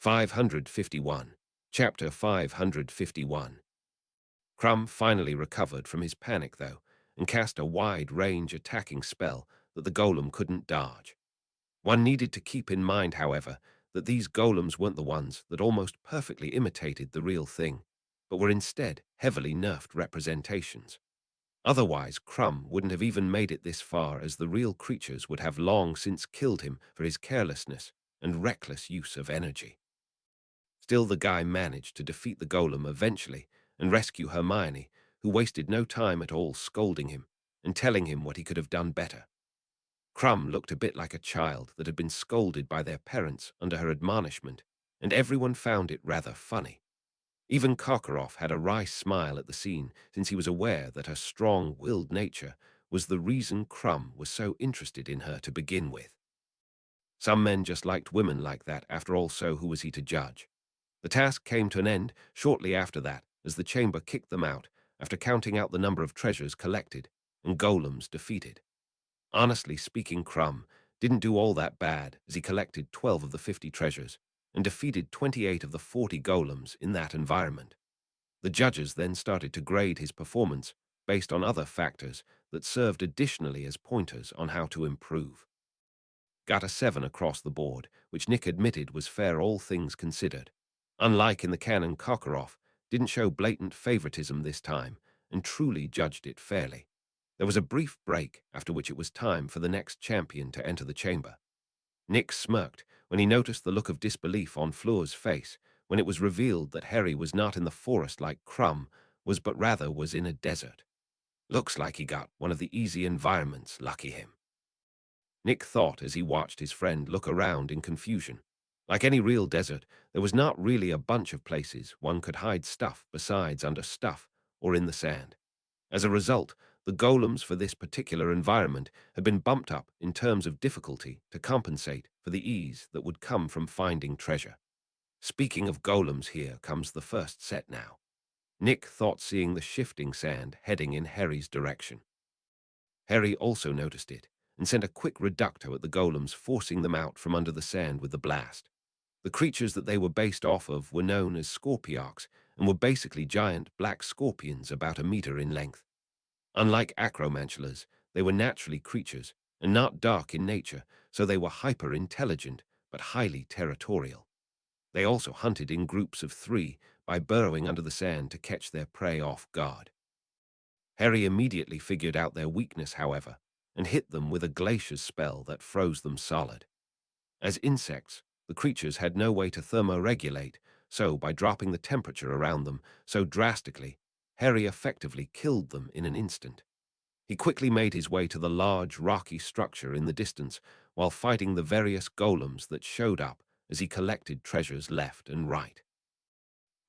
551. Chapter 551. Crumb finally recovered from his panic, though, and cast a wide-range attacking spell that the golem couldn't dodge. One needed to keep in mind, however, that these golems weren't the ones that almost perfectly imitated the real thing, but were instead heavily nerfed representations. Otherwise, Crumb wouldn't have even made it this far, as the real creatures would have long since killed him for his carelessness and reckless use of energy. Still, the guy managed to defeat the golem eventually and rescue Hermione, who wasted no time at all scolding him and telling him what he could have done better. Crumb looked a bit like a child that had been scolded by their parents under her admonishment, and everyone found it rather funny. Even Karkaroff had a wry smile at the scene, since he was aware that her strong-willed nature was the reason Crumb was so interested in her to begin with. Some men just liked women like that, after all, so who was he to judge? The task came to an end shortly after that, as the chamber kicked them out after counting out the number of treasures collected and golems defeated. Honestly speaking, Crumb didn't do all that bad, as he collected 12 of the 50 treasures and defeated 28 of the 40 golems in that environment. The judges then started to grade his performance based on other factors that served additionally as pointers on how to improve. Got a 7 across the board, which Nick admitted was fair, all things considered. Unlike in the canon, Karkaroff didn't show blatant favoritism this time and truly judged it fairly. There was a brief break, after which it was time for the next champion to enter the chamber. Nick smirked when he noticed the look of disbelief on Fleur's face when it was revealed that Harry was not in the forest like Crumb was, but rather was in a desert. Looks like he got one of the easy environments, lucky him. Nick thought as he watched his friend look around in confusion. Like any real desert, there was not really a bunch of places one could hide stuff besides under stuff or in the sand. As a result, the golems for this particular environment had been bumped up in terms of difficulty to compensate for the ease that would come from finding treasure. Speaking of golems, here comes the first set now. Nick thought seeing the shifting sand heading in Harry's direction. Harry also noticed it and sent a quick reducto at the golems, forcing them out from under the sand with the blast. The creatures that they were based off of were known as scorpiarchs and were basically giant black scorpions about a meter in length. Unlike acromantulas, they were naturally creatures and not dark in nature, so they were hyper-intelligent but highly territorial. They also hunted in groups of 3 by burrowing under the sand to catch their prey off guard. Harry immediately figured out their weakness, however, and hit them with a glacier spell that froze them solid. As insects, the creatures had no way to thermoregulate, so by dropping the temperature around them so drastically, Harry effectively killed them in an instant. He quickly made his way to the large, rocky structure in the distance while fighting the various golems that showed up as he collected treasures left and right.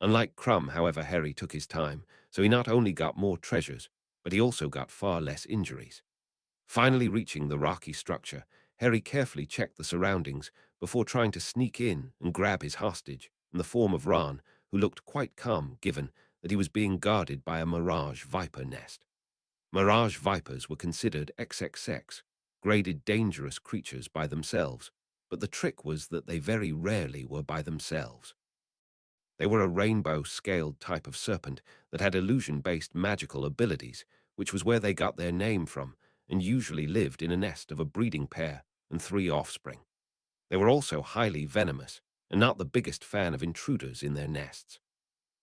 Unlike Crumb, however, Harry took his time, so he not only got more treasures, but he also got far less injuries. Finally reaching the rocky structure, Harry carefully checked the surroundings before trying to sneak in and grab his hostage, in the form of Ron, who looked quite calm given that he was being guarded by a mirage viper nest. Mirage vipers were considered XXX, graded dangerous creatures by themselves, but the trick was that they very rarely were by themselves. They were a rainbow-scaled type of serpent that had illusion-based magical abilities, which was where they got their name from, and usually lived in a nest of a breeding pair and 3 offspring. They were also highly venomous, and not the biggest fan of intruders in their nests.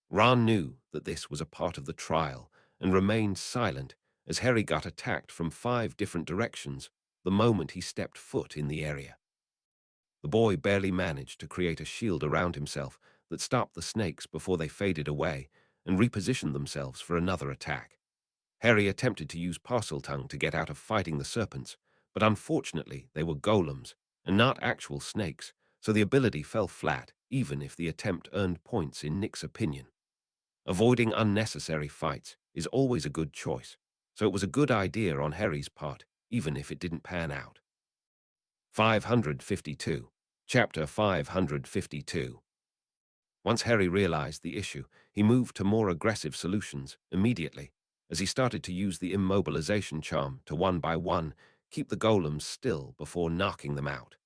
Ron knew that this was a part of the trial, and remained silent as Harry got attacked from 5 different directions the moment he stepped foot in the area. The boy barely managed to create a shield around himself that stopped the snakes before they faded away and repositioned themselves for another attack. Harry attempted to use Parseltongue to get out of fighting the serpents, but unfortunately they were golems and not actual snakes, so the ability fell flat, even if the attempt earned points in Nick's opinion. Avoiding unnecessary fights is always a good choice, so it was a good idea on Harry's part, even if it didn't pan out. 552. Chapter 552. Once Harry realized the issue, he moved to more aggressive solutions immediately, as he started to use the immobilization charm to one by one keep the golems still before knocking them out.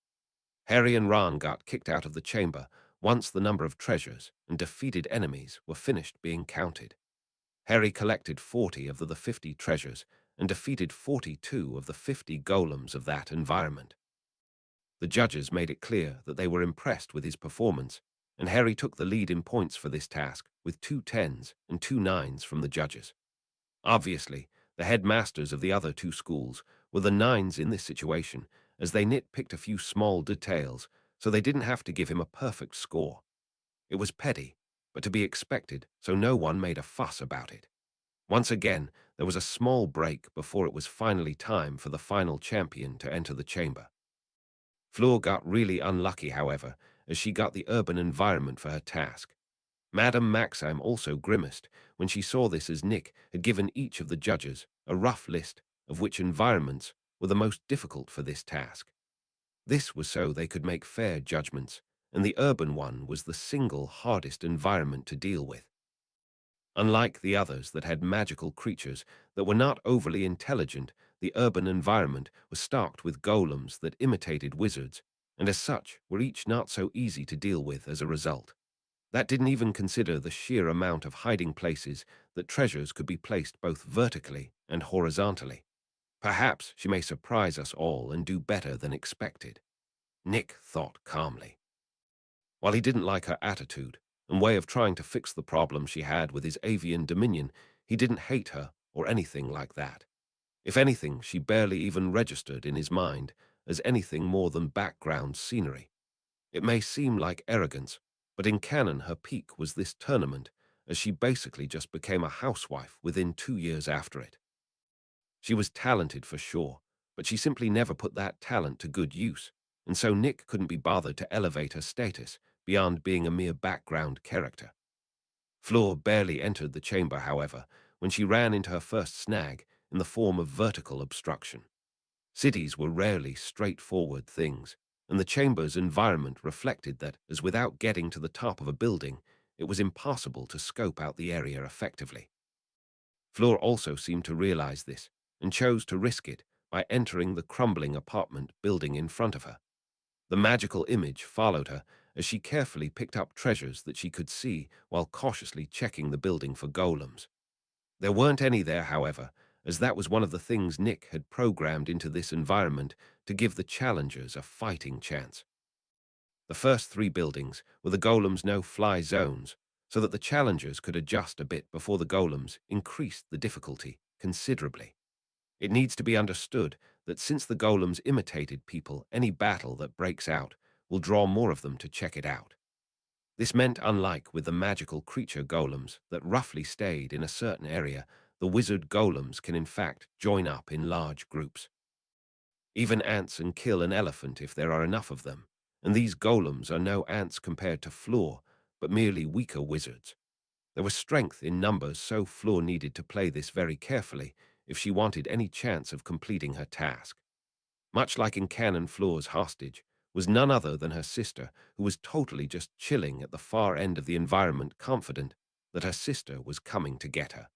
Harry and Ron got kicked out of the chamber, once the number of treasures and defeated enemies were finished being counted. Harry collected 40 of the 50 treasures and defeated 42 of the 50 golems of that environment. The judges made it clear that they were impressed with his performance, and Harry took the lead in points for this task with 2 10s and 2 9s from the judges. Obviously, the headmasters of the other 2 schools were the 9s in this situation, as they nitpicked a few small details, so they didn't have to give him a perfect score. It was petty, but to be expected, so no one made a fuss about it. Once again, there was a small break before it was finally time for the final champion to enter the chamber. Fleur got really unlucky, however, as she got the urban environment for her task. Madame Maxime also grimaced when she saw this, as Nick had given each of the judges a rough list of which environments were the most difficult for this task. This was so they could make fair judgments, and the urban one was the single hardest environment to deal with. Unlike the others that had magical creatures that were not overly intelligent, the urban environment was stocked with golems that imitated wizards, and as such were each not so easy to deal with as a result. That didn't even consider the sheer amount of hiding places that treasures could be placed both vertically and horizontally. Perhaps she may surprise us all and do better than expected, Nick thought calmly. While he didn't like her attitude and way of trying to fix the problem she had with his avian dominion, he didn't hate her or anything like that. If anything, she barely even registered in his mind as anything more than background scenery. It may seem like arrogance, but in canon her peak was this tournament, as she basically just became a housewife within 2 years after it. She was talented for sure, but she simply never put that talent to good use, and so Nick couldn't be bothered to elevate her status beyond being a mere background character. Fleur barely entered the chamber, however, when she ran into her first snag in the form of vertical obstruction. Cities were rarely straightforward things, and the chamber's environment reflected that, as without getting to the top of a building, it was impossible to scope out the area effectively. Fleur also seemed to realize this, and chose to risk it by entering the crumbling apartment building in front of her. The magical image followed her as she carefully picked up treasures that she could see while cautiously checking the building for golems. There weren't any there, however, as that was one of the things Nick had programmed into this environment to give the challengers a fighting chance. The first 3 buildings were the golems' no-fly zones, so that the challengers could adjust a bit before the golems increased the difficulty considerably. It needs to be understood that since the golems imitated people, any battle that breaks out will draw more of them to check it out. This meant, unlike with the magical creature golems that roughly stayed in a certain area, the wizard golems can in fact join up in large groups. Even ants can kill an elephant if there are enough of them, and these golems are no ants compared to Fleur, but merely weaker wizards. There was strength in numbers, so Fleur needed to play this very carefully if she wanted any chance of completing her task. Much like in canon, Fleur's hostage was none other than her sister, who was totally just chilling at the far end of the environment, confident that her sister was coming to get her.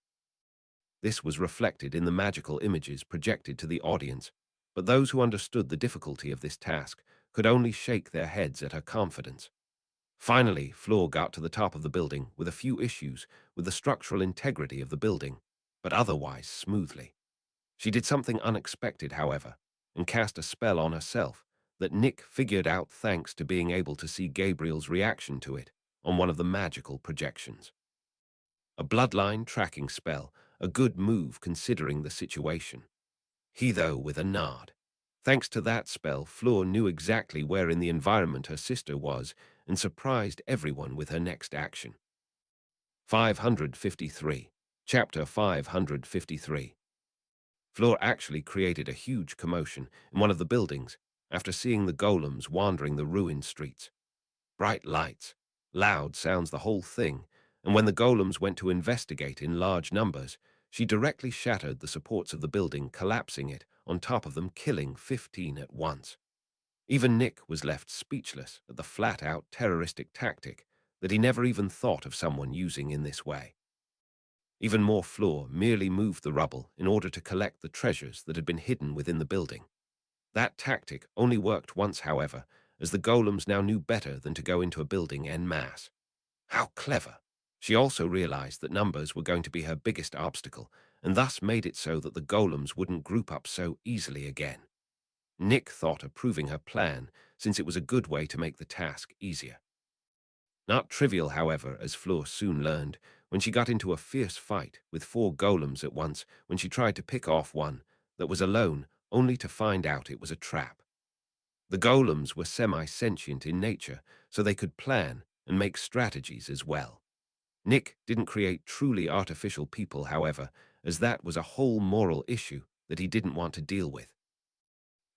This was reflected in the magical images projected to the audience, but those who understood the difficulty of this task could only shake their heads at her confidence. Finally, Fleur got to the top of the building with a few issues with the structural integrity of the building, but otherwise smoothly. She did something unexpected, however, and cast a spell on herself that Nick figured out thanks to being able to see Gabriel's reaction to it on one of the magical projections. A bloodline tracking spell, a good move considering the situation. He, though, with a nod. Thanks to that spell, Fleur knew exactly where in the environment her sister was and surprised everyone with her next action. 553. Chapter 553. Fleur actually created a huge commotion in one of the buildings after seeing the golems wandering the ruined streets. Bright lights, loud sounds, the whole thing, and when the golems went to investigate in large numbers, she directly shattered the supports of the building, collapsing it on top of them, killing 15 at once. Even Nick was left speechless at the flat-out terroristic tactic that he never even thought of someone using in this way. Even more, Fleur merely moved the rubble in order to collect the treasures that had been hidden within the building. That tactic only worked once, however, as the golems now knew better than to go into a building en masse. How clever! She also realized that numbers were going to be her biggest obstacle, and thus made it so that the golems wouldn't group up so easily again. Nick thought approving her plan, since it was a good way to make the task easier. Not trivial, however, as Fleur soon learned, when she got into a fierce fight with 4 golems at once when she tried to pick off one that was alone, only to find out it was a trap. The golems were semi-sentient in nature, so they could plan and make strategies as well. Nick didn't create truly artificial people, however, as that was a whole moral issue that he didn't want to deal with.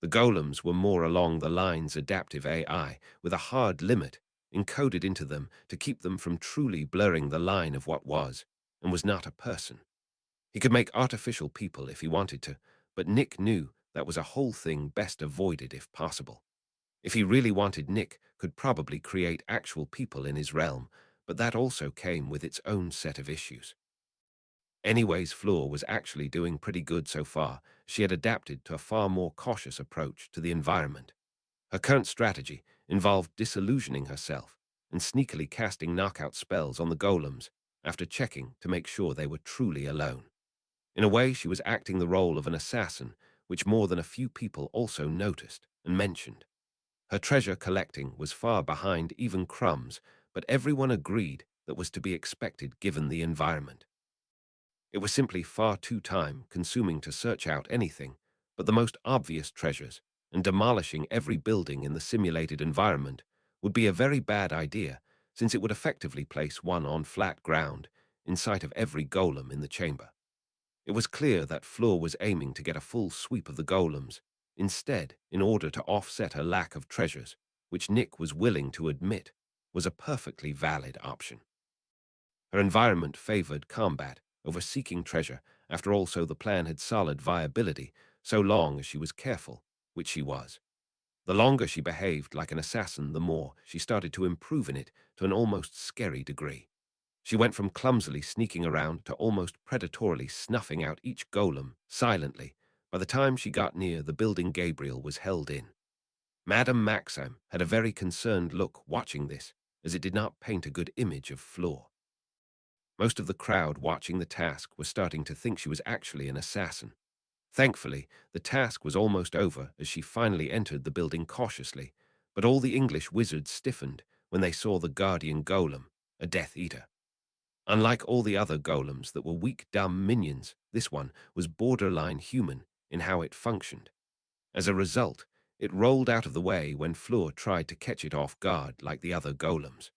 The golems were more along the lines adaptive AI, with a hard limit encoded into them to keep them from truly blurring the line of what was and was not a person. He could make artificial people if he wanted to, but Nick knew that was a whole thing best avoided if possible. If he really wanted, Nick could probably create actual people in his realm, but that also came with its own set of issues. Anyways, Fleur was actually doing pretty good so far. She had adapted to a far more cautious approach to the environment. Her current strategy involved disillusioning herself and sneakily casting knockout spells on the golems after checking to make sure they were truly alone. In a way, she was acting the role of an assassin, which more than a few people also noticed and mentioned. Her treasure collecting was far behind even Crumb's, but everyone agreed that was to be expected given the environment. It was simply far too time-consuming to search out anything but the most obvious treasures, and demolishing every building in the simulated environment would be a very bad idea, since it would effectively place one on flat ground in sight of every golem in the chamber. It was clear that Fleur was aiming to get a full sweep of the golems, instead, in order to offset her lack of treasures, which Nick was willing to admit was a perfectly valid option. Her environment favored combat over seeking treasure. After all, so the plan had solid viability, so long as she was careful, which she was. The longer she behaved like an assassin, the more she started to improve in it to an almost scary degree. She went from clumsily sneaking around to almost predatorily snuffing out each golem silently. By the time she got near the building Gabriel was held in. Madame Maxim had a very concerned look watching this, as it did not paint a good image of Fleur. Most of the crowd watching the task was starting to think she was actually an assassin. Thankfully, the task was almost over as she finally entered the building cautiously, but all the English wizards stiffened when they saw the guardian golem, a Death Eater. Unlike all the other golems that were weak, dumb minions, this one was borderline human in how it functioned. As a result, it rolled out of the way when Fleur tried to catch it off guard like the other golems.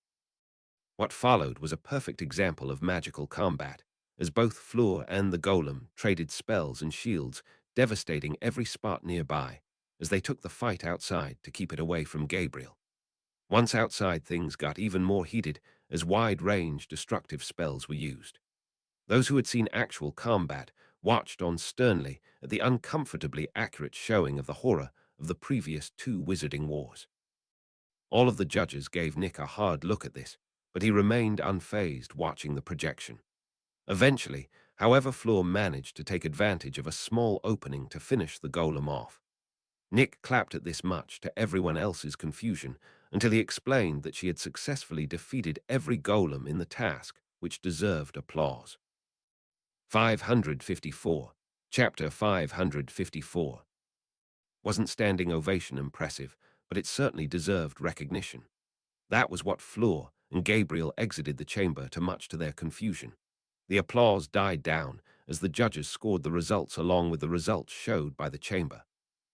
What followed was a perfect example of magical combat, as both Fleur and the golem traded spells and shields, devastating every spot nearby, as they took the fight outside to keep it away from Gabriel. Once outside, things got even more heated as wide-range destructive spells were used. Those who had seen actual combat watched on sternly at the uncomfortably accurate showing of the horror of the previous 2 wizarding wars. All of the judges gave Nick a hard look at this, but he remained unfazed watching the projection. Eventually, however, Fleur managed to take advantage of a small opening to finish the golem off. Nick clapped at this, much to everyone else's confusion, until he explained that she had successfully defeated every golem in the task, which deserved applause. 554. Chapter 554. Wasn't standing ovation impressive, but it certainly deserved recognition. That was what Fleur and Gabriel exited the chamber to, much to their confusion. The applause died down as the judges scored the results along with the results showed by the chamber.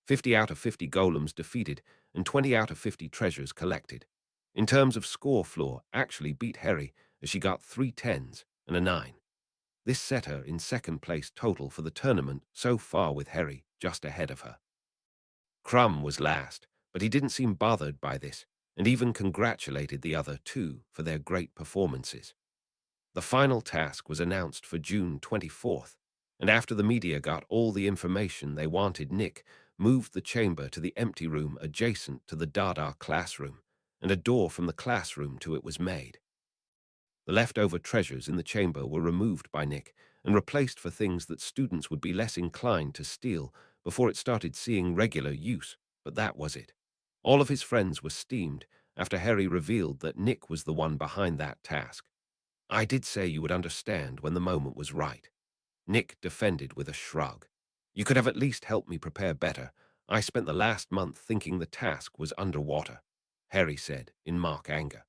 50 out of 50 golems defeated and 20 out of 50 treasures collected. In terms of score, Fleur actually beat Harry as she got 3 10s and a 9. This set her in second place total for the tournament so far, with Harry just ahead of her. Crumb was last, but he didn't seem bothered by this, and even congratulated the other 2 for their great performances. The final task was announced for June 24th, and after the media got all the information they wanted, Nick moved the chamber to the empty room adjacent to the Dada classroom, and a door from the classroom to it was made. The leftover treasures in the chamber were removed by Nick and replaced for things that students would be less inclined to steal before it started seeing regular use, but that was it. All of his friends were steamed after Harry revealed that Nick was the one behind that task. "I did say you would understand when the moment was right," Nick defended with a shrug. "You could have at least helped me prepare better. I spent the last month thinking the task was underwater," Harry said in mock anger.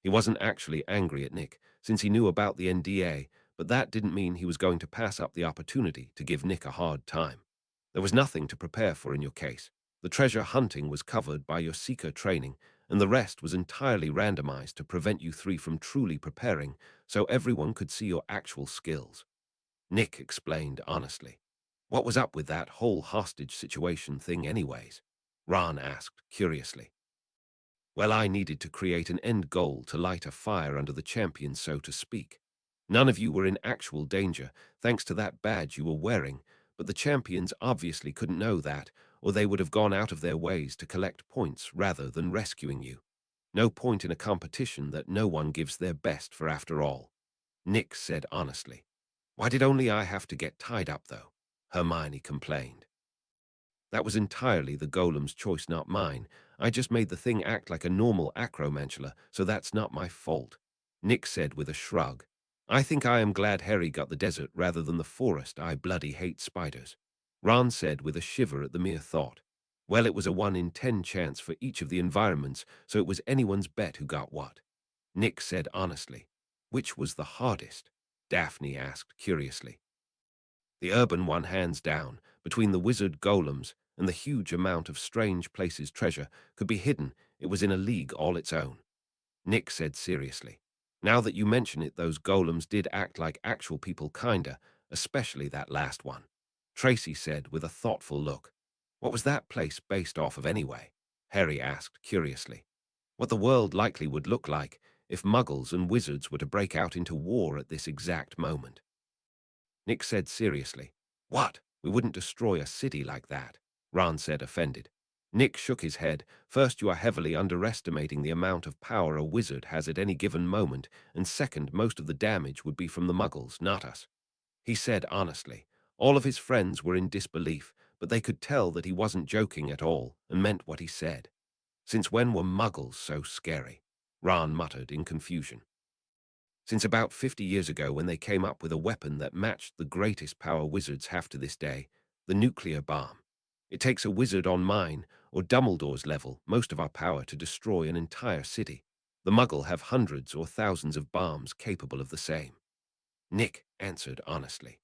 He wasn't actually angry at Nick, since he knew about the NDA, but that didn't mean he was going to pass up the opportunity to give Nick a hard time. There was nothing to prepare for in your case. The treasure hunting was covered by your seeker training, and the rest was entirely randomized to prevent you three from truly preparing, so everyone could see your actual skills. Nick explained honestly. "What was up with that whole hostage situation thing anyways?" Ron asked curiously. "Well, I needed to create an end goal to light a fire under the champion, so to speak. None of you were in actual danger, thanks to that badge you were wearing, but the champions obviously couldn't know that, or they would have gone out of their ways to collect points rather than rescuing you. No point in a competition that no one gives their best for after all," Nick said honestly. "Why did only I have to get tied up, though?" Hermione complained. "That was entirely the golem's choice, not mine. I just made the thing act like a normal acromantula, so that's not my fault," Nick said with a shrug. "I think I am glad Harry got the desert rather than the forest. I bloody hate spiders," Ron said with a shiver at the mere thought. "Well, it was a 1 in 10 chance for each of the environments, so it was anyone's bet who got what," Nick said honestly. "Which was the hardest?" Daphne asked curiously. "The urban one, hands down. Between the wizard golems and the huge amount of strange places treasure could be hidden, it was in a league all its own," Nick said seriously. "Now that you mention it, those golems did act like actual people kinda, especially that last one," Tracy said with a thoughtful look. "What was that place based off of anyway?" Harry asked curiously. "What the world likely would look like if muggles and wizards were to break out into war at this exact moment." Nick said seriously. "What? We wouldn't destroy a city like that," Ron said, offended. Nick shook his head. "First, you are heavily underestimating the amount of power a wizard has at any given moment, and second, most of the damage would be from the muggles, not us," he said honestly. All of his friends were in disbelief, but they could tell that he wasn't joking at all and meant what he said. "Since when were muggles so scary?" Ron muttered in confusion. "Since about 50 years ago, when they came up with a weapon that matched the greatest power wizards have to this day, the nuclear bomb. It takes a wizard on mine or Dumbledore's level most of our power to destroy an entire city. The Muggle have hundreds or thousands of bombs capable of the same," Nick answered honestly.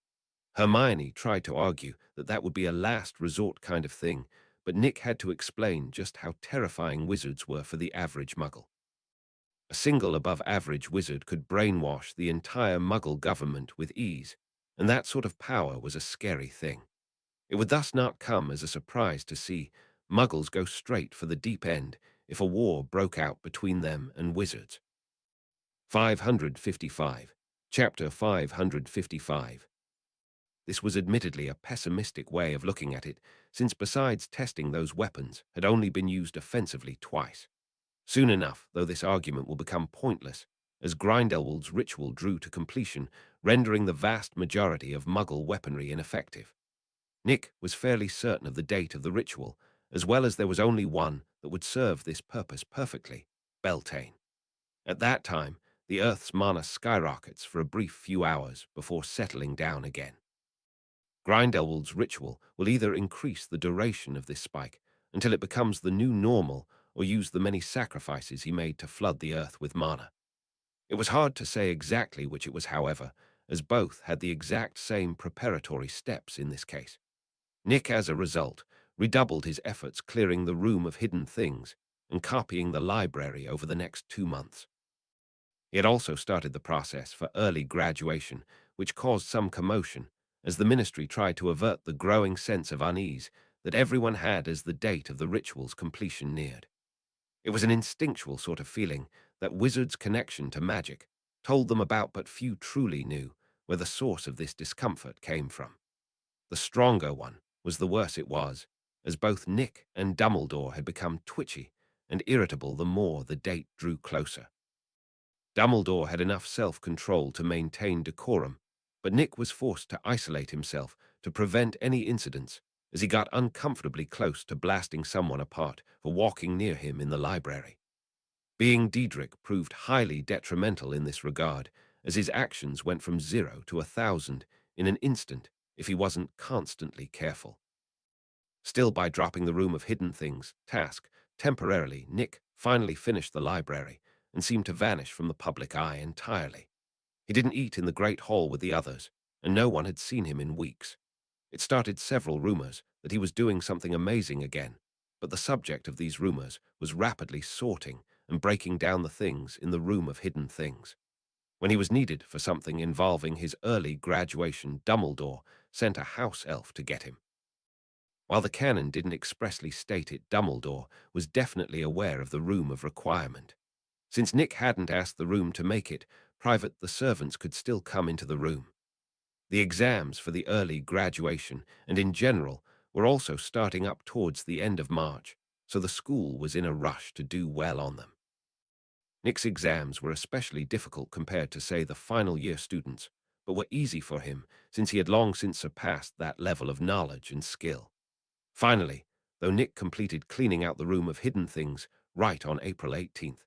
Hermione tried to argue that that would be a last resort kind of thing, but Nick had to explain just how terrifying wizards were for the average Muggle. A single above-average wizard could brainwash the entire Muggle government with ease, and that sort of power was a scary thing. It would thus not come as a surprise to see Muggles go straight for the deep end if a war broke out between them and wizards. 555. Chapter 555. This was admittedly a pessimistic way of looking at it, since besides testing those weapons had only been used offensively twice. Soon enough, though, this argument will become pointless, as Grindelwald's ritual drew to completion, rendering the vast majority of Muggle weaponry ineffective. Nick was fairly certain of the date of the ritual, as well as there was only one that would serve this purpose perfectly: Beltane. At that time, the Earth's mana skyrockets for a brief few hours before settling down again. Grindelwald's ritual will either increase the duration of this spike until it becomes the new normal, or use the many sacrifices he made to flood the earth with mana. It was hard to say exactly which it was, however, as both had the exact same preparatory steps in this case. Nick, as a result, redoubled his efforts clearing the room of hidden things and copying the library over the next 2 months. He had also started the process for early graduation, which caused some commotion, as the ministry tried to avert the growing sense of unease that everyone had as the date of the ritual's completion neared. It was an instinctual sort of feeling that wizards' connection to magic told them about, but few truly knew where the source of this discomfort came from. The stronger one was the worse it was, as both Nick and Dumbledore had become twitchy and irritable the more the date drew closer. Dumbledore had enough self-control to maintain decorum, but Nick was forced to isolate himself to prevent any incidents, as he got uncomfortably close to blasting someone apart for walking near him in the library. Being Diedrich proved highly detrimental in this regard, as his actions went from 0 to 1,000 in an instant if he wasn't constantly careful. Still, by dropping the Room of Hidden Things task temporarily, Nick finally finished the library and seemed to vanish from the public eye entirely. He didn't eat in the great hall with the others, and no one had seen him in weeks. It started several rumors that he was doing something amazing again, but the subject of these rumors was rapidly sorting and breaking down the things in the Room of Hidden Things. When he was needed for something involving his early graduation, Dumbledore sent a house elf to get him. While the canon didn't expressly state it, Dumbledore was definitely aware of the Room of Requirement. Since Nick hadn't asked the room to make it private, the servants could still come into the room. The exams for the early graduation and in general were also starting up towards the end of March, so the school was in a rush to do well on them. Nick's exams were especially difficult compared to, say, the final year students, but were easy for him since he had long since surpassed that level of knowledge and skill. Finally, though, Nick completed cleaning out the Room of Hidden Things right on April 18th.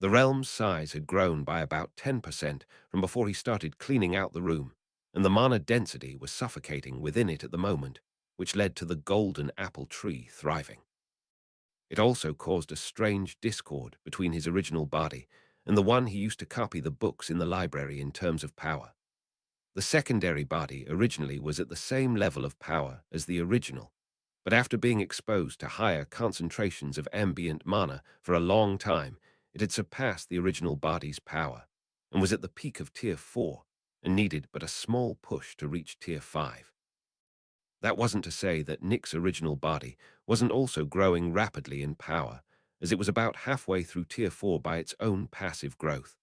The realm's size had grown by about 10% from before he started cleaning out the room, and the mana density was suffocating within it at the moment, which led to the golden apple tree thriving. It also caused a strange discord between his original body and the one he used to copy the books in the library in terms of power. The secondary body originally was at the same level of power as the original, but after being exposed to higher concentrations of ambient mana for a long time, it had surpassed the original body's power and was at the peak of Tier 4 and needed but a small push to reach Tier 5. That wasn't to say that Nick's original body wasn't also growing rapidly in power, as it was about halfway through Tier 4 by its own passive growth.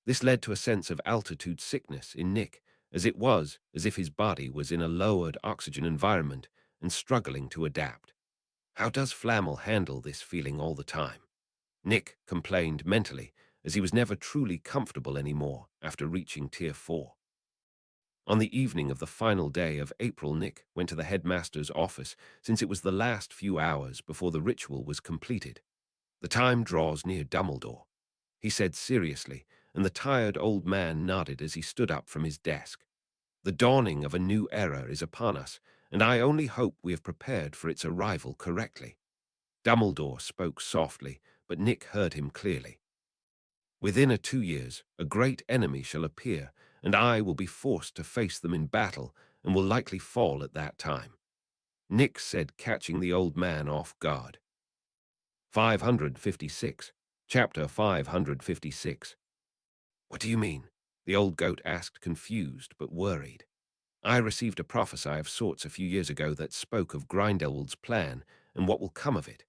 This led to a sense of altitude sickness in Nick, as it was as if his body was in a lowered oxygen environment and struggling to adapt. How does Flamel handle this feeling all the time? Nick complained mentally, as he was never truly comfortable anymore after reaching Tier 4. On the evening of the final day of April, Nick went to the headmaster's office since it was the last few hours before the ritual was completed. "The time draws near, Dumbledore," he said seriously, and the tired old man nodded as he stood up from his desk. "The dawning of a new era is upon us, and I only hope we have prepared for its arrival correctly." Dumbledore spoke softly, but Nick heard him clearly. "Within 2 years, a great enemy shall appear, and I will be forced to face them in battle and will likely fall at that time," Nick said, catching the old man off guard. 556. Chapter 556. "What do you mean?" the old goat asked, confused but worried. "I received a prophecy of sorts a few years ago that spoke of Grindelwald's plan and what will come of it.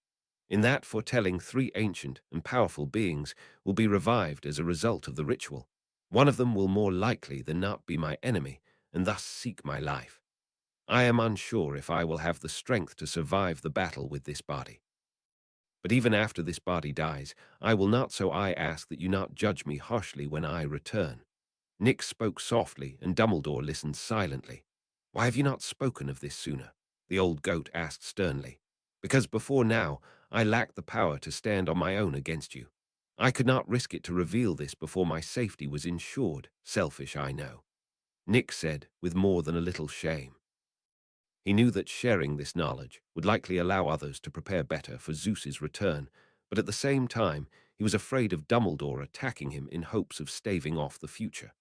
In that foretelling, 3 ancient and powerful beings will be revived as a result of the ritual. One of them will more likely than not be my enemy and thus seek my life. I am unsure if I will have the strength to survive the battle with this body. But even after this body dies, I will not, so I ask that you not judge me harshly when I return." Nick spoke softly, and Dumbledore listened silently. "Why have you not spoken of this sooner?" the old goat asked sternly. "Because before now, I lacked the power to stand on my own against you. I could not risk it to reveal this before my safety was ensured. Selfish, I know," Nick said, with more than a little shame. He knew that sharing this knowledge would likely allow others to prepare better for Zeus's return, but at the same time, he was afraid of Dumbledore attacking him in hopes of staving off the future.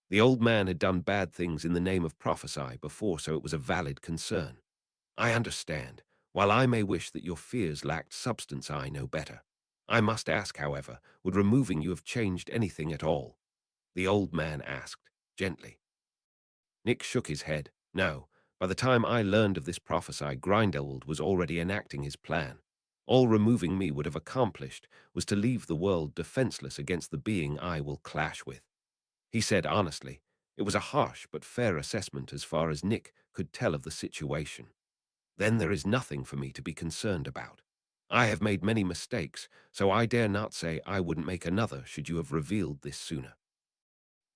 The old man had done bad things in the name of prophecy before, so it was a valid concern. "I understand. While I may wish that your fears lacked substance, I know better. I must ask, however, would removing you have changed anything at all?" the old man asked, gently. Nick shook his head. "No. By the time I learned of this prophecy, Grindelwald was already enacting his plan. All removing me would have accomplished was to leave the world defenseless against the being I will clash with," he said honestly. It was a harsh but fair assessment as far as Nick could tell of the situation. "Then there is nothing for me to be concerned about. I have made many mistakes, so I dare not say I wouldn't make another should you have revealed this sooner.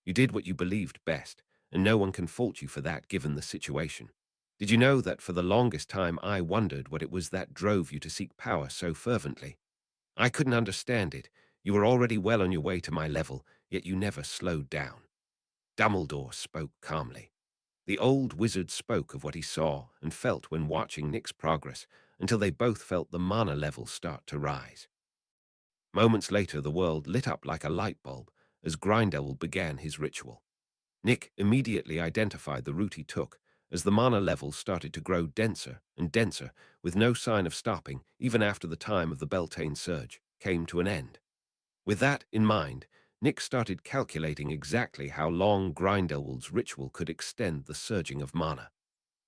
You did what you believed best, and no one can fault you for that given the situation. Did you know that for the longest time I wondered what it was that drove you to seek power so fervently? I couldn't understand it. You were already well on your way to my level, yet you never slowed down. Dumbledore spoke calmly. The old wizard spoke of what he saw and felt when watching Nick's progress until they both felt the mana level start to rise. Moments later, the world lit up like a light bulb as Grindelwald began his ritual. Nick immediately identified the route he took as the mana levels started to grow denser and denser, with no sign of stopping even after the time of the Beltane surge came to an end. With that in mind, Nick started calculating exactly how long Grindelwald's ritual could extend the surging of mana.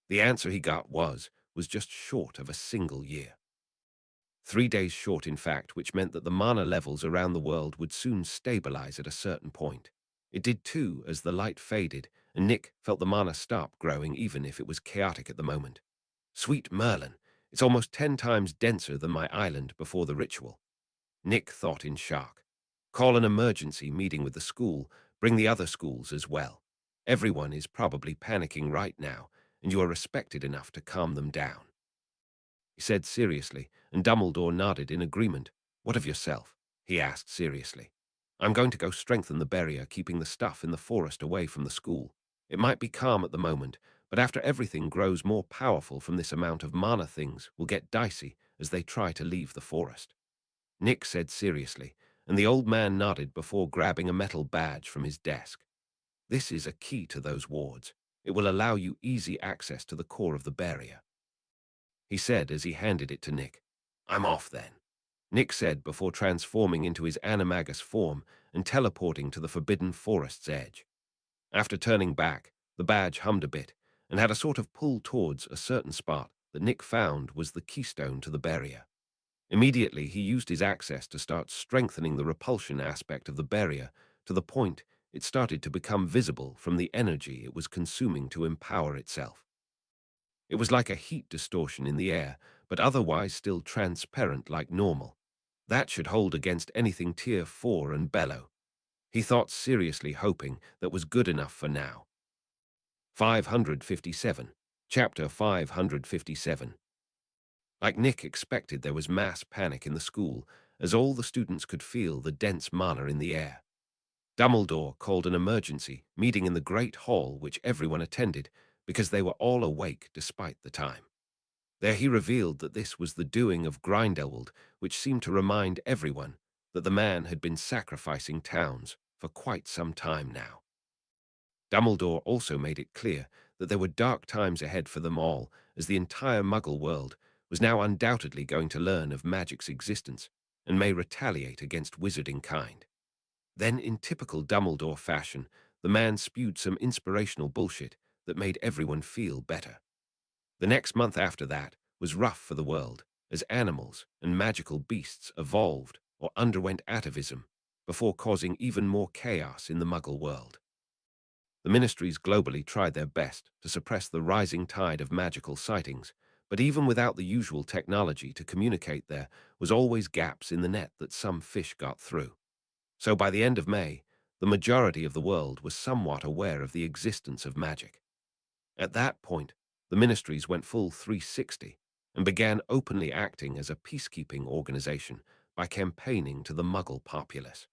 The answer he got was just short of a single year. 3 days short, in fact, which meant that the mana levels around the world would soon stabilize at a certain point. It did too as the light faded, and Nick felt the mana stop growing even if it was chaotic at the moment. Sweet Merlin, it's almost 10 times denser than my island before the ritual. Nick thought in shock. Call an emergency meeting with the school, bring the other schools as well. Everyone is probably panicking right now, and you are respected enough to calm them down. He said seriously, and Dumbledore nodded in agreement. What of yourself? He asked seriously. I'm going to go strengthen the barrier, keeping the stuff in the forest away from the school. It might be calm at the moment, but after everything grows more powerful from this amount of mana, things will get dicey as they try to leave the forest. Nick said seriously, and the old man nodded before grabbing a metal badge from his desk. This is a key to those wards. It will allow you easy access to the core of the barrier, he said as he handed it to Nick. I'm off then, Nick said before transforming into his animagus form and teleporting to the forbidden forest's edge. After turning back, the badge hummed a bit and had a sort of pull towards a certain spot that Nick found was the keystone to the barrier. Immediately, he used his access to start strengthening the repulsion aspect of the barrier to the point it started to become visible from the energy it was consuming to empower itself. It was like a heat distortion in the air, but otherwise still transparent like normal. That should hold against anything Tier 4 and Bellow. He thought seriously, hoping that was good enough for now. 557. Chapter 557. Like Nick expected, there was mass panic in the school, as all the students could feel the dense mana in the air. Dumbledore called an emergency meeting in the Great Hall, which everyone attended because they were all awake despite the time. There he revealed that this was the doing of Grindelwald, which seemed to remind everyone that the man had been sacrificing towns for quite some time now. Dumbledore also made it clear that there were dark times ahead for them all, as the entire Muggle world was now undoubtedly going to learn of magic's existence and may retaliate against wizarding kind. Then, in typical Dumbledore fashion, the man spewed some inspirational bullshit that made everyone feel better. The next month after that was rough for the world, as animals and magical beasts evolved or underwent atavism before causing even more chaos in the Muggle world. The ministries globally tried their best to suppress the rising tide of magical sightings, but even without the usual technology to communicate, there was always gaps in the net that some fish got through. So by the end of May, the majority of the world was somewhat aware of the existence of magic. At that point, the ministries went full 360 and began openly acting as a peacekeeping organization by campaigning to the Muggle populace.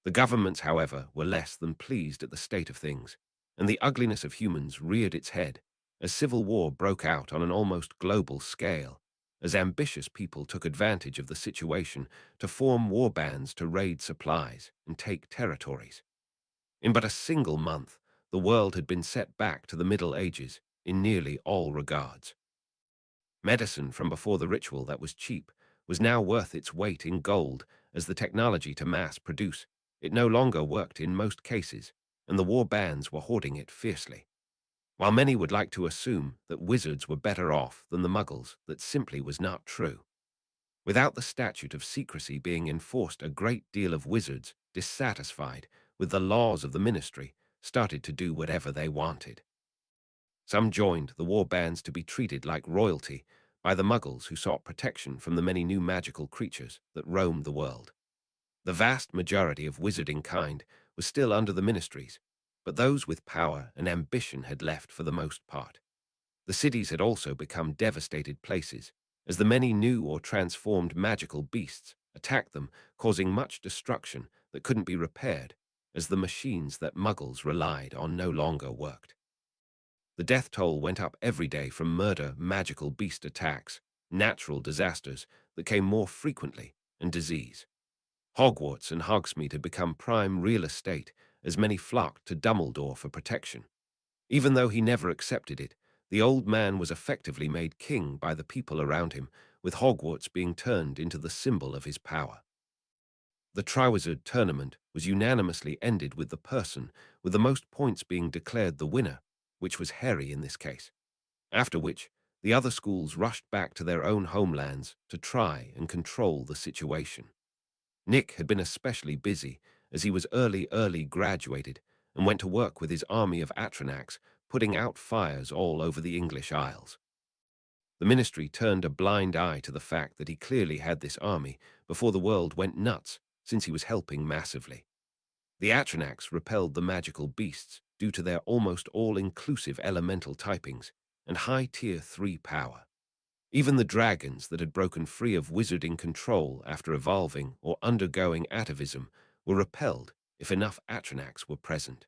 The governments, however, were less than pleased at the state of things, and the ugliness of humans reared its head as civil war broke out on an almost global scale, as ambitious people took advantage of the situation to form war bands to raid supplies and take territories. In but a single month, the world had been set back to the Middle Ages in nearly all regards. Medicine from before the ritual that was cheap was now worth its weight in gold, as the technology to mass produce it no longer worked in most cases, and the war bands were hoarding it fiercely. While many would like to assume that wizards were better off than the Muggles, that simply was not true. Without the statute of secrecy being enforced, a great deal of wizards, dissatisfied with the laws of the ministry, started to do whatever they wanted. Some joined the war bands to be treated like royalty by the Muggles who sought protection from the many new magical creatures that roamed the world. The vast majority of wizarding kind was still under the ministries, but those with power and ambition had left for the most part. The cities had also become devastated places, as the many new or transformed magical beasts attacked them, causing much destruction that couldn't be repaired, as the machines that Muggles relied on no longer worked. The death toll went up every day from murder, magical beast attacks, natural disasters that came more frequently, and disease. Hogwarts and Hogsmeade had become prime real estate, as many flocked to Dumbledore for protection. Even though he never accepted it, the old man was effectively made king by the people around him, with Hogwarts being turned into the symbol of his power. The Triwizard Tournament was unanimously ended with the person with the most points being declared the winner, which was Harry in this case, after which the other schools rushed back to their own homelands to try and control the situation. Nick had been especially busy, as he was early graduated and went to work with his army of Atronachs, putting out fires all over the English Isles. The Ministry turned a blind eye to the fact that he clearly had this army before the world went nuts, since he was helping massively. The Atronachs repelled the magical beasts due to their almost all-inclusive elemental typings and high Tier 3 power. Even the dragons that had broken free of wizarding control after evolving or undergoing atavism were repelled if enough Atronachs were present.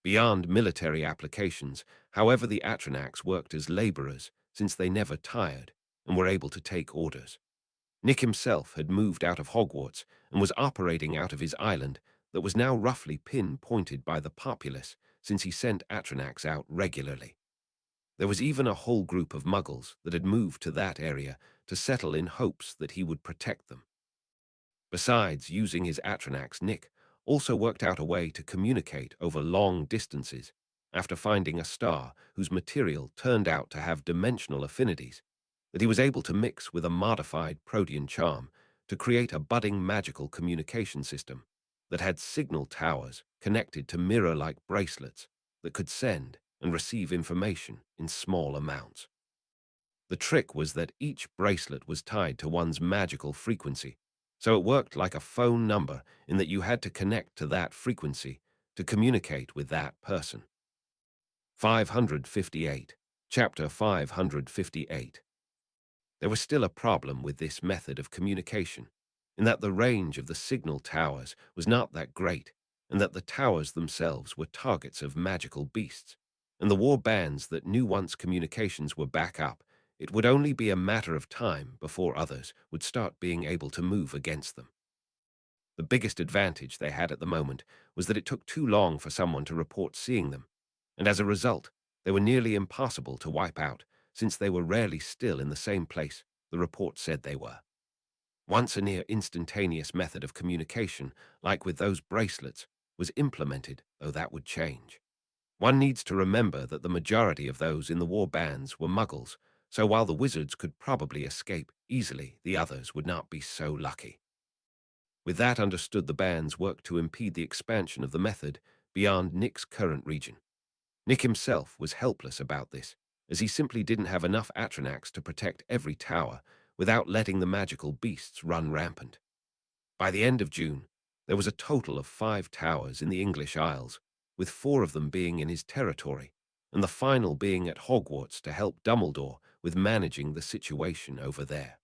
Beyond military applications, however, the Atronachs worked as laborers since they never tired and were able to take orders. Nick himself had moved out of Hogwarts and was operating out of his island that was now roughly pinpointed by the populace since he sent Atronachs out regularly. There was even a whole group of Muggles that had moved to that area to settle in hopes that he would protect them. Besides using his Atronachs, Nick also worked out a way to communicate over long distances after finding a star whose material turned out to have dimensional affinities that he was able to mix with a modified protean charm to create a budding magical communication system that had signal towers connected to mirror-like bracelets that could send and receive information in small amounts. The trick was that each bracelet was tied to one's magical frequency, so it worked like a phone number in that you had to connect to that frequency to communicate with that person. 558. Chapter 558. There was still a problem with this method of communication, in that the range of the signal towers was not that great, and that the towers themselves were targets of magical beasts, and the war bands that knew once communications were back up, it would only be a matter of time before others would start being able to move against them. The biggest advantage they had at the moment was that it took too long for someone to report seeing them, and as a result, they were nearly impossible to wipe out, since they were rarely still in the same place the report said they were. Once a near instantaneous method of communication, like with those bracelets, was implemented, though that would change. One needs to remember that the majority of those in the war bands were Muggles, so while the wizards could probably escape easily, the others would not be so lucky. With that understood, the bands worked to impede the expansion of the method beyond Nick's current region. Nick himself was helpless about this, as he simply didn't have enough Atronachs to protect every tower without letting the magical beasts run rampant. By the end of June, there was a total of 5 towers in the English Isles, with 4 of them being in his territory, and the final being at Hogwarts to help Dumbledore with managing the situation over there.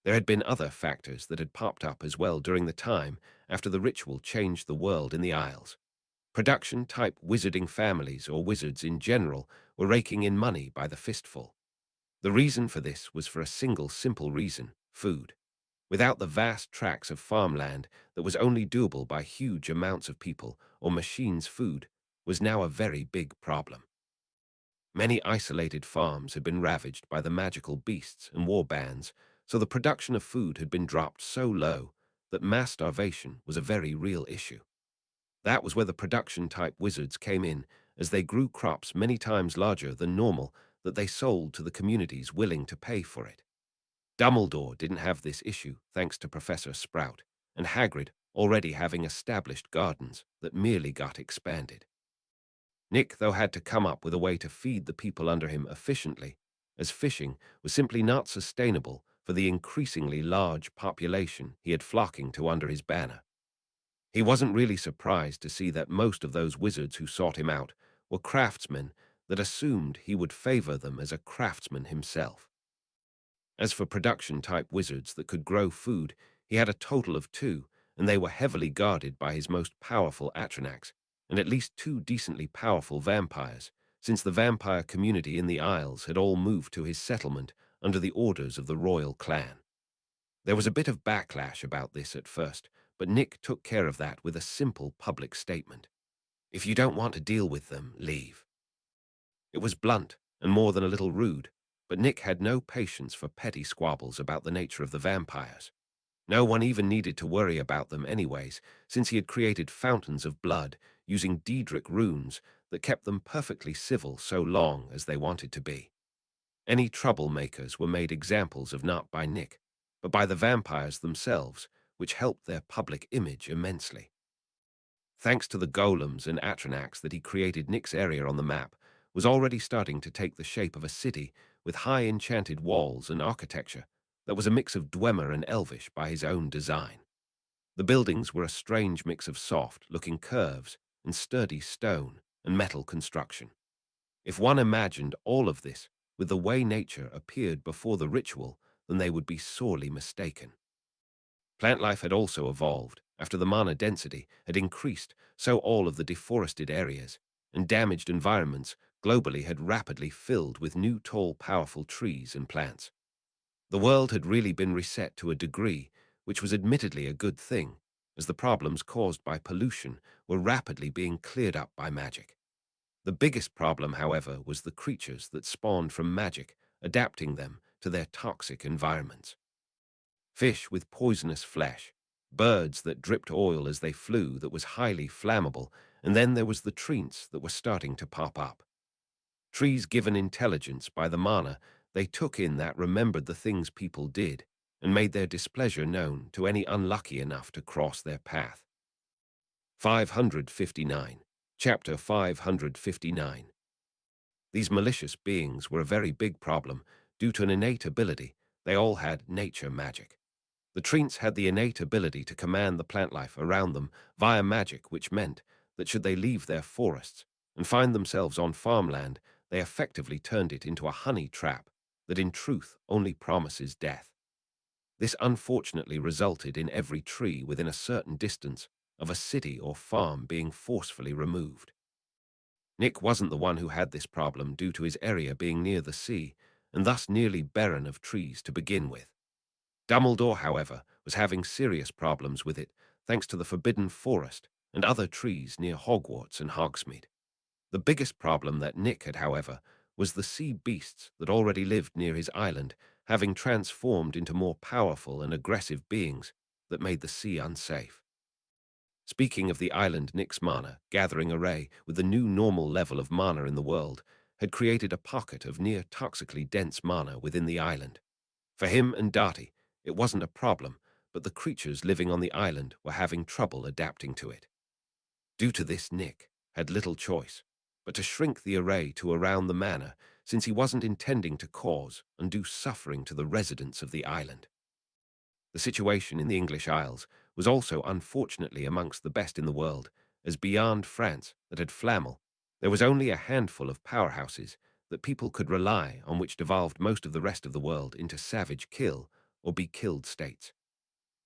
There had been other factors that had popped up as well during the time after the ritual changed the world in the Isles. Production-type wizarding families, or wizards in general, were raking in money by the fistful. The reason for this was for a single simple reason: food. Without the vast tracts of farmland that was only doable by huge amounts of people or machines, food was now a very big problem. Many isolated farms had been ravaged by the magical beasts and war bands, so the production of food had been dropped so low that mass starvation was a very real issue. That was where the production-type wizards came in, as they grew crops many times larger than normal that they sold to the communities willing to pay for it. Dumbledore didn't have this issue thanks to Professor Sprout and Hagrid already having established gardens that merely got expanded. Nick, though, had to come up with a way to feed the people under him efficiently, as fishing was simply not sustainable for the increasingly large population he had flocking to under his banner. He wasn't really surprised to see that most of those wizards who sought him out were craftsmen that assumed he would favor them as a craftsman himself. As for production-type wizards that could grow food, he had a total of two, and they were heavily guarded by his most powerful Atranax, and at least two decently powerful vampires, since the vampire community in the Isles had all moved to his settlement under the orders of the royal clan. There was a bit of backlash about this at first, but Nick took care of that with a simple public statement. If you don't want to deal with them, leave. It was blunt and more than a little rude, but Nick had no patience for petty squabbles about the nature of the vampires. No one even needed to worry about them anyways, since he had created fountains of blood using Daedric runes that kept them perfectly civil so long as they wanted to be. Any troublemakers were made examples of not by Nick, but by the vampires themselves, which helped their public image immensely. Thanks to the golems and Atranax that he created, Nick's area on the map was already starting to take the shape of a city with high enchanted walls and architecture that was a mix of Dwemer and Elvish by his own design. The buildings were a strange mix of soft-looking curves and sturdy stone and metal construction. If one imagined all of this with the way nature appeared before the ritual, then they would be sorely mistaken. Plant life had also evolved after the mana density had increased, so all of the deforested areas and damaged environments globally had rapidly filled with new tall, powerful trees and plants. The world had really been reset to a degree, which was admittedly a good thing, as the problems caused by pollution were rapidly being cleared up by magic. The biggest problem, however, was the creatures that spawned from magic, adapting them to their toxic environments. Fish with poisonous flesh, birds that dripped oil as they flew that was highly flammable, and then there was the treants that were starting to pop up. Trees given intelligence by the mana they took in that remembered the things people did and made their displeasure known to any unlucky enough to cross their path. 559. Chapter 559. These malicious beings were a very big problem due to an innate ability. They all had nature magic. The treants had the innate ability to command the plant life around them via magic, which meant that should they leave their forests and find themselves on farmland, they effectively turned it into a honey trap that in truth only promises death. This unfortunately resulted in every tree within a certain distance of a city or farm being forcefully removed. Nick wasn't the one who had this problem due to his area being near the sea and thus nearly barren of trees to begin with. Dumbledore, however, was having serious problems with it thanks to the Forbidden Forest and other trees near Hogwarts and Hogsmeade. The biggest problem that Nick had, however, was the sea beasts that already lived near his island, having transformed into more powerful and aggressive beings that made the sea unsafe. Speaking of the island, Nick's mana, gathering array with the new normal level of mana in the world, had created a pocket of near-toxically dense mana within the island. For him and Darty, it wasn't a problem, but the creatures living on the island were having trouble adapting to it. Due to this, Nick had little choice but to shrink the array to around the manor, since he wasn't intending to cause undue suffering to the residents of the island. The situation in the English Isles was also unfortunately amongst the best in the world, as beyond France that had Flamel, there was only a handful of powerhouses that people could rely on, which devolved most of the rest of the world into savage kill or be killed states.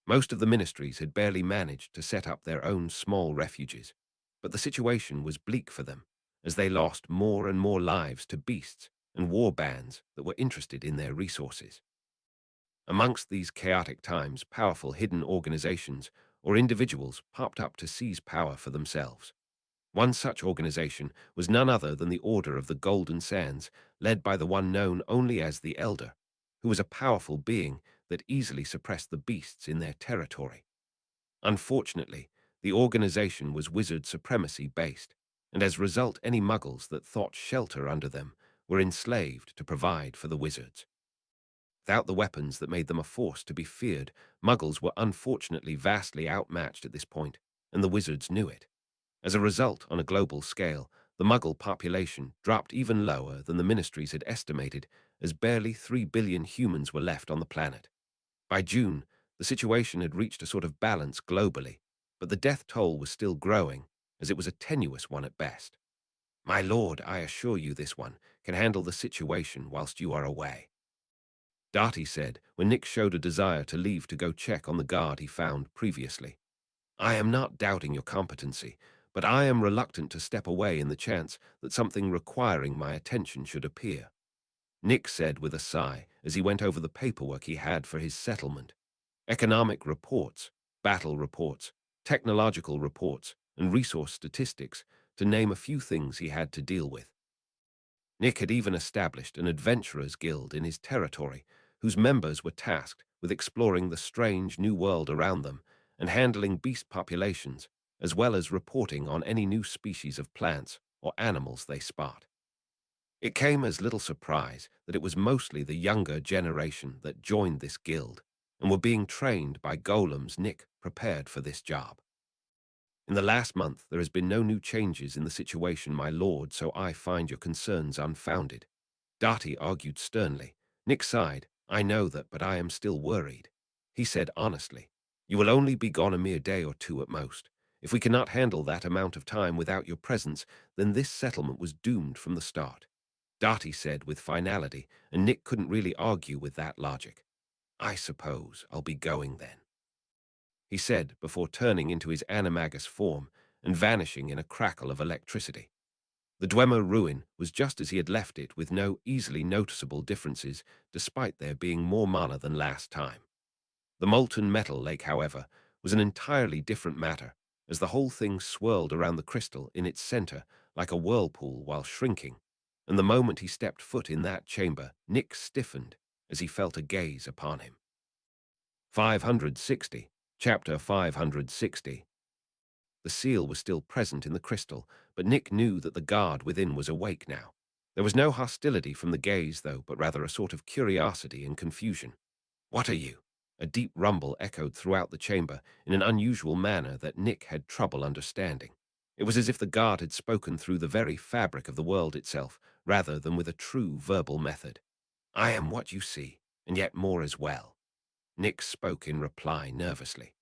Most of the ministries had barely managed to set up their own small refuges, but the situation was bleak for them, as they lost more and more lives to beasts and war bands that were interested in their resources. Amongst these chaotic times, powerful hidden organizations or individuals popped up to seize power for themselves. One such organization was none other than the Order of the Golden Sands, led by the one known only as the Elder, who was a powerful being that easily suppressed the beasts in their territory. Unfortunately, the organization was wizard supremacy-based, and as a result any muggles that sought shelter under them were enslaved to provide for the wizards. Without the weapons that made them a force to be feared, muggles were unfortunately vastly outmatched at this point, and the wizards knew it. As a result, on a global scale, the muggle population dropped even lower than the ministries had estimated, as barely 3 billion humans were left on the planet. By June, the situation had reached a sort of balance globally, but the death toll was still growing, as it was a tenuous one at best. My lord, I assure you this one can handle the situation whilst you are away, Darty said when Nick showed a desire to leave to go check on the guard he found previously. I am not doubting your competency, but I am reluctant to step away in the chance that something requiring my attention should appear, Nick said with a sigh as he went over the paperwork he had for his settlement. Economic reports, battle reports, technological reports, and resource statistics, to name a few things he had to deal with. Nick had even established an adventurers guild in his territory, whose members were tasked with exploring the strange new world around them and handling beast populations, as well as reporting on any new species of plants or animals they spot. It came as little surprise that it was mostly the younger generation that joined this guild and were being trained by golems Nick prepared for this job. In the last month, there has been no new changes in the situation, my lord, so I find your concerns unfounded, Darty argued sternly. Nick sighed. I know that, but I am still worried, he said honestly. You will only be gone a mere day or two at most. If we cannot handle that amount of time without your presence, then this settlement was doomed from the start, Darty said with finality, and Nick couldn't really argue with that logic. I suppose I'll be going then, he said before turning into his animagus form and vanishing in a crackle of electricity. The Dwemer ruin was just as he had left it, with no easily noticeable differences, despite there being more mana than last time. The molten metal lake, however, was an entirely different matter, as the whole thing swirled around the crystal in its center like a whirlpool while shrinking, and the moment he stepped foot in that chamber, Nick stiffened as he felt a gaze upon him. 560. Chapter 560. The seal was still present in the crystal, but Nick knew that the guard within was awake now. There was no hostility from the gaze, though, but rather a sort of curiosity and confusion. What are you? A deep rumble echoed throughout the chamber in an unusual manner that Nick had trouble understanding. It was as if the guard had spoken through the very fabric of the world itself, rather than with a true verbal method. I am what you see, and yet more as well, Nick spoke in reply nervously.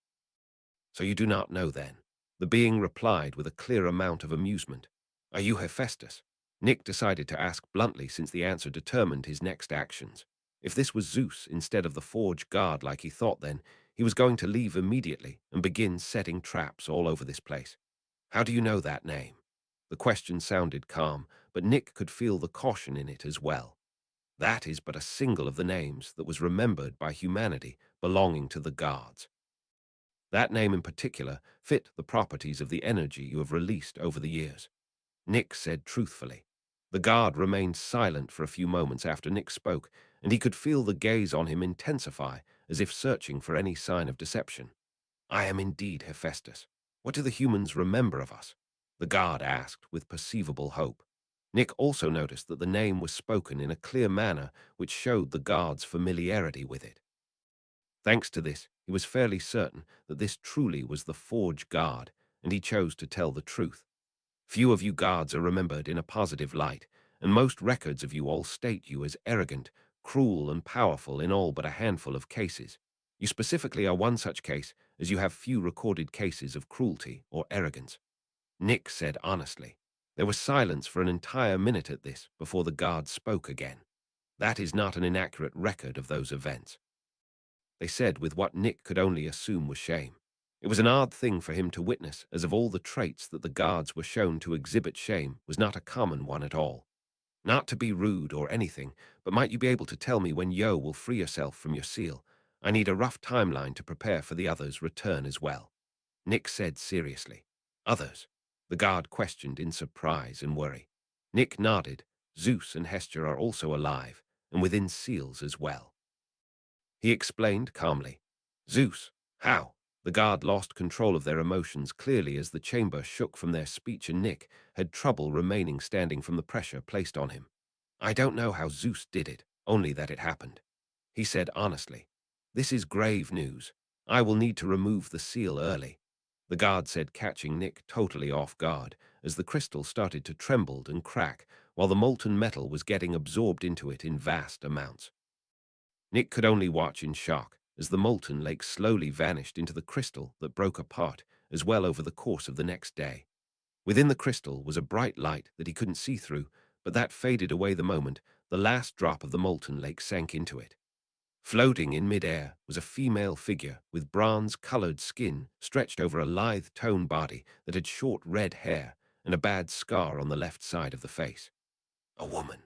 So you do not know, then? The being replied with a clear amount of amusement. Are you Hephaestus? Nick decided to ask bluntly, since the answer determined his next actions. If this was Zeus instead of the forge guard like he thought, then he was going to leave immediately and begin setting traps all over this place. How do you know that name? The question sounded calm, but Nick could feel the caution in it as well. That is but a single of the names that was remembered by humanity belonging to the gods. That name in particular fit the properties of the energy you have released over the years, Nick said truthfully. The guard remained silent for a few moments after Nick spoke, and he could feel the gaze on him intensify, as if searching for any sign of deception. I am indeed Hephaestus. What do the humans remember of us? The guard asked with perceivable hope. Nick also noticed that the name was spoken in a clear manner which showed the guard's familiarity with it. Thanks to this, he was fairly certain that this truly was the forge guard, and he chose to tell the truth. Few of you guards are remembered in a positive light, and most records of you all state you as arrogant, cruel, and powerful in all but a handful of cases. You specifically are one such case, as you have few recorded cases of cruelty or arrogance, Nick said honestly. There was silence for an entire minute at this before the guard spoke again. That is not an inaccurate record of those events, they said with what Nick could only assume was shame. It was an odd thing for him to witness, as of all the traits that the guards were shown to exhibit, shame was not a common one at all. Not to be rude or anything, but might you be able to tell me when Yo will free yourself from your seal? I need a rough timeline to prepare for the others' return as well, Nick said seriously. Others? The guard questioned in surprise and worry. Nick nodded. Zeus and Hestia are also alive, and within seals as well, he explained calmly. Zeus? How? The guard lost control of their emotions clearly as the chamber shook from their speech, and Nick had trouble remaining standing from the pressure placed on him. I don't know how Zeus did it, only that it happened, he said honestly. This is grave news. I will need to remove the seal early, the guard said, catching Nick totally off guard as the crystal started to tremble and crack while the molten metal was getting absorbed into it in vast amounts. Nick could only watch in shock as the molten lake slowly vanished into the crystal that broke apart as well over the course of the next day. Within the crystal was a bright light that he couldn't see through, but that faded away the moment the last drop of the molten lake sank into it. Floating in mid-air was a female figure with bronze-colored skin stretched over a lithe-toned body that had short red hair and a bad scar on the left side of the face. A woman.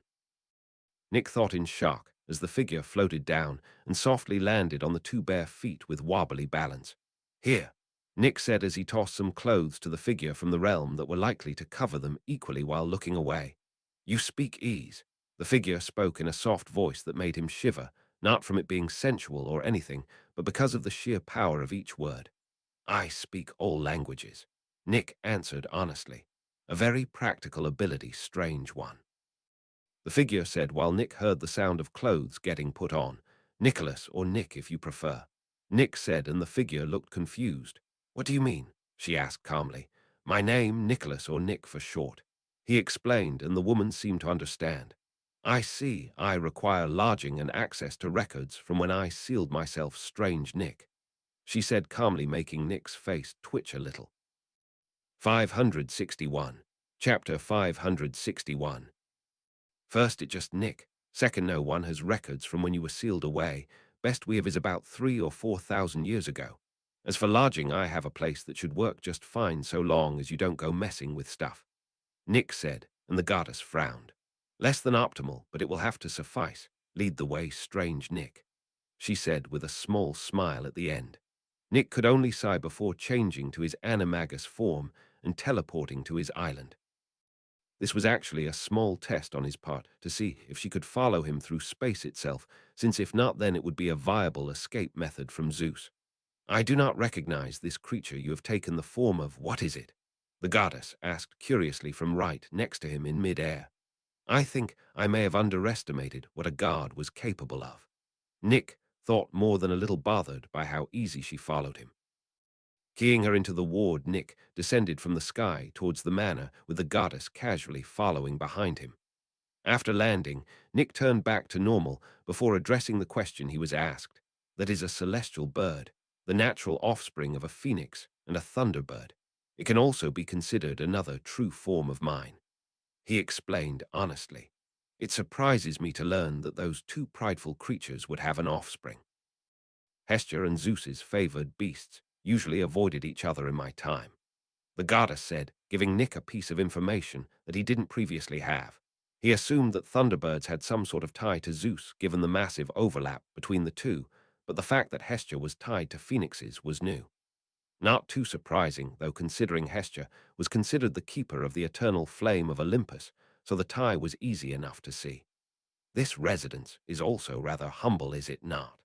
Nick thought in shock as the figure floated down and softly landed on the two bare feet with wobbly balance. Here, Nick said as he tossed some clothes to the figure from the realm that were likely to cover them equally while looking away. You speak ease. The figure spoke in a soft voice that made him shiver, not from it being sensual or anything, but because of the sheer power of each word. I speak all languages, Nick answered honestly. A very practical ability, strange one. The figure said while Nick heard the sound of clothes getting put on. Nicholas, or Nick if you prefer. Nick said, and the figure looked confused. What do you mean? She asked calmly. My name, Nicholas, or Nick for short. He explained, and the woman seemed to understand. I see. I require lodging and access to records from when I sealed myself strange Nick. She said calmly, making Nick's face twitch a little. 561. Chapter 561. First, it just Nick. Second, no one has records from when you were sealed away. Best we have is about 3,000 or 4,000 years ago. As for lodging, I have a place that should work just fine so long as you don't go messing with stuff. Nick said, and the goddess frowned. Less than optimal, but it will have to suffice. Lead the way, strange Nick. She said with a small smile at the end. Nick could only sigh before changing to his animagus form and teleporting to his island. This was actually a small test on his part to see if she could follow him through space itself, since if not, then it would be a viable escape method from Zeus. I do not recognize this creature you have taken the form of. What is it? The goddess asked curiously from right next to him in mid-air. I think I may have underestimated what a god was capable of. Nick thought more than a little bothered by how easy she followed him. Keying her into the ward, Nick descended from the sky towards the manor with the goddess casually following behind him. After landing, Nick turned back to normal before addressing the question he was asked. That is a celestial bird, the natural offspring of a phoenix and a thunderbird. It can also be considered another true form of mine. He explained honestly. It surprises me to learn that those two prideful creatures would have an offspring. Hestia and Zeus's favored beasts usually avoided each other in my time. The goddess said, giving Nick a piece of information that he didn't previously have. He assumed that thunderbirds had some sort of tie to Zeus given the massive overlap between the two, but the fact that Hestia was tied to phoenixes was new. Not too surprising, though, considering Hestia was considered the keeper of the eternal flame of Olympus, so the tie was easy enough to see. This residence is also rather humble, is it not?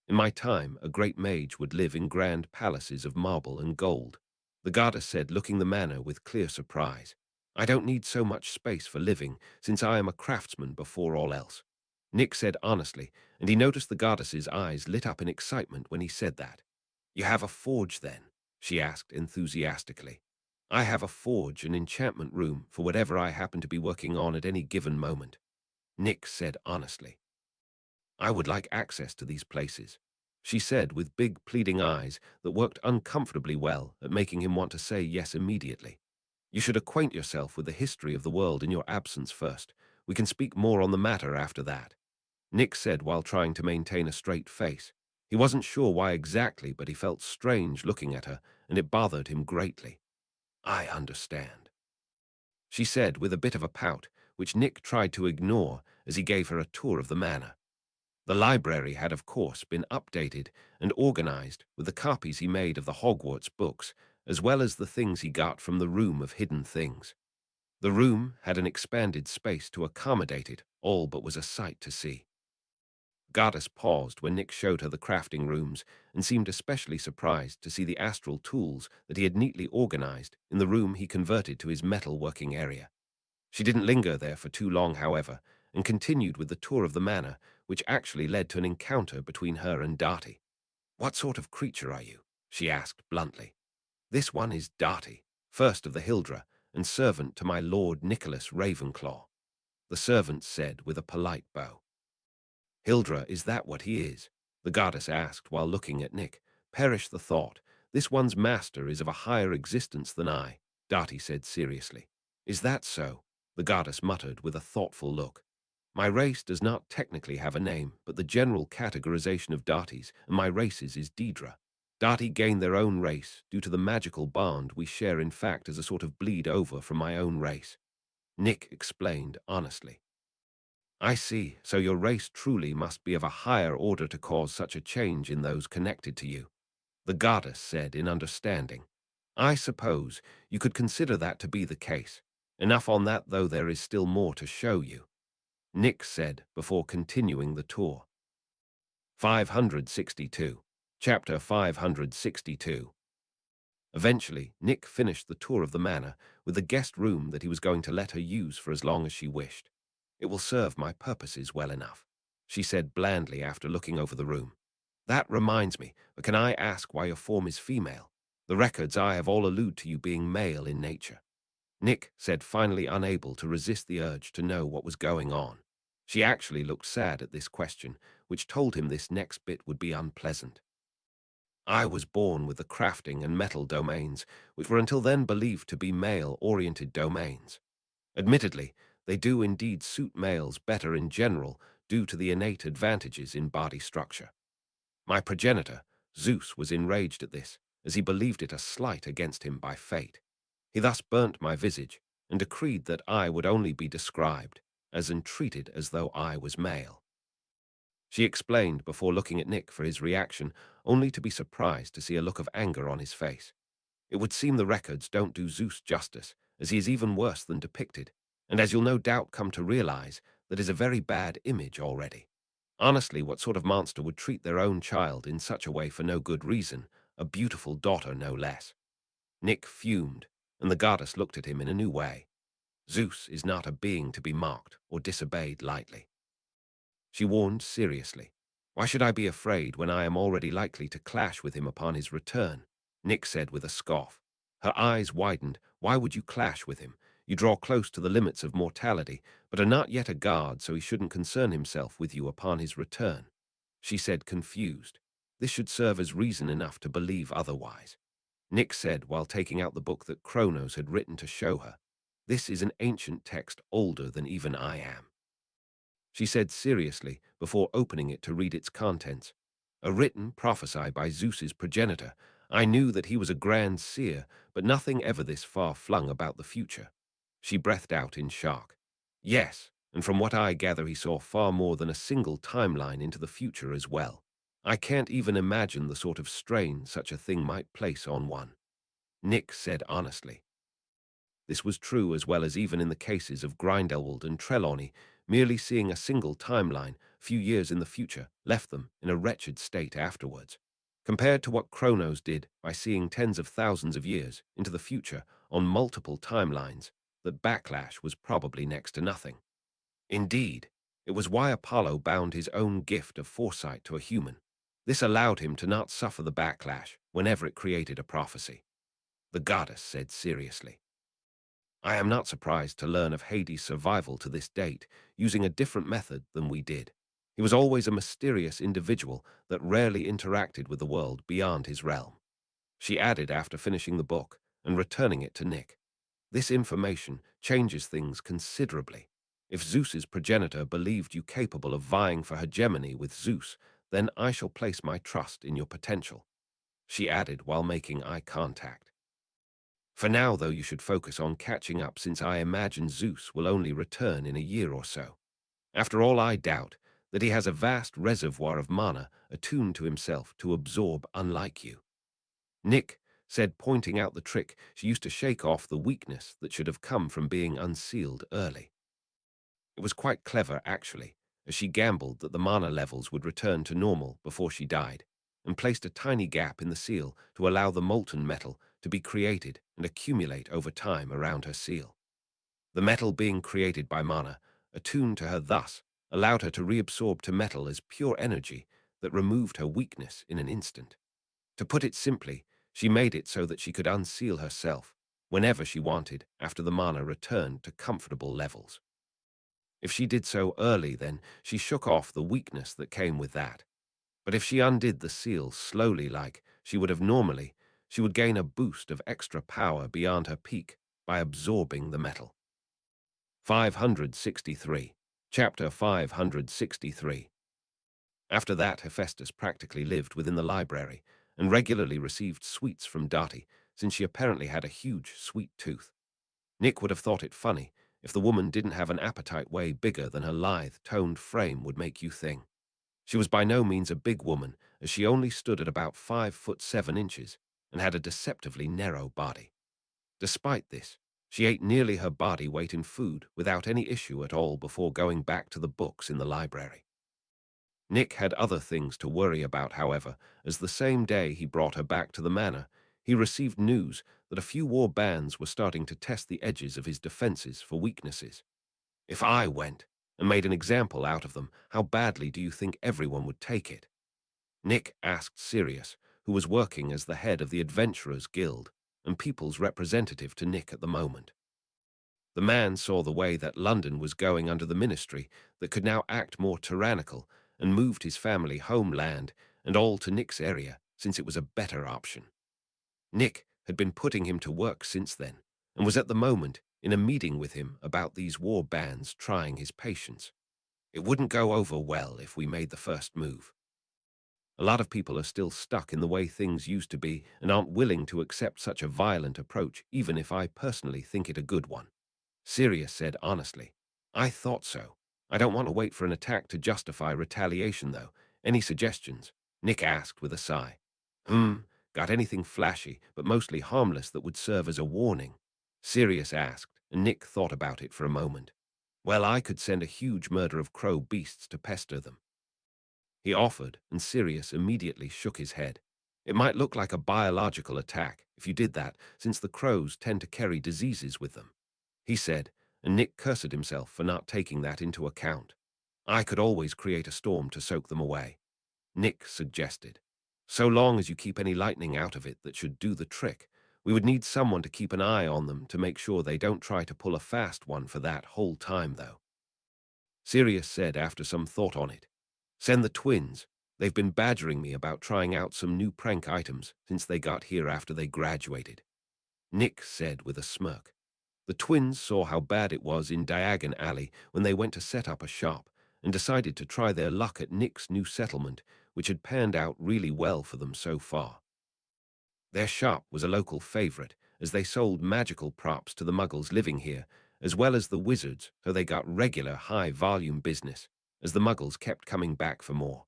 In my time, a great mage would live in grand palaces of marble and gold. The goddess said, looking the manor with clear surprise. I don't need so much space for living, since I am a craftsman before all else. Nick said honestly, and he noticed the goddess's eyes lit up in excitement when he said that. You have a forge, then? She asked enthusiastically. I have a forge, an enchantment room, for whatever I happen to be working on at any given moment. Nick said honestly. I would like access to these places, she said with big pleading eyes that worked uncomfortably well at making him want to say yes immediately. You should acquaint yourself with the history of the world in your absence first. We can speak more on the matter after that, Nick said while trying to maintain a straight face. He wasn't sure why exactly, but he felt strange looking at her, and it bothered him greatly. I understand, she said with a bit of a pout, which Nick tried to ignore as he gave her a tour of the manor. The library had, of course, been updated and organized with the copies he made of the Hogwarts books, as well as the things he got from the Room of Hidden Things. The room had an expanded space to accommodate it all, but was a sight to see. Goddess paused when Nick showed her the crafting rooms and seemed especially surprised to see the astral tools that he had neatly organized in the room he converted to his metal-working area. She didn't linger there for too long, however, and continued with the tour of the manor, which actually led to an encounter between her and Darty. What sort of creature are you? She asked bluntly. This one is Darty, first of the Hildra, and servant to my lord Nicholas Ravenclaw, the servant said with a polite bow. Hildra, is that what he is? The goddess asked while looking at Nick. Perish the thought. This one's master is of a higher existence than I. Darty said seriously. Is that so? The goddess muttered with a thoughtful look. My race does not technically have a name, but the general categorization of Darties and my race's is Deidre. Darty gained their own race due to the magical bond we share in fact as a sort of bleed over from my own race. Nick explained honestly. I see, so your race truly must be of a higher order to cause such a change in those connected to you, the goddess said in understanding. I suppose you could consider that to be the case. Enough on that, though there is still more to show you, Nick said before continuing the tour. 562. Chapter 562. Eventually, Nick finished the tour of the manor with the guest room that he was going to let her use for as long as she wished. It will serve my purposes well enough, she said blandly after looking over the room. That reminds me, but can I ask why your form is female? The records I have all allude to you being male in nature. Nick said, finally unable to resist the urge to know what was going on. She actually looked sad at this question, which told him this next bit would be unpleasant. I was born with the crafting and metal domains, which were until then believed to be male-oriented domains. Admittedly, they do indeed suit males better in general due to the innate advantages in body structure. My progenitor, Zeus, was enraged at this, as he believed it a slight against him by fate. He thus burnt my visage and decreed that I would only be described as and treated as though I was male. She explained before looking at Nick for his reaction, only to be surprised to see a look of anger on his face. It would seem the records don't do Zeus justice, as he is even worse than depicted, and as you'll no doubt come to realize, that is a very bad image already. Honestly, what sort of monster would treat their own child in such a way for no good reason, a beautiful daughter no less? Nick fumed, and the goddess looked at him in a new way. Zeus is not a being to be mocked or disobeyed lightly. She warned seriously. Why should I be afraid when I am already likely to clash with him upon his return? Nick said with a scoff. Her eyes widened. Why would you clash with him? You draw close to the limits of mortality, but are not yet a god, so he shouldn't concern himself with you upon his return. She said, confused. This should serve as reason enough to believe otherwise. Nick said while taking out the book that Kronos had written to show her. This is an ancient text older than even I am, she said seriously before opening it to read its contents. A written prophecy by Zeus's progenitor. I knew that he was a grand seer, but nothing ever this far-flung about the future. She breathed out in shock. Yes, and from what I gather he saw far more than a single timeline into the future as well. I can't even imagine the sort of strain such a thing might place on one, Nick said honestly. This was true as well as even in the cases of Grindelwald and Trelawney. Merely seeing a single timeline, a few years in the future, left them in a wretched state afterwards. Compared to what Kronos did by seeing tens of thousands of years into the future on multiple timelines, that backlash was probably next to nothing. Indeed, it was why Apollo bound his own gift of foresight to a human. This allowed him to not suffer the backlash whenever it created a prophecy, the goddess said seriously. I am not surprised to learn of Hades' survival to this date, using a different method than we did. He was always a mysterious individual that rarely interacted with the world beyond his realm, she added after finishing the book and returning it to Nick. This information changes things considerably. If Zeus's progenitor believed you capable of vying for hegemony with Zeus, then I shall place my trust in your potential, she added while making eye contact. For now, though, you should focus on catching up, since I imagine Zeus will only return in a year or so. After all, I doubt that he has a vast reservoir of mana attuned to himself to absorb, unlike you, Nick said, pointing out the trick she used to shake off the weakness that should have come from being unsealed early. It was quite clever, actually, as she gambled that the mana levels would return to normal before she died, and placed a tiny gap in the seal to allow the molten metal to be created and accumulate over time around her seal. The metal being created by mana, attuned to her thus, allowed her to reabsorb to metal as pure energy that removed her weakness in an instant. To put it simply, she made it so that she could unseal herself whenever she wanted after the mana returned to comfortable levels. If she did so early, then she shook off the weakness that came with that. But if she undid the seal slowly like she would have normally, she would gain a boost of extra power beyond her peak by absorbing the metal. 563. Chapter 563. After that, Hephaestus practically lived within the library and regularly received sweets from Dottie, since she apparently had a huge sweet tooth. Nick would have thought it funny if the woman didn't have an appetite way bigger than her lithe, toned frame would make you think. She was by no means a big woman, as she only stood at about 5'7" and had a deceptively narrow body. Despite this, she ate nearly her body weight in food without any issue at all before going back to the books in the library. Nick had other things to worry about, however, as the same day he brought her back to the manor, he received news that a few war bands were starting to test the edges of his defenses for weaknesses. If I went and made an example out of them, how badly do you think everyone would take it? Nick asked Sirius, who was working as the head of the Adventurers Guild and people's representative to Nick at the moment. The man saw the way that London was going under the ministry that could now act more tyrannical and moved his family homeland and all to Nick's area since it was a better option. Nick had been putting him to work since then and was at the moment in a meeting with him about these war bands trying his patience. It wouldn't go over well if we made the first move. A lot of people are still stuck in the way things used to be and aren't willing to accept such a violent approach, even if I personally think it a good one. Sirius said honestly. I thought so. I don't want to wait for an attack to justify retaliation, though. Any suggestions? Nick asked with a sigh. Got anything flashy, but mostly harmless that would serve as a warning? Sirius asked, and Nick thought about it for a moment. Well, I could send a huge murder of crow beasts to pester them. He offered, and Sirius immediately shook his head. It might look like a biological attack if you did that, since the crows tend to carry diseases with them. He said, and Nick cursed himself for not taking that into account. I could always create a storm to soak them away. Nick suggested. So long as you keep any lightning out of it that should do the trick, we would need someone to keep an eye on them to make sure they don't try to pull a fast one for that whole time, though. Sirius said after some thought on it. Send the twins. They've been badgering me about trying out some new prank items since they got here after they graduated. Nick said with a smirk. The twins saw how bad it was in Diagon Alley when they went to set up a shop and decided to try their luck at Nick's new settlement, which had panned out really well for them so far. Their shop was a local favorite, as they sold magical props to the muggles living here, as well as the wizards, so they got regular high-volume business, as the muggles kept coming back for more.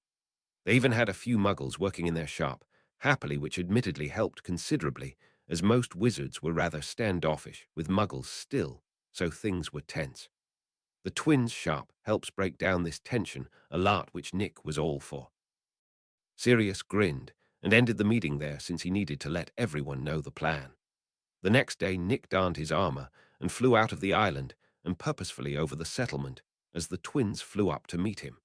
They even had a few muggles working in their shop, happily, which admittedly helped considerably, as most wizards were rather standoffish with muggles still, so things were tense. The twins' shop helps break down this tension a lot, which Nick was all for. Sirius grinned and ended the meeting there since he needed to let everyone know the plan. The next day, Nick donned his armor and flew out of the island and purposefully over the settlement as the twins flew up to meet him.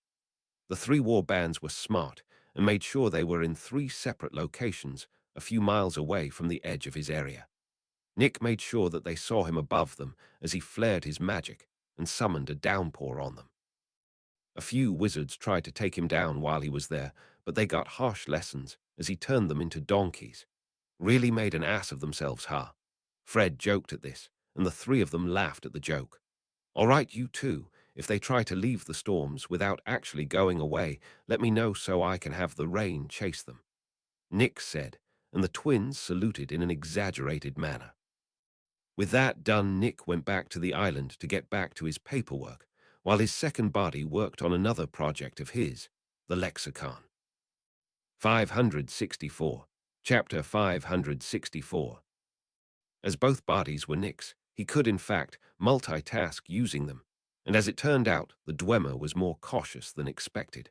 The three war bands were smart and made sure they were in 3 separate locations a few miles away from the edge of his area. Nick made sure that they saw him above them as he flared his magic and summoned a downpour on them. A few wizards tried to take him down while he was there, but they got harsh lessons as he turned them into donkeys. Really made an ass of themselves, huh? Fred joked at this, and the 3 of them laughed at the joke. All right, you too. If they try to leave the storms without actually going away, let me know so I can have the rain chase them. Nick said, and the twins saluted in an exaggerated manner. With that done, Nick went back to the island to get back to his paperwork, while his second body worked on another project of his, the lexicon. 564. Chapter 564. As both bodies were Nick's, he could in fact multitask using them, and as it turned out, the Dwemer was more cautious than expected.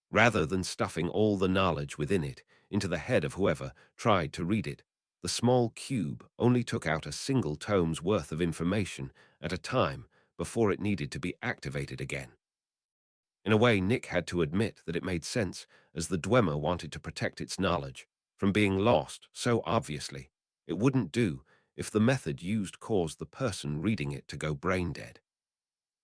Rather than stuffing all the knowledge within it into the head of whoever tried to read it, the small cube only took out a single tome's worth of information at a time before it needed to be activated again. In a way, Nick had to admit that it made sense, as the Dwemer wanted to protect its knowledge from being lost so obviously. It wouldn't do if the method used caused the person reading it to go brain-dead.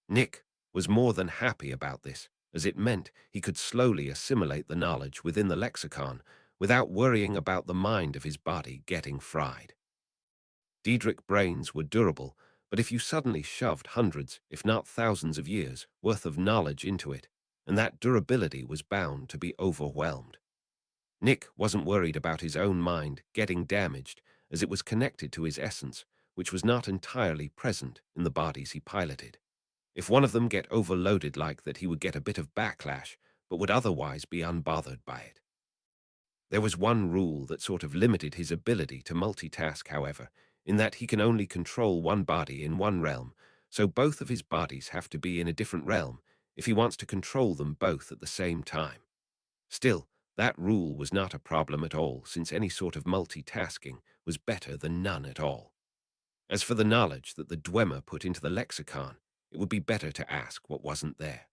Nick was more than happy about this, as it meant he could slowly assimilate the knowledge within the lexicon without worrying about the mind of his body getting fried. Diedrich brains were durable, but if you suddenly shoved hundreds, if not thousands of years worth of knowledge into it, and that durability was bound to be overwhelmed. Nick wasn't worried about his own mind getting damaged, as it was connected to his essence, which was not entirely present in the bodies he piloted. If one of them get overloaded like that, he would get a bit of backlash, but would otherwise be unbothered by it. There was one rule that sort of limited his ability to multitask, however, in that he can only control one body in one realm, so both of his bodies have to be in a different realm if he wants to control them both at the same time. Still, that rule was not a problem at all, since any sort of multitasking was better than none at all. As for the knowledge that the Dwemer put into the lexicon, it would be better to ask what wasn't there.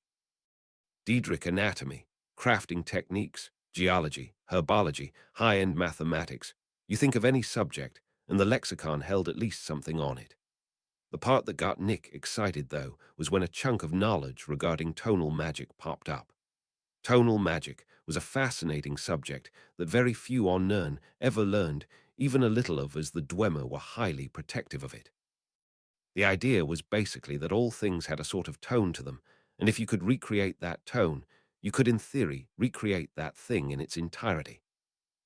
Diedrich anatomy, crafting techniques, geology, herbology, high-end mathematics. You think of any subject, and the lexicon held at least something on it. The part that got Nick excited, though, was when a chunk of knowledge regarding tonal magic popped up. Tonal magic was a fascinating subject that very few on Nern ever learned even a little of, as the Dwemer were highly protective of it. The idea was basically that all things had a sort of tone to them, and if you could recreate that tone, you could in theory recreate that thing in its entirety.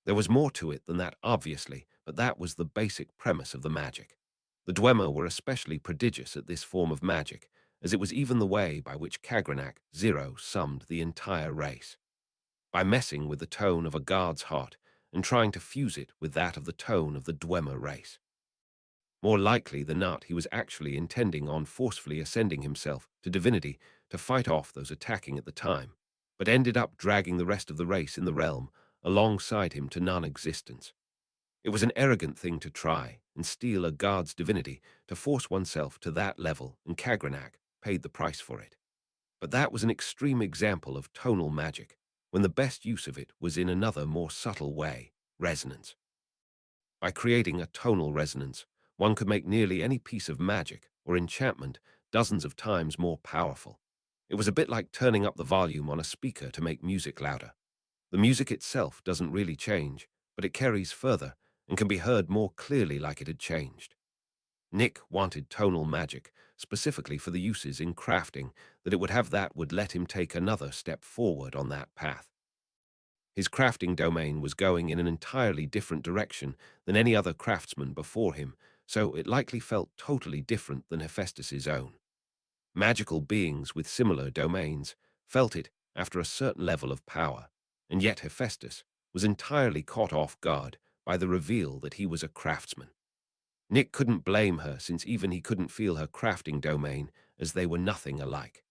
There was more to it than that, obviously, but that was the basic premise of the magic. The Dwemer were especially prodigious at this form of magic, as it was even the way by which Kagrenak Zero summed the entire race. By messing with the tone of a god's heart and trying to fuse it with that of the tone of the Dwemer race. More likely than not, he was actually intending on forcefully ascending himself to divinity to fight off those attacking at the time, but ended up dragging the rest of the race in the realm alongside him to non-existence. It was an arrogant thing to try and steal a god's divinity to force oneself to that level, and Kagrenak paid the price for it. But that was an extreme example of tonal magic, when the best use of it was in another, more subtle way: resonance. By creating a tonal resonance, one could make nearly any piece of magic or enchantment dozens of times more powerful. It was a bit like turning up the volume on a speaker to make music louder. The music itself doesn't really change, but it carries further and can be heard more clearly like it had changed. Nick wanted tonal magic, specifically for the uses in crafting, that it would have that would let him take another step forward on that path. His crafting domain was going in an entirely different direction than any other craftsman before him, so it likely felt totally different than Hephaestus's own. Magical beings with similar domains felt it after a certain level of power, and yet Hephaestus was entirely caught off guard by the reveal that he was a craftsman. Nick couldn't blame her, since even he couldn't feel her crafting domain, as they were nothing alike.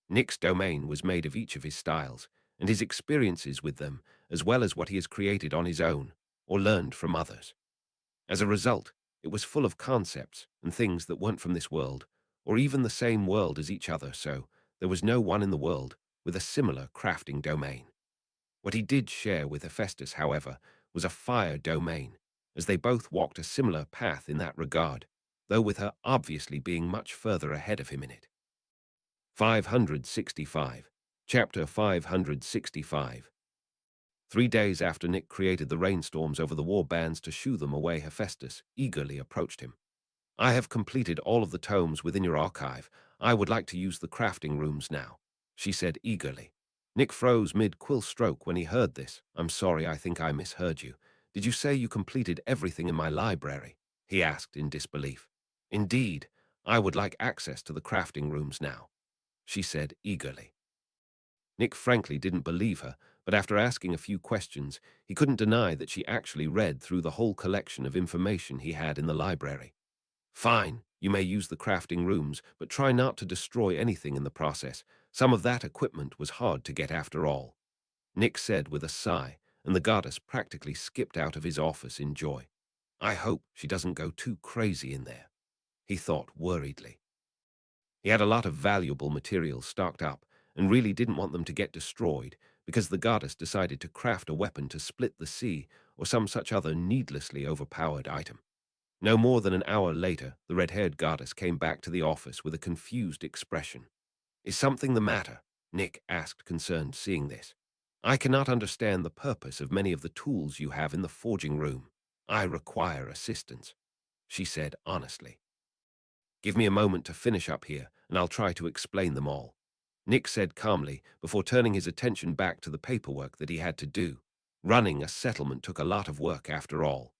Nick's domain was made of each of his styles, and his experiences with them, as well as what he has created on his own, or learned from others. As a result, it was full of concepts and things that weren't from this world, or even the same world as each other, so there was no one in the world with a similar crafting domain. What he did share with Hephaestus, however, was a fire domain, as they both walked a similar path in that regard, though with her obviously being much further ahead of him in it. 565. Chapter 565. 3 days after Nick created the rainstorms over the war bands to shoo them away, Hephaestus eagerly approached him. "I have completed all of the tomes within your archive. I would like to use the crafting rooms now," she said eagerly. Nick froze mid-quill stroke when he heard this. "I'm sorry, I think I misheard you. Did you say you completed everything in my library?" he asked in disbelief. "Indeed, I would like access to the crafting rooms now," she said eagerly. Nick frankly didn't believe her, but after asking a few questions, he couldn't deny that she actually read through the whole collection of information he had in the library. "Fine, you may use the crafting rooms, but try not to destroy anything in the process. Some of that equipment was hard to get after all," Nick said with a sigh, and the goddess practically skipped out of his office in joy. "I hope she doesn't go too crazy in there," he thought worriedly. He had a lot of valuable materials stocked up and really didn't want them to get destroyed, because the goddess decided to craft a weapon to split the sea or some such other needlessly overpowered item. No more than an hour later, the red-haired goddess came back to the office with a confused expression. "Is something the matter?" Nick asked, concerned, seeing this. "I cannot understand the purpose of many of the tools you have in the forging room. I require assistance." she said honestly. Give me a moment to finish up here, and I'll try to explain them all, Nick said calmly before turning his attention back to the paperwork that he had to do. Running a settlement took a lot of work after all.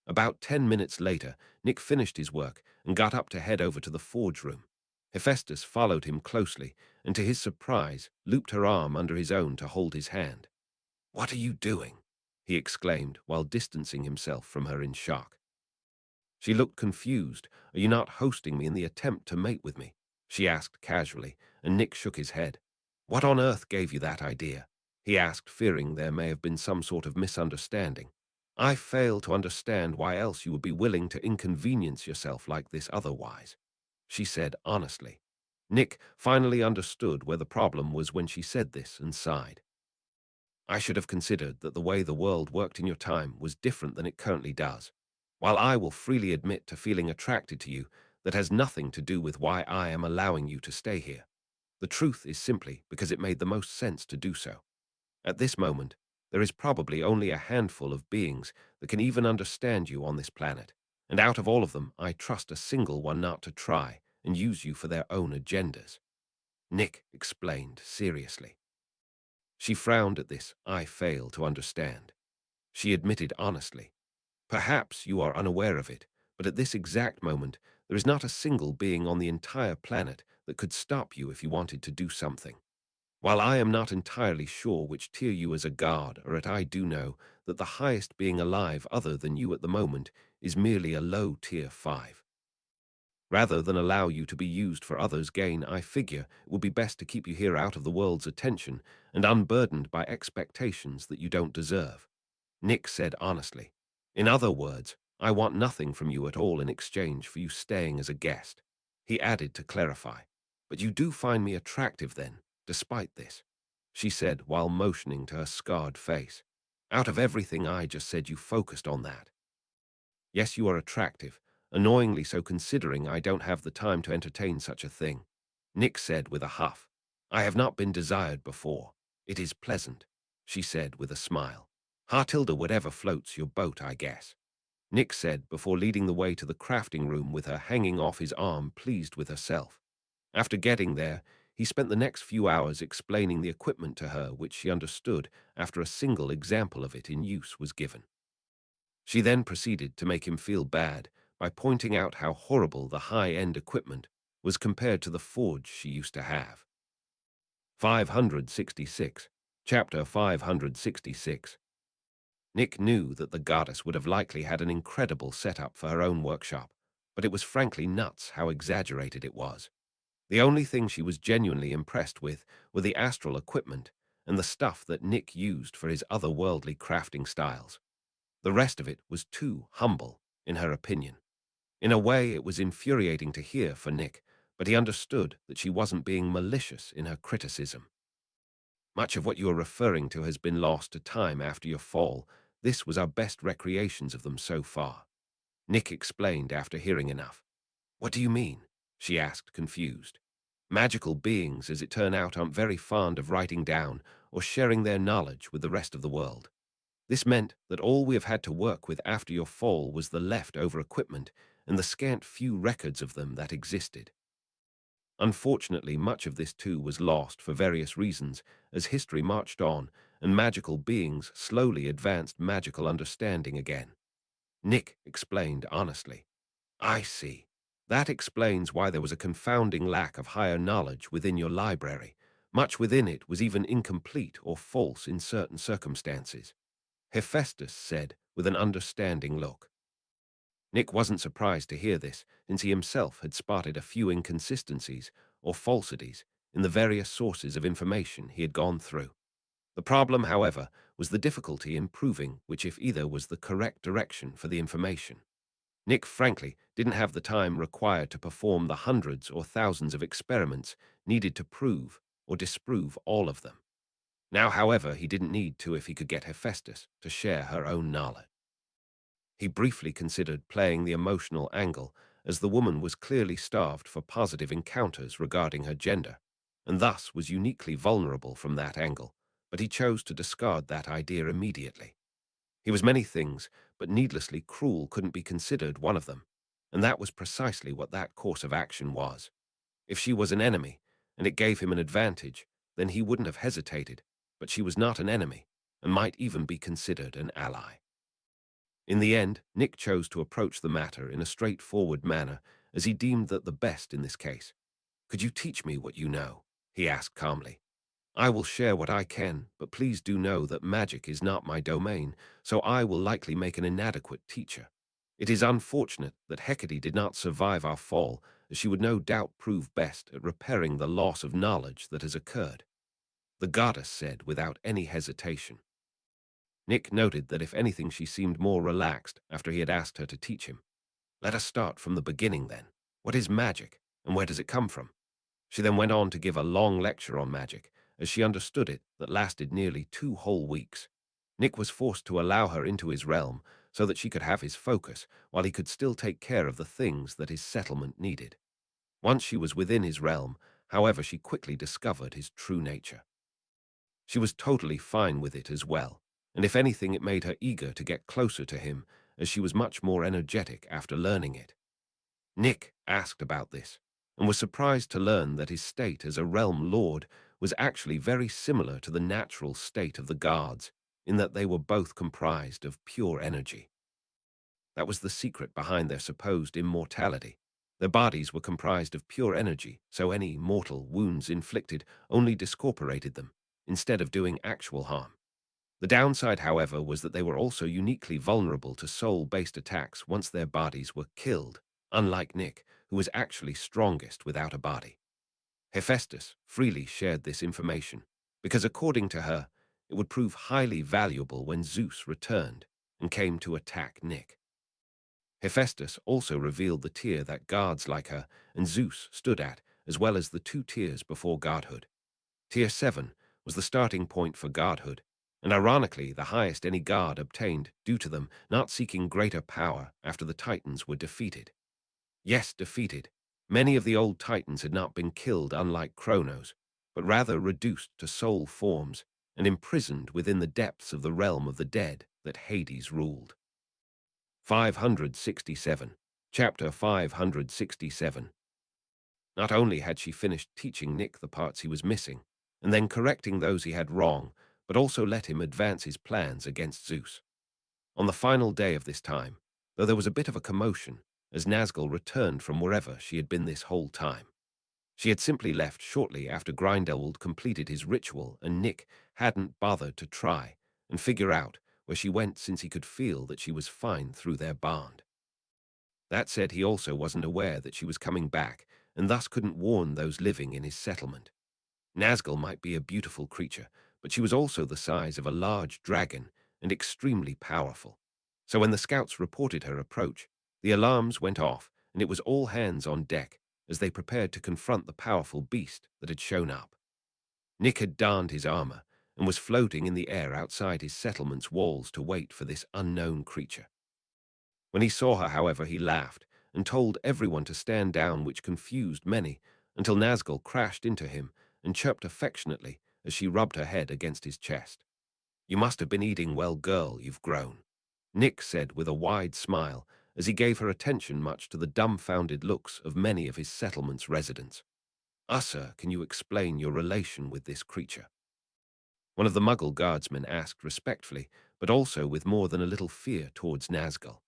About 10 minutes later, Nick finished his work and got up to head over to the forge room. Hephaestus followed him closely, and to his surprise, looped her arm under his own to hold his hand. "What are you doing?" he exclaimed while distancing himself from her in shock. She looked confused. "Are you not hosting me in the attempt to mate with me?" she asked casually, and Nick shook his head. "What on earth gave you that idea?" he asked, fearing there may have been some sort of misunderstanding. "I fail to understand why else you would be willing to inconvenience yourself like this otherwise," she said honestly. Nick finally understood where the problem was when she said this and sighed. "I should have considered that the way the world worked in your time was different than it currently does. While I will freely admit to feeling attracted to you, that has nothing to do with why I am allowing you to stay here. The truth is simply because it made the most sense to do so. At this moment, there is probably only a handful of beings that can even understand you on this planet, and out of all of them, I trust a single one not to try and use you for their own agendas," Nick explained seriously. She frowned at this. "I fail to understand," she admitted honestly. "Perhaps you are unaware of it, but at this exact moment, there is not a single being on the entire planet that could stop you if you wanted to do something. While I am not entirely sure which tier you as a god are at, I do know that the highest being alive other than you at the moment is merely a low tier 5. Rather than allow you to be used for others' gain, I figure it would be best to keep you here out of the world's attention and unburdened by expectations that you don't deserve," Nick said honestly. "In other words, I want nothing from you at all in exchange for you staying as a guest," he added to clarify. "But you do find me attractive then, despite this," she said while motioning to her scarred face. "Out of everything I just said, you focused on that." "Yes, you are attractive, annoyingly so considering I don't have the time to entertain such a thing," Nick said with a huff. "I have not been desired before. It is pleasant," she said with a smile. "Hartilda, whatever floats your boat, I guess," Nick said before leading the way to the crafting room with her hanging off his arm, pleased with herself. After getting there, he spent the next few hours explaining the equipment to her, which she understood after a single example of it in use was given. She then proceeded to make him feel bad by pointing out how horrible the high-end equipment was compared to the forge she used to have. 566. Chapter 566. Nick knew that the goddess would have likely had an incredible setup for her own workshop, but it was frankly nuts how exaggerated it was. The only thing she was genuinely impressed with were the astral equipment and the stuff that Nick used for his otherworldly crafting styles. The rest of it was too humble, in her opinion. In a way, it was infuriating to hear for Nick, but he understood that she wasn't being malicious in her criticism. "Much of what you are referring to has been lost to time after your fall. This was our best recreations of them so far," Nick explained after hearing enough. "What do you mean?" she asked, confused. "Magical beings, as it turned out, aren't very fond of writing down or sharing their knowledge with the rest of the world. This meant that all we have had to work with after your fall was the leftover equipment and the scant few records of them that existed. Unfortunately, much of this too was lost for various reasons as history marched on and magical beings slowly advanced magical understanding again," Nick explained honestly. "I see. That explains why there was a confounding lack of higher knowledge within your library. Much within it was even incomplete or false in certain circumstances," Hephaestus said with an understanding look. Nick wasn't surprised to hear this, since he himself had spotted a few inconsistencies or falsities in the various sources of information he had gone through. The problem, however, was the difficulty in proving which, if either, was the correct direction for the information. Nick, frankly, didn't have the time required to perform the hundreds or thousands of experiments needed to prove or disprove all of them. Now, however, he didn't need to if he could get Hephaestus to share her own knowledge. He briefly considered playing the emotional angle, as the woman was clearly starved for positive encounters regarding her gender, and thus was uniquely vulnerable from that angle, but he chose to discard that idea immediately. He was many things, but needlessly cruel couldn't be considered one of them. and that was precisely what that course of action was. If she was an enemy, and it gave him an advantage, then he wouldn't have hesitated, but she was not an enemy, and might even be considered an ally. In the end, Nick chose to approach the matter in a straightforward manner, as he deemed that the best in this case. "Could you teach me what you know?" he asked calmly. "I will share what I can, but please do know that magic is not my domain, so I will likely make an inadequate teacher. It is unfortunate that Hecate did not survive our fall, as she would no doubt prove best at repairing the loss of knowledge that has occurred," the goddess said without any hesitation. Nick noted that if anything she seemed more relaxed after he had asked her to teach him. "Let us start from the beginning then. What is magic, and where does it come from?" She then went on to give a long lecture on magic, as she understood it, that lasted nearly 2 whole weeks. Nick was forced to allow her into his realm so that she could have his focus, while he could still take care of the things that his settlement needed. Once she was within his realm, however, she quickly discovered his true nature. She was totally fine with it as well, and if anything it made her eager to get closer to him, as she was much more energetic after learning it. Nick asked about this, and was surprised to learn that his state as a realm lord was actually very similar to the natural state of the guards, in that they were both comprised of pure energy. That was the secret behind their supposed immortality. Their bodies were comprised of pure energy, so any mortal wounds inflicted only discorporated them, instead of doing actual harm. The downside, however, was that they were also uniquely vulnerable to soul-based attacks once their bodies were killed, unlike Nick, who was actually strongest without a body. Hephaestus freely shared this information, because according to her, it would prove highly valuable when Zeus returned and came to attack Nick. Hephaestus also revealed the tier that guards like her and Zeus stood at, as well as the 2 tiers before godhood. Tier 7 was the starting point for godhood, and ironically the highest any god obtained due to them not seeking greater power after the Titans were defeated. Yes, defeated. Many of the old Titans had not been killed unlike Kronos, but rather reduced to soul forms and imprisoned within the depths of the realm of the dead that Hades ruled. 567. Chapter 567. Not only had she finished teaching Nick the parts he was missing, and then correcting those he had wrong, but also let him advance his plans against Zeus. On the final day of this time, though there was a bit of a commotion, as Nazgul returned from wherever she had been this whole time. She had simply left shortly after Grindelwald completed his ritual, and Nick hadn't bothered to try and figure out where she went, since he could feel that she was fine through their bond. That said, he also wasn't aware that she was coming back, and thus couldn't warn those living in his settlement. Nazgul might be a beautiful creature, but she was also the size of a large dragon and extremely powerful. So when the scouts reported her approach, the alarms went off, and it was all hands on deck as they prepared to confront the powerful beast that had shown up. Nick had donned his armor and was floating in the air outside his settlement's walls to wait for this unknown creature. When he saw her, however, he laughed and told everyone to stand down, which confused many, until Nazgul crashed into him and chirped affectionately as she rubbed her head against his chest. "You must have been eating well, girl, you've grown," Nick said with a wide smile as he gave her attention, much to the dumbfounded looks of many of his settlement's residents. "Sir, can you explain your relation with this creature?" One of the Muggle guardsmen asked respectfully, but also with more than a little fear towards Nazgul.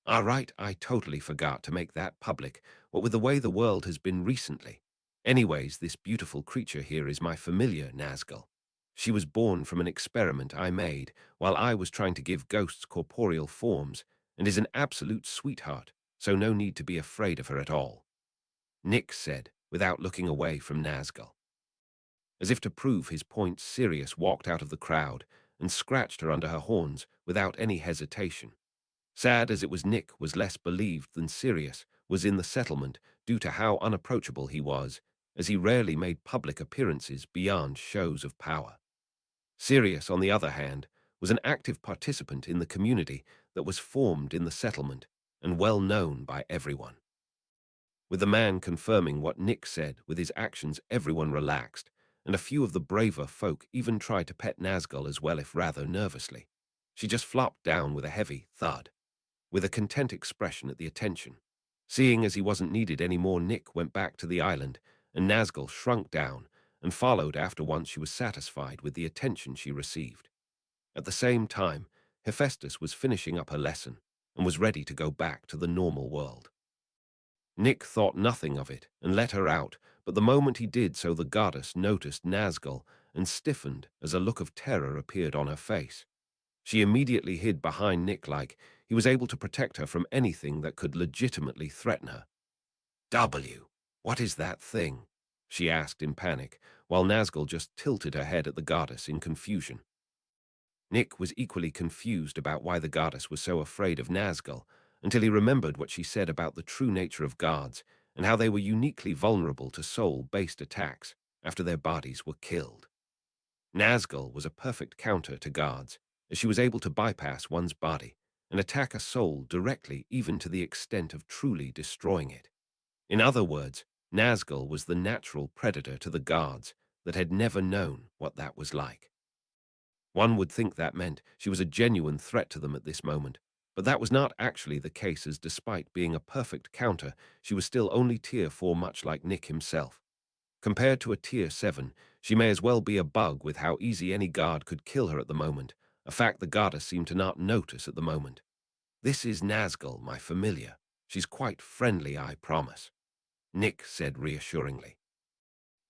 "Ah, right, I totally forgot to make that public, what with the way the world has been recently. Anyways, this beautiful creature here is my familiar, Nazgul. She was born from an experiment I made while I was trying to give ghosts corporeal forms, and is an absolute sweetheart, so no need to be afraid of her at all," Nick said, without looking away from Nazgul. As if to prove his point, Sirius walked out of the crowd and scratched her under her horns without any hesitation. Sad as it was, Nick was less believed than Sirius was in the settlement due to how unapproachable he was, as he rarely made public appearances beyond shows of power. Sirius, on the other hand, was an active participant in the community that was formed in the settlement and well known by everyone. With the man confirming what Nick said with his actions, everyone relaxed, and a few of the braver folk even tried to pet Nazgul as well, if rather nervously. She just flopped down with a heavy thud, with a content expression at the attention. Seeing as he wasn't needed anymore, Nick went back to the island, and Nazgul shrunk down and followed after once she was satisfied with the attention she received. At the same time, Hephaestus was finishing up her lesson and was ready to go back to the normal world. Nick thought nothing of it and let her out, but the moment he did so, the goddess noticed Nazgul and stiffened as a look of terror appeared on her face. She immediately hid behind Nick like he was able to protect her from anything that could legitimately threaten her. What is that thing?" she asked in panic, while Nazgul just tilted her head at the goddess in confusion. Nick was equally confused about why the goddess was so afraid of Nazgul, until he remembered what she said about the true nature of gods and how they were uniquely vulnerable to soul-based attacks after their bodies were killed. Nazgul was a perfect counter to gods, as she was able to bypass one's body and attack a soul directly, even to the extent of truly destroying it. In other words, Nazgul was the natural predator to the gods that had never known what that was like. One would think that meant she was a genuine threat to them at this moment, but that was not actually the case, as despite being a perfect counter, she was still only tier 4, much like Nick himself. Compared to a tier 7, she may as well be a bug with how easy any guard could kill her at the moment, a fact the goddess seemed to not notice at the moment. "This is Nazgul, my familiar. She's quite friendly, I promise," Nick said reassuringly.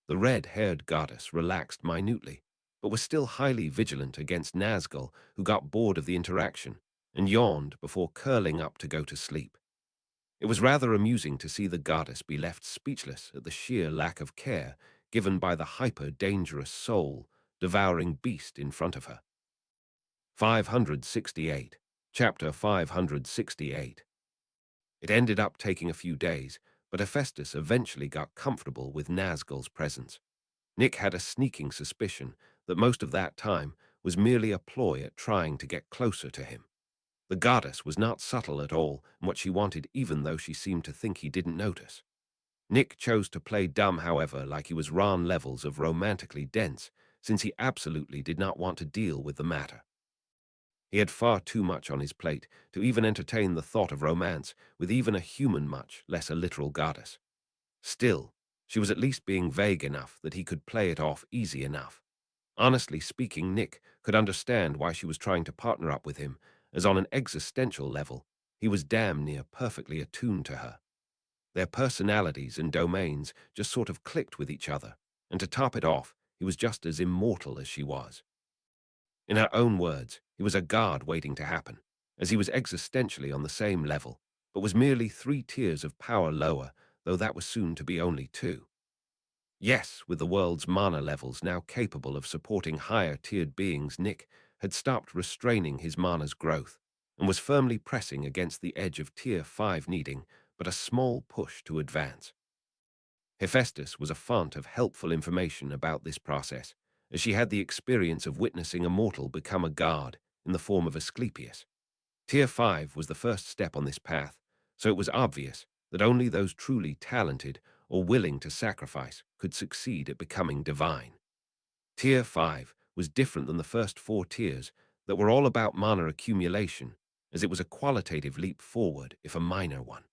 The red-haired goddess relaxed minutely, but was still highly vigilant against Nazgul, who got bored of the interaction and yawned before curling up to go to sleep. It was rather amusing to see the goddess be left speechless at the sheer lack of care given by the hyper-dangerous soul-devouring beast in front of her. 568. Chapter 568. It ended up taking a few days, but Hephaestus eventually got comfortable with Nazgul's presence. Nick had a sneaking suspicion that most of that time was merely a ploy at trying to get closer to him. The goddess was not subtle at all in what she wanted, even though she seemed to think he didn't notice. Nick chose to play dumb, however, like he was Ron levels of romantically dense, since he absolutely did not want to deal with the matter. He had far too much on his plate to even entertain the thought of romance with even a human, much less a literal goddess. Still, she was at least being vague enough that he could play it off easy enough. Honestly speaking, Nick could understand why she was trying to partner up with him, as on an existential level, he was damn near perfectly attuned to her. Their personalities and domains just sort of clicked with each other, and to top it off, he was just as immortal as she was. In her own words, he was a god waiting to happen, as he was existentially on the same level, but was merely 3 tiers of power lower, though that was soon to be only 2. Yes, with the world's mana levels now capable of supporting higher-tiered beings, Nick had stopped restraining his mana's growth and was firmly pressing against the edge of tier 5, needing but a small push to advance. Hephaestus was a font of helpful information about this process, as she had the experience of witnessing a mortal become a god in the form of Asclepius. Tier 5 was the first step on this path, so it was obvious that only those truly talented or willing to sacrifice could succeed at becoming divine. Tier 5 was different than the first 4 tiers that were all about mana accumulation, as it was a qualitative leap forward, if a minor one.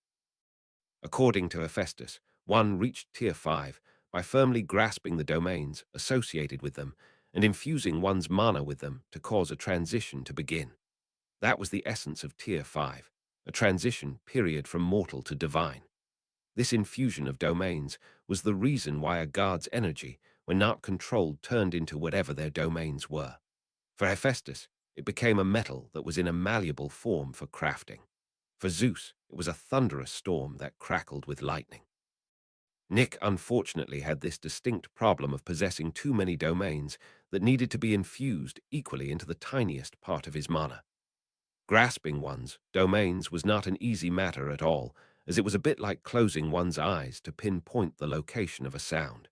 According to Hephaestus, one reached Tier 5 by firmly grasping the domains associated with them and infusing one's mana with them to cause a transition to begin. That was the essence of Tier 5, a transition period from mortal to divine. This infusion of domains was the reason why a god's energy, when not controlled, turned into whatever their domains were. For Hephaestus, it became a metal that was in a malleable form for crafting. For Zeus, it was a thunderous storm that crackled with lightning. Nick unfortunately had this distinct problem of possessing too many domains that needed to be infused equally into the tiniest part of his mana. Grasping one's domains was not an easy matter at all, as it was a bit like closing one's eyes to pinpoint the location of a sound.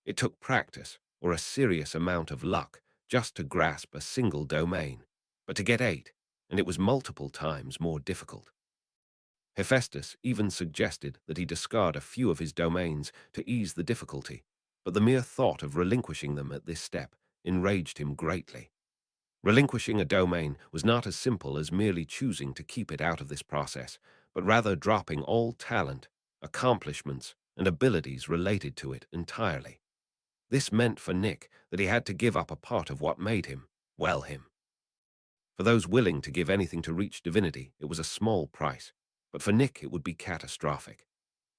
It took practice, or a serious amount of luck, just to grasp a single domain, but to get 8, and it was multiple times more difficult. Hephaestus even suggested that he discard a few of his domains to ease the difficulty, but the mere thought of relinquishing them at this step enraged him greatly. Relinquishing a domain was not as simple as merely choosing to keep it out of this process, but rather dropping all talent, accomplishments, and abilities related to it entirely. This meant for Nick that he had to give up a part of what made him, well, him. For those willing to give anything to reach divinity, it was a small price, but for Nick it would be catastrophic.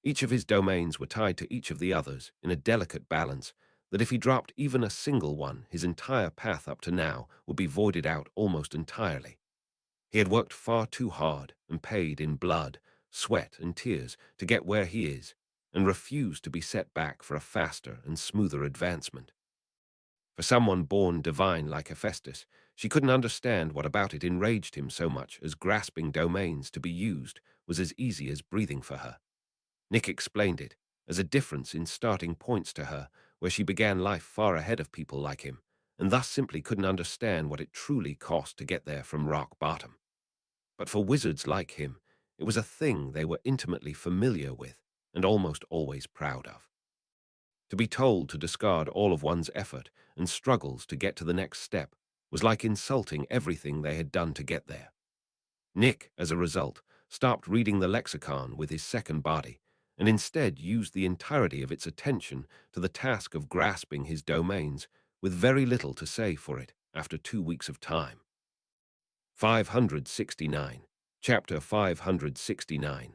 Each of his domains were tied to each of the others in a delicate balance that if he dropped even a single one, his entire path up to now would be voided out almost entirely. He had worked far too hard and paid in blood, sweat, and tears to get where he is, and refused to be set back for a faster and smoother advancement. For someone born divine like Hephaestus, she couldn't understand what about it enraged him so much as grasping domains to be used was as easy as breathing for her. Nick explained it as a difference in starting points to her, where she began life far ahead of people like him, and thus simply couldn't understand what it truly cost to get there from rock bottom. But for wizards like him, it was a thing they were intimately familiar with and almost always proud of. To be told to discard all of one's effort and struggles to get to the next step was like insulting everything they had done to get there. Nick, as a result, stopped reading the lexicon with his second body and instead used the entirety of its attention to the task of grasping his domains with very little to say for it after 2 weeks of time. 569. Chapter 569.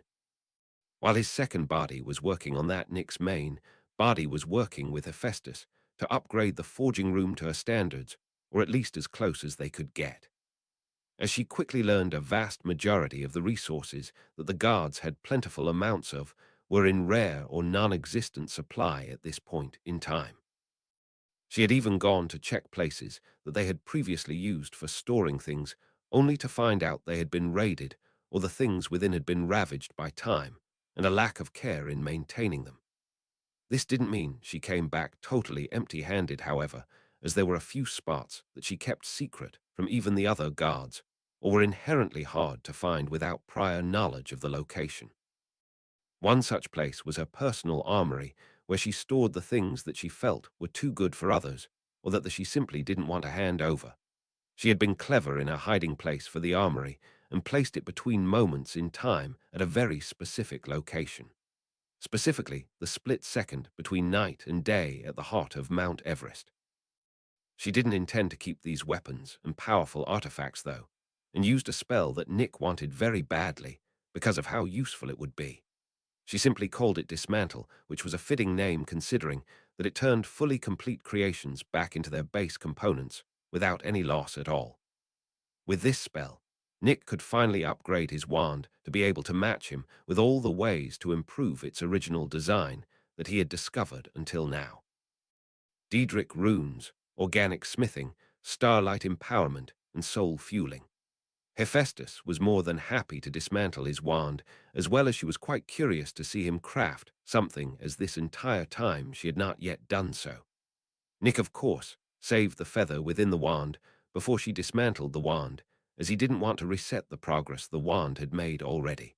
While his second body was working on that, Nick's main body was working with Hephaestus to upgrade the forging room to her standards, or at least as close as they could get. As she quickly learned, a vast majority of the resources that the guards had plentiful amounts of were in rare or non-existent supply at this point in time. She had even gone to check places that they had previously used for storing things, only to find out they had been raided or the things within had been ravaged by time and a lack of care in maintaining them. This didn't mean she came back totally empty-handed, however, as there were a few spots that she kept secret from even the other guards, or were inherently hard to find without prior knowledge of the location. One such place was her personal armory, where she stored the things that she felt were too good for others, or that she simply didn't want to hand over. She had been clever in her hiding place for the armory and placed it between moments in time at a very specific location. Specifically, the split second between night and day at the heart of Mount Everest. She didn't intend to keep these weapons and powerful artifacts, though, and used a spell that Nick wanted very badly because of how useful it would be. She simply called it Dismantle, which was a fitting name considering that it turned fully complete creations back into their base components without any loss at all. With this spell, Nick could finally upgrade his wand to be able to match him with all the ways to improve its original design that he had discovered until now. Daedric runes, organic smithing, starlight empowerment, and soul fueling. Hephaestus was more than happy to dismantle his wand, as well as she was quite curious to see him craft something, as this entire time she had not yet done so. Nick, of course, saved the feather within the wand before she dismantled the wand, as he didn't want to reset the progress the wand had made already.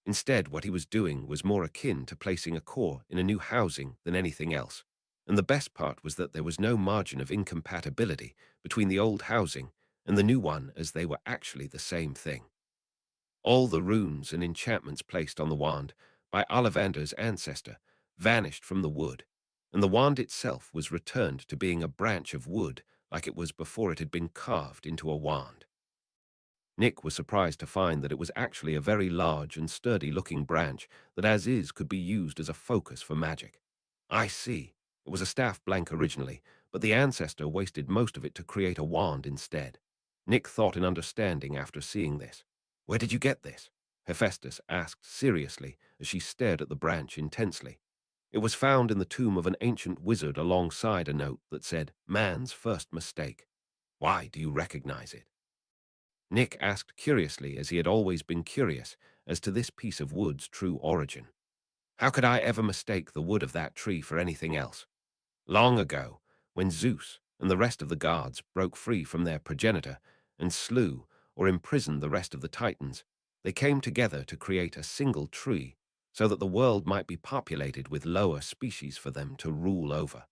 Instead, what he was doing was more akin to placing a core in a new housing than anything else, and the best part was that there was no margin of incompatibility between the old housing and the new one, as they were actually the same thing. All the runes and enchantments placed on the wand by Ollivander's ancestor vanished from the wood, and the wand itself was returned to being a branch of wood like it was before it had been carved into a wand. Nick was surprised to find that it was actually a very large and sturdy-looking branch that as is could be used as a focus for magic. I see. It was a staff blank originally, but the ancestor wasted most of it to create a wand instead. Nick thought in understanding after seeing this. Where did you get this? Hephaestus asked seriously as she stared at the branch intensely. It was found in the tomb of an ancient wizard alongside a note that said, "Man's first mistake." Why do you recognize it? Nick asked curiously, as he had always been curious as to this piece of wood's true origin. How could I ever mistake the wood of that tree for anything else? Long ago, when Zeus and the rest of the gods broke free from their progenitor and slew or imprisoned the rest of the Titans, they came together to create a single tree so that the world might be populated with lower species for them to rule over.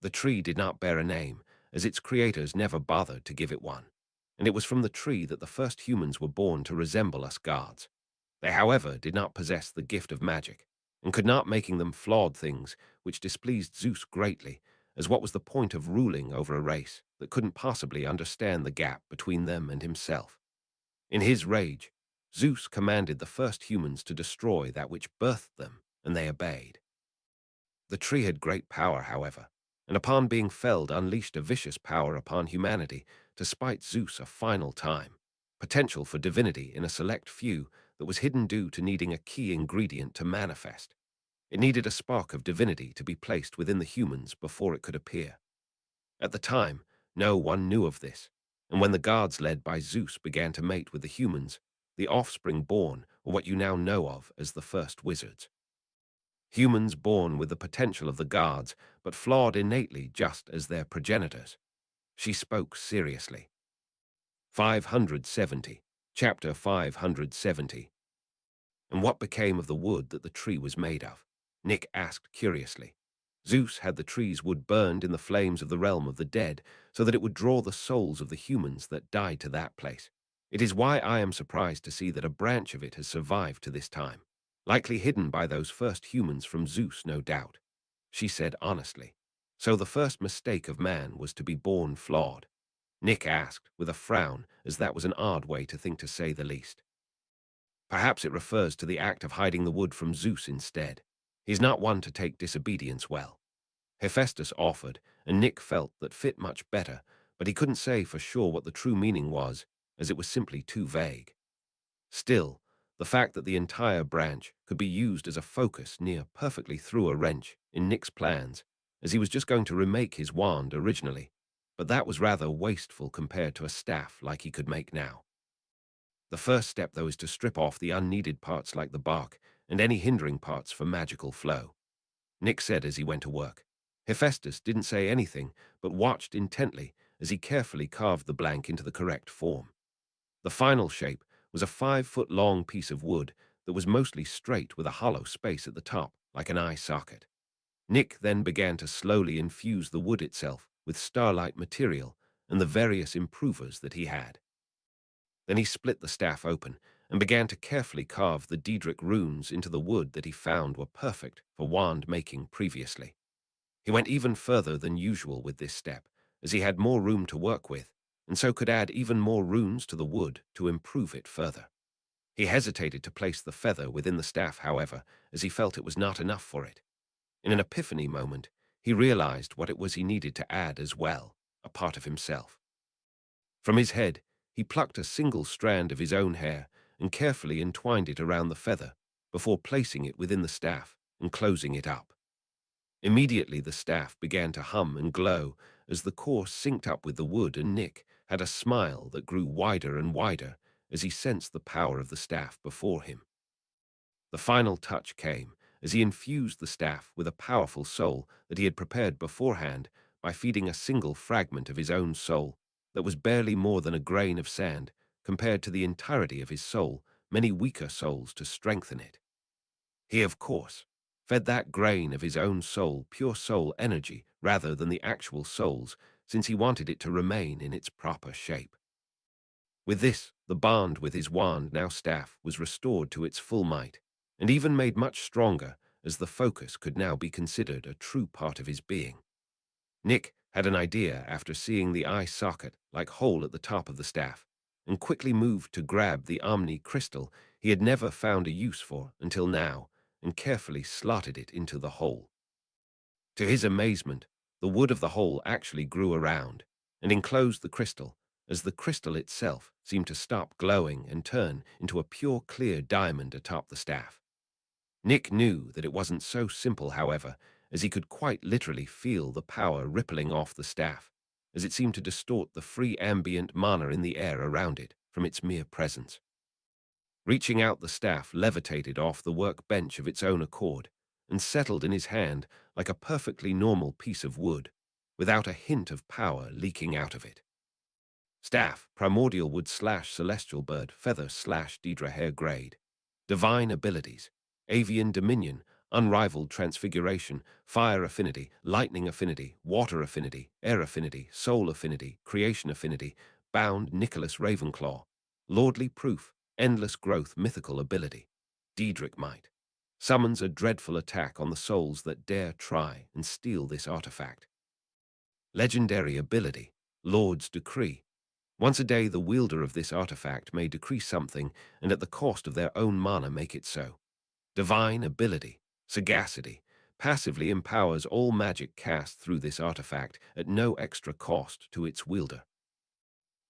The tree did not bear a name, as its creators never bothered to give it one, and it was from the tree that the first humans were born to resemble us gods. They, however, did not possess the gift of magic, and could not making them flawed things, which displeased Zeus greatly, as what was the point of ruling over a race that couldn't possibly understand the gap between them and himself. In his rage, Zeus commanded the first humans to destroy that which birthed them, and they obeyed. The tree had great power, however, and upon being felled unleashed a vicious power upon humanity to spite Zeus a final time, potential for divinity in a select few that was hidden due to needing a key ingredient to manifest. It needed a spark of divinity to be placed within the humans before it could appear. At the time, no one knew of this, and when the gods led by Zeus began to mate with the humans, the offspring born were what you now know of as the first wizards. Humans born with the potential of the gods, but flawed innately just as their progenitors. She spoke seriously. 570, chapter 570. And what became of the wood that the tree was made of? Nick asked curiously. Zeus had the tree's wood burned in the flames of the realm of the dead, so that it would draw the souls of the humans that died to that place. It is why I am surprised to see that a branch of it has survived to this time, likely hidden by those first humans from Zeus, no doubt, she said honestly. So the first mistake of man was to be born flawed? Nick asked, with a frown, as that was an odd way to think, to say the least. Perhaps it refers to the act of hiding the wood from Zeus instead. He's not one to take disobedience well. Hephaestus offered, and Nick felt that fit much better, but he couldn't say for sure what the true meaning was, as it was simply too vague. Still, the fact that the entire branch could be used as a focus near perfectly threw a wrench in Nick's plans, as he was just going to remake his wand originally, but that was rather wasteful compared to a staff like he could make now. The first step, though, is to strip off the unneeded parts like the bark and any hindering parts for magical flow, Nick said as he went to work. Hephaestus didn't say anything, but watched intently as he carefully carved the blank into the correct form. The final shape was a 5-foot-long piece of wood that was mostly straight with a hollow space at the top, like an eye socket. Nick then began to slowly infuse the wood itself with starlight material and the various improvers that he had. Then he split the staff open and began to carefully carve the Daedric runes into the wood that he found were perfect for wand making previously. He went even further than usual with this step, as he had more room to work with, and so could add even more runes to the wood to improve it further. He hesitated to place the feather within the staff, however, as he felt it was not enough for it. In an epiphany moment, he realized what it was he needed to add as well, a part of himself. From his head, he plucked a single strand of his own hair and carefully entwined it around the feather before placing it within the staff and closing it up. Immediately the staff began to hum and glow as the core synced up with the wood, and Nick had a smile that grew wider and wider as he sensed the power of the staff before him. The final touch came as he infused the staff with a powerful soul that he had prepared beforehand by feeding a single fragment of his own soul that was barely more than a grain of sand compared to the entirety of his soul, many weaker souls to strengthen it. He, of course, fed that grain of his own soul pure soul energy rather than the actual souls, since he wanted it to remain in its proper shape. With this, the bond with his wand, now staff, was restored to its full might, and even made much stronger, as the focus could now be considered a true part of his being. Nick had an idea after seeing the eye socket like hole at the top of the staff, and quickly moved to grab the Omni crystal he had never found a use for until now, and carefully slotted it into the hole. To his amazement, the wood of the hole actually grew around and enclosed the crystal, as the crystal itself seemed to stop glowing and turn into a pure clear diamond atop the staff. Nick knew that it wasn't so simple, however, as he could quite literally feel the power rippling off the staff, as it seemed to distort the free ambient mana in the air around it from its mere presence. Reaching out, the staff levitated off the workbench of its own accord and settled in his hand like a perfectly normal piece of wood, without a hint of power leaking out of it. Staff, primordial wood / celestial bird, feather / Daedra hair grade. Divine abilities, avian dominion, unrivaled transfiguration, fire affinity, lightning affinity, water affinity, air affinity, soul affinity, creation affinity, bound Nicholas Ravenclaw, lordly proof, endless growth mythical ability. Diedrich might, summons a dreadful attack on the souls that dare try and steal this artifact. Legendary ability, Lord's Decree. Once a day, the wielder of this artifact may decree something, and at the cost of their own mana make it so. Divine ability, Sagacity, passively empowers all magic cast through this artifact at no extra cost to its wielder.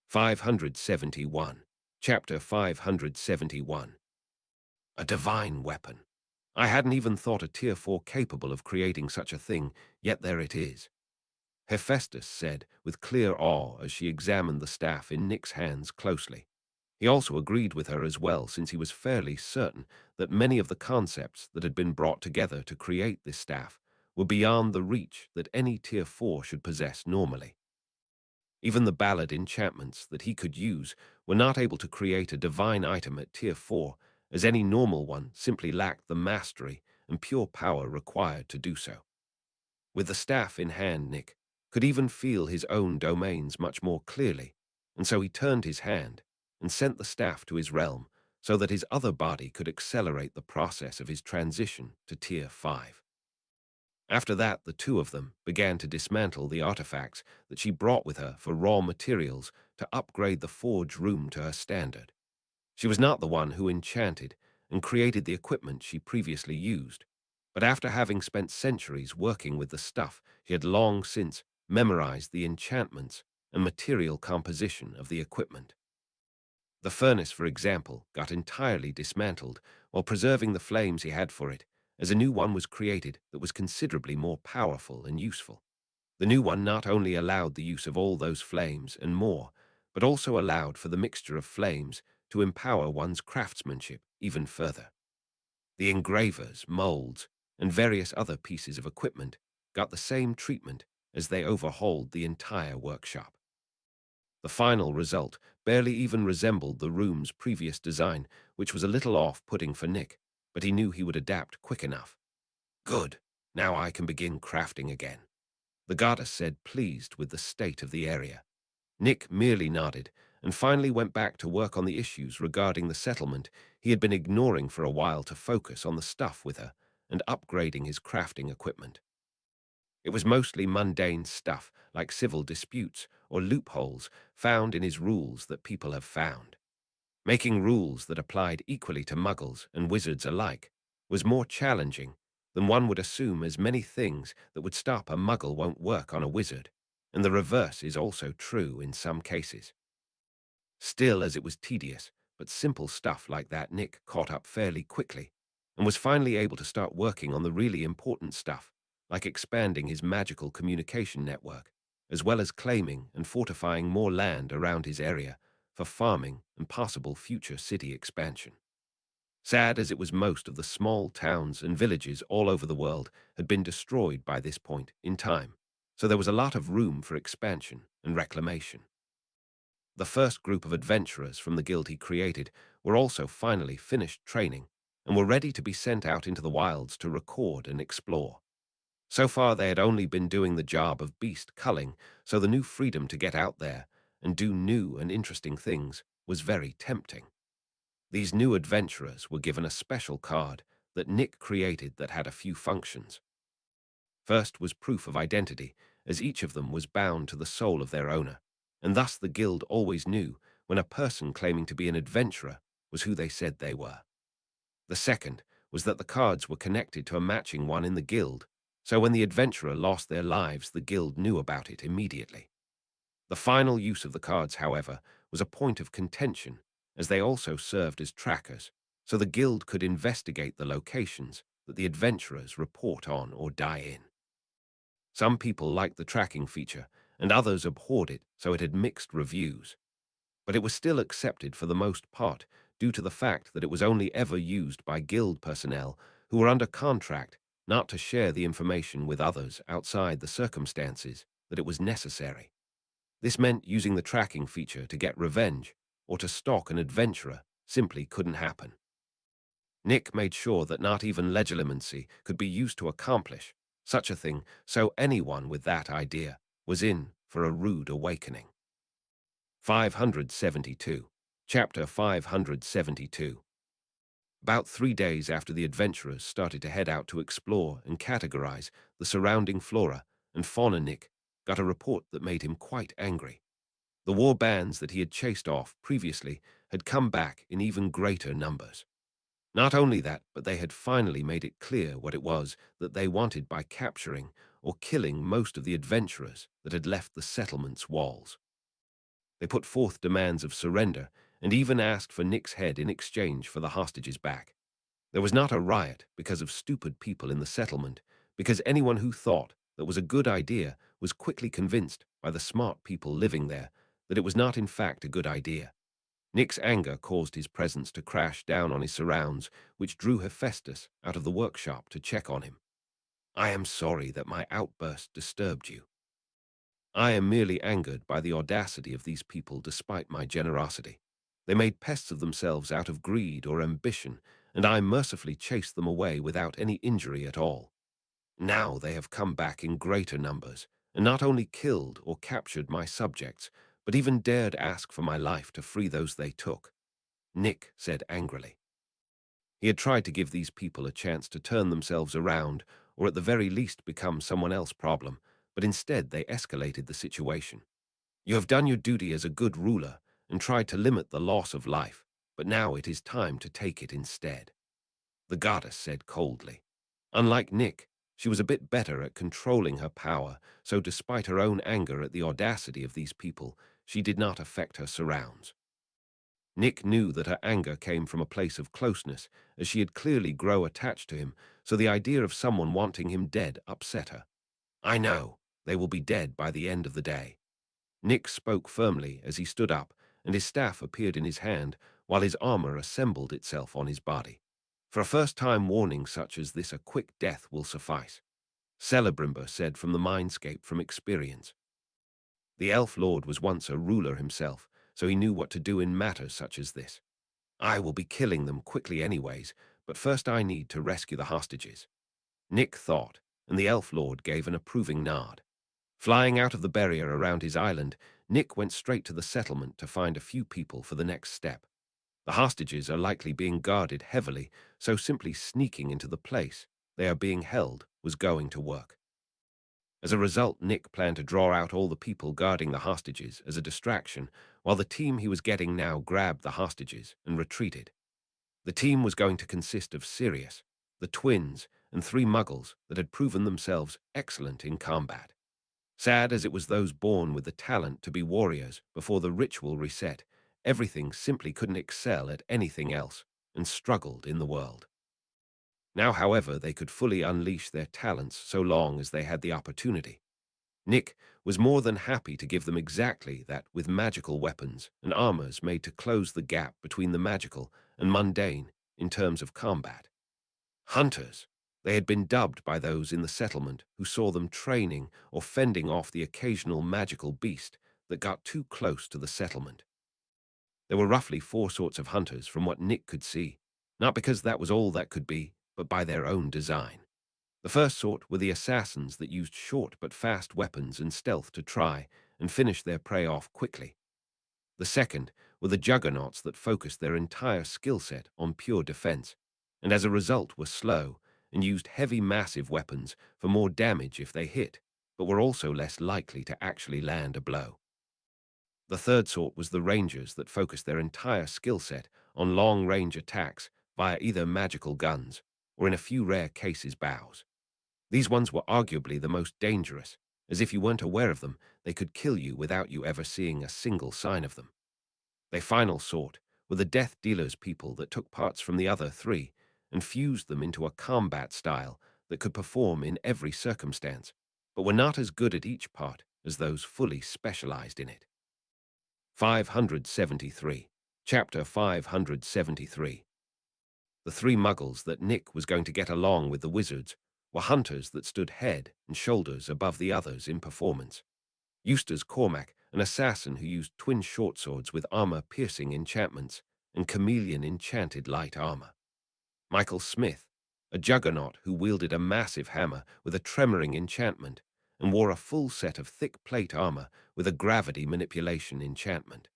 571. Chapter 571. A divine weapon. I hadn't even thought a Tier 4 capable of creating such a thing, yet there it is. Hephaestus said, with clear awe as she examined the staff in Nick's hands closely. He also agreed with her as well, since he was fairly certain that many of the concepts that had been brought together to create this staff were beyond the reach that any Tier 4 should possess normally. Even the ballad enchantments that he could use were not able to create a divine item at Tier 4, as any normal one simply lacked the mastery and pure power required to do so. With the staff in hand, Nick could even feel his own domains much more clearly, and so he turned his hand and sent the staff to his realm so that his other body could accelerate the process of his transition to Tier 5. After that, the two of them began to dismantle the artifacts that she brought with her for raw materials to upgrade the forge room to her standard. She was not the one who enchanted and created the equipment she previously used, but after having spent centuries working with the stuff, she had long since memorized the enchantments and material composition of the equipment. The furnace, for example, got entirely dismantled while preserving the flames he had for it, as a new one was created that was considerably more powerful and useful. The new one not only allowed the use of all those flames and more, but also allowed for the mixture of flames to empower one's craftsmanship even further. The engravers, molds, and various other pieces of equipment got the same treatment as they overhauled the entire workshop. The final result barely even resembled the room's previous design, which was a little off-putting for Nick, but he knew he would adapt quick enough. Good, now I can begin crafting again, the goddess said, pleased with the state of the area. Nick merely nodded and finally went back to work on the issues regarding the settlement he had been ignoring for a while to focus on the stuff with her and upgrading his crafting equipment. It was mostly mundane stuff like civil disputes or loopholes found in his rules that people have found. Making rules that applied equally to muggles and wizards alike was more challenging than one would assume, as many things that would stop a muggle won't work on a wizard, and the reverse is also true in some cases. Still, as it was tedious, but simple stuff like that, Nick caught up fairly quickly and was finally able to start working on the really important stuff, like expanding his magical communication network, as well as claiming and fortifying more land around his area for farming and possible future city expansion. Sad as it was, most of the small towns and villages all over the world had been destroyed by this point in time, so there was a lot of room for expansion and reclamation. The first group of adventurers from the guild he created were also finally finished training and were ready to be sent out into the wilds to record and explore. So far they had only been doing the job of beast culling, so the new freedom to get out there and do new and interesting things was very tempting. These new adventurers were given a special card that Nick created that had a few functions. First was proof of identity, as each of them was bound to the soul of their owner, and thus the guild always knew when a person claiming to be an adventurer was who they said they were. The second was that the cards were connected to a matching one in the guild, so when the adventurer lost their lives, the guild knew about it immediately. The final use of the cards, however, was a point of contention, as they also served as trackers, so the guild could investigate the locations that the adventurers report on or die in. Some people liked the tracking feature, and others abhorred it, so it had mixed reviews. But it was still accepted for the most part due to the fact that it was only ever used by guild personnel who were under contract not to share the information with others outside the circumstances that it was necessary. This meant using the tracking feature to get revenge or to stalk an adventurer simply couldn't happen. Nick made sure that not even legilimency could be used to accomplish such a thing, so anyone with that idea was in for a rude awakening. 572. Chapter 572. About 3 days after the adventurers started to head out to explore and categorize the surrounding flora and fauna, Nick got a report that made him quite angry. The war bands that he had chased off previously had come back in even greater numbers. Not only that, but they had finally made it clear what it was that they wanted by capturing or killing most of the adventurers that had left the settlement's walls. They put forth demands of surrender and even asked for Nick's head in exchange for the hostages back. There was not a riot because of stupid people in the settlement, because anyone who thought that was a good idea was quickly convinced by the smart people living there that it was not in fact a good idea. Nick's anger caused his presence to crash down on his surrounds, which drew Hephaestus out of the workshop to check on him. "I am sorry that my outburst disturbed you. I am merely angered by the audacity of these people despite my generosity. They made pests of themselves out of greed or ambition, and I mercifully chased them away without any injury at all. Now they have come back in greater numbers, and not only killed or captured my subjects, but even dared ask for my life to free those they took," Nick said angrily. He had tried to give these people a chance to turn themselves around, or at the very least become someone else's problem, but instead they escalated the situation. "You have done your duty as a good ruler and tried to limit the loss of life, but now it is time to take it instead," the goddess said coldly. Unlike Nick, she was a bit better at controlling her power, so despite her own anger at the audacity of these people, she did not affect her surrounds. Nick knew that her anger came from a place of closeness, as she had clearly grown attached to him, so the idea of someone wanting him dead upset her. "I know, they will be dead by the end of the day." Nick spoke firmly as he stood up, and his staff appeared in his hand, while his armor assembled itself on his body. "For a first-time warning such as this, a quick death will suffice," Celebrimber said from the mindscape from experience. The elf lord was once a ruler himself, so he knew what to do in matters such as this. "I will be killing them quickly anyways, but first I need to rescue the hostages," Nick thought, and the elf lord gave an approving nod. Flying out of the barrier around his island, Nick went straight to the settlement to find a few people for the next step. The hostages are likely being guarded heavily, so simply sneaking into the place they are being held was going to work. As a result, Nick planned to draw out all the people guarding the hostages as a distraction, while the team he was getting now grabbed the hostages and retreated. The team was going to consist of Sirius, the twins, and 3 muggles that had proven themselves excellent in combat. Sad as it was those born with the talent to be warriors before the ritual reset, everything simply couldn't excel at anything else and struggled in the world. Now, however, they could fully unleash their talents so long as they had the opportunity. Nick was more than happy to give them exactly that, with magical weapons and armors made to close the gap between the magical and mundane in terms of combat. Hunters, they had been dubbed by those in the settlement who saw them training or fending off the occasional magical beast that got too close to the settlement. There were roughly 4 sorts of hunters from what Nick could see, not because that was all that could be, but by their own design. The first sort were the assassins that used short but fast weapons and stealth to try and finish their prey off quickly. The second were the juggernauts that focused their entire skill set on pure defense, and as a result were slow and used heavy massive weapons for more damage if they hit, but were also less likely to actually land a blow. The third sort was the rangers that focused their entire skill set on long-range attacks via either magical guns or in a few rare cases bows. These ones were arguably the most dangerous, as if you weren't aware of them, they could kill you without you ever seeing a single sign of them. Their final sort were the death dealers, people that took parts from the other 3 and fused them into a combat style that could perform in every circumstance, but were not as good at each part as those fully specialized in it. 573. Chapter 573. The 3 muggles that Nick was going to get along with the wizards were hunters that stood head and shoulders above the others in performance. Eustace Cormac, an assassin who used twin short swords with armor-piercing enchantments and chameleon enchanted light armor. Michael Smith, a juggernaut who wielded a massive hammer with a tremoring enchantment and wore a full set of thick plate armor with a gravity manipulation enchantment.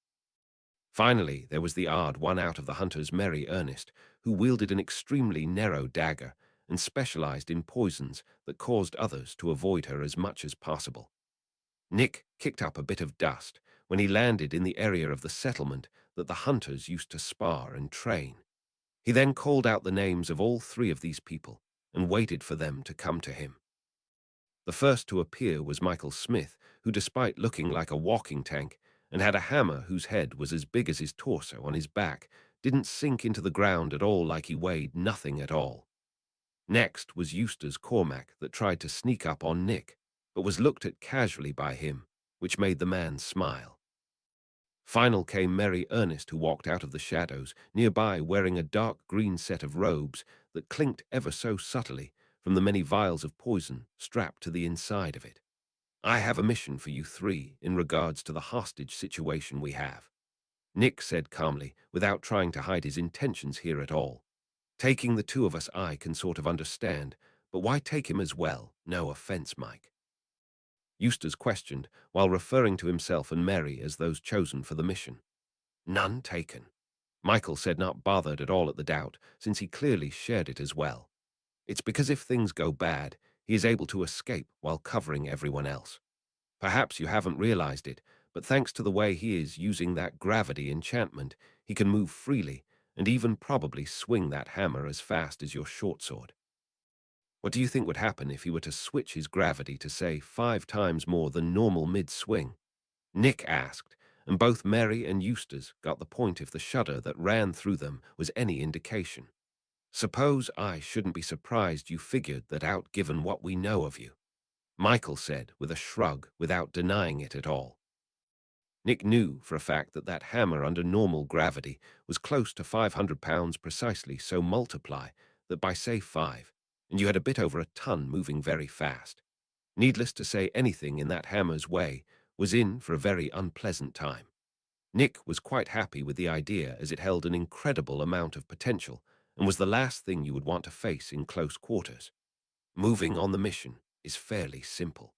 Finally, there was the odd one out of the hunters, merry Ernest, who wielded an extremely narrow dagger and specialized in poisons that caused others to avoid her as much as possible. Nick kicked up a bit of dust when he landed in the area of the settlement that the hunters used to spar and train. He then called out the names of all three of these people and waited for them to come to him. The first to appear was Michael Smith, who, despite looking like a walking tank and had a hammer whose head was as big as his torso on his back, didn't sink into the ground at all, like he weighed nothing at all. Next was Eustace Cormac, that tried to sneak up on Nick, but was looked at casually by him, which made the man smile. Final came merry Ernest, who walked out of the shadows nearby wearing a dark green set of robes that clinked ever so subtly from the many vials of poison strapped to the inside of it. "I have a mission for you three in regards to the hostage situation we have," Nick said calmly, without trying to hide his intentions here at all. "Taking the two of us I can sort of understand, but why take him as well? No offense, Mike," Eustace questioned, while referring to himself and Mary as those chosen for the mission. "None taken," Michael said, not bothered at all at the doubt, since he clearly shared it as well. "It's because if things go bad, he is able to escape while covering everyone else. Perhaps you haven't realized it, but thanks to the way he is using that gravity enchantment, he can move freely and even probably swing that hammer as fast as your short sword. What do you think would happen if he were to switch his gravity to, say, 5 times more than normal mid-swing?" Nick asked, and both Mary and Eustace got the point if the shudder that ran through them was any indication. "Suppose I shouldn't be surprised you figured that out given what we know of you," Michael said with a shrug without denying it at all. Nick knew for a fact that that hammer under normal gravity was close to 500 pounds precisely, so multiply that by, say, 5, and you had a bit over a ton moving very fast. Needless to say, anything in that hammer's way was in for a very unpleasant time. Nick was quite happy with the idea, as it held an incredible amount of potential and was the last thing you would want to face in close quarters. Moving on the mission is fairly simple.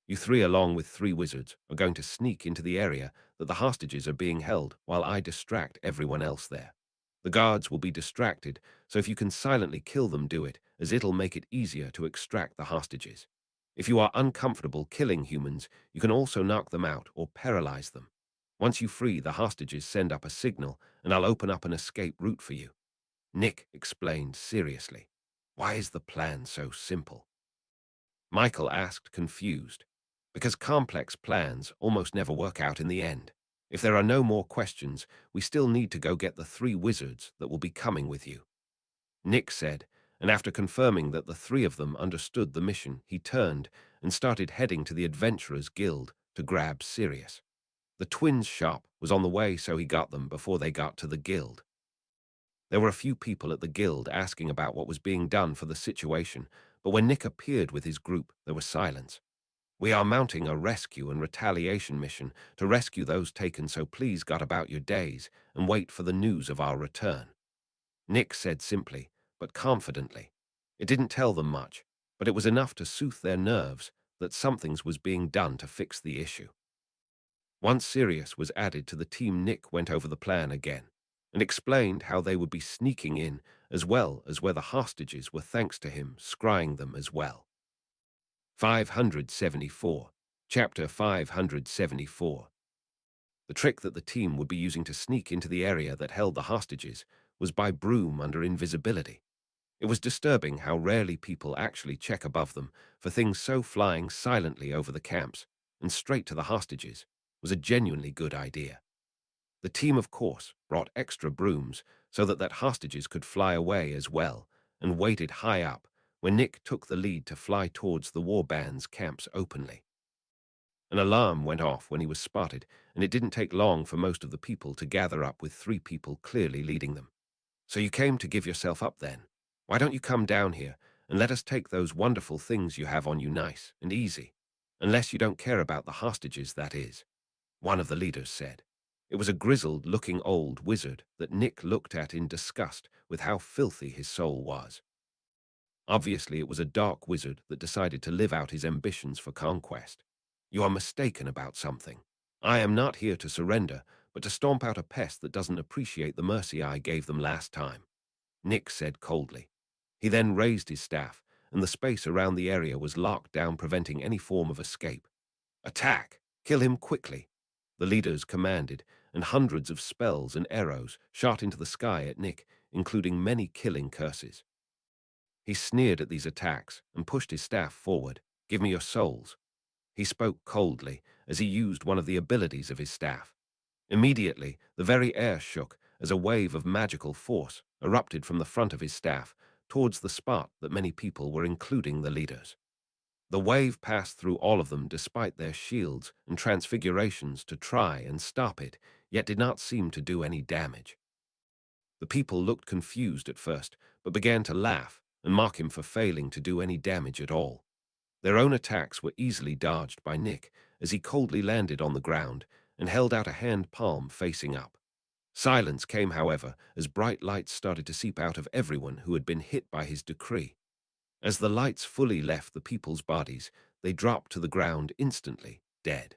You three, along with 3 wizards, are going to sneak into the area that the hostages are being held while I distract everyone else there. The guards will be distracted, so if you can silently kill them, do it, as it'll make it easier to extract the hostages. If you are uncomfortable killing humans, you can also knock them out or paralyze them. Once you free the hostages, send up a signal, and I'll open up an escape route for you," Nick explained seriously. "Why is the plan so simple?" Michael asked, confused. "Because complex plans almost never work out in the end. If there are no more questions, we still need to go get the 3 wizards that will be coming with you," Nick said, and after confirming that the 3 of them understood the mission, he turned and started heading to the Adventurers Guild to grab Sirius. The twins' shop was on the way, so he got them before they got to the guild. There were a few people at the guild asking about what was being done for the situation, but when Nick appeared with his group, there was silence. "We are mounting a rescue and retaliation mission to rescue those taken, so please got about your days and wait for the news of our return," Nick said simply, but confidently. It didn't tell them much, but it was enough to soothe their nerves that something was being done to fix the issue. Once Sirius was added to the team, Nick went over the plan again and explained how they would be sneaking in, as well as where the hostages were, thanks to him scrying them as well. 574. Chapter 574. The trick that the team would be using to sneak into the area that held the hostages was by broom under invisibility. It was disturbing how rarely people actually check above them for things, so flying silently over the camps and straight to the hostages was a genuinely good idea. The team, of course, brought extra brooms so that hostages could fly away as well, and waited high up when Nick took the lead to fly towards the warband's camps openly. An alarm went off when he was spotted, and it didn't take long for most of the people to gather up, with 3 people clearly leading them. "So you came to give yourself up then? Why don't you come down here and let us take those wonderful things you have on you nice and easy? Unless you don't care about the hostages, that is," one of the leaders said. It was a grizzled-looking old wizard that Nick looked at in disgust with how filthy his soul was. Obviously, it was a dark wizard that decided to live out his ambitions for conquest. "You are mistaken about something. I am not here to surrender, but to stomp out a pest that doesn't appreciate the mercy I gave them last time," Nick said coldly. He then raised his staff, and the space around the area was locked down, preventing any form of escape. "Attack! Kill him quickly!" the leaders commanded, and hundreds of spells and arrows shot into the sky at Nick, including many killing curses. He sneered at these attacks and pushed his staff forward. "Give me your souls." He spoke coldly as he used one of the abilities of his staff. Immediately, the very air shook as a wave of magical force erupted from the front of his staff towards the spot that many people were, including the leaders. The wave passed through all of them despite their shields and transfigurations to try and stop it, yet did not seem to do any damage. The people looked confused at first, but began to laugh and mock him for failing to do any damage at all. Their own attacks were easily dodged by Nick as he coldly landed on the ground and held out a hand palm facing up. Silence came, however, as bright lights started to seep out of everyone who had been hit by his decree. As the lights fully left the people's bodies, they dropped to the ground instantly, dead.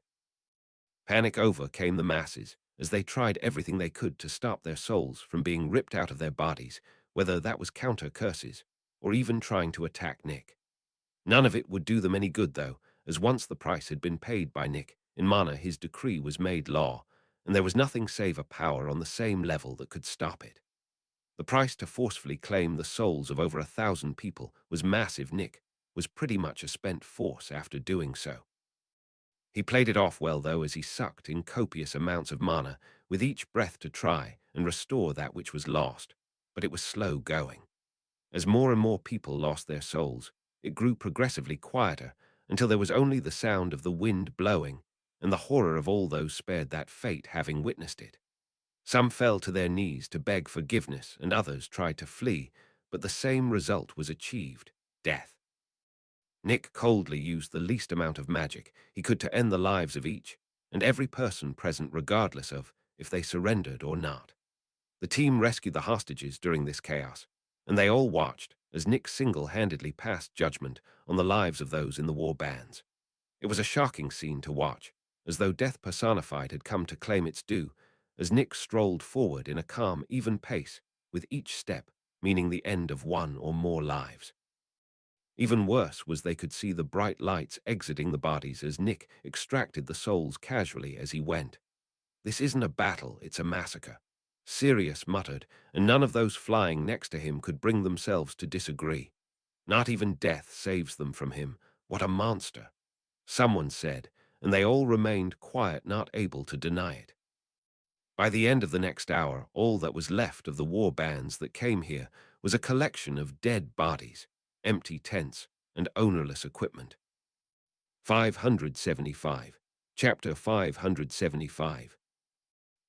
Panic overcame the masses as they tried everything they could to stop their souls from being ripped out of their bodies, whether that was counter curses or even trying to attack Nick. None of it would do them any good, though, as once the price had been paid by Nick, in Mana his decree was made law, and there was nothing save a power on the same level that could stop it. The price to forcefully claim the souls of over 1,000 people was massive. Nick was pretty much a spent force after doing so. He played it off well, though, as he sucked in copious amounts of mana with each breath to try and restore that which was lost, but it was slow going. As more and more people lost their souls, it grew progressively quieter until there was only the sound of the wind blowing and the horror of all those spared that fate having witnessed it. Some fell to their knees to beg forgiveness, and others tried to flee, but the same result was achieved: death. Nick coldly used the least amount of magic he could to end the lives of each and every person present, regardless of if they surrendered or not. The team rescued the hostages during this chaos, and they all watched as Nick single-handedly passed judgment on the lives of those in the war bands. It was a shocking scene to watch, as though death personified had come to claim its due, as Nick strolled forward in a calm, even pace, with each step meaning the end of one or more lives. Even worse was they could see the bright lights exiting the bodies as Nick extracted the souls casually as he went. "This isn't a battle, it's a massacre," Sirius muttered, and none of those flying next to him could bring themselves to disagree. "Not even death saves them from him. What a monster," someone said, and they all remained quiet, not able to deny it. By the end of the next hour, all that was left of the war bands that came here was a collection of dead bodies, empty tents, and ownerless equipment. 575. Chapter 575.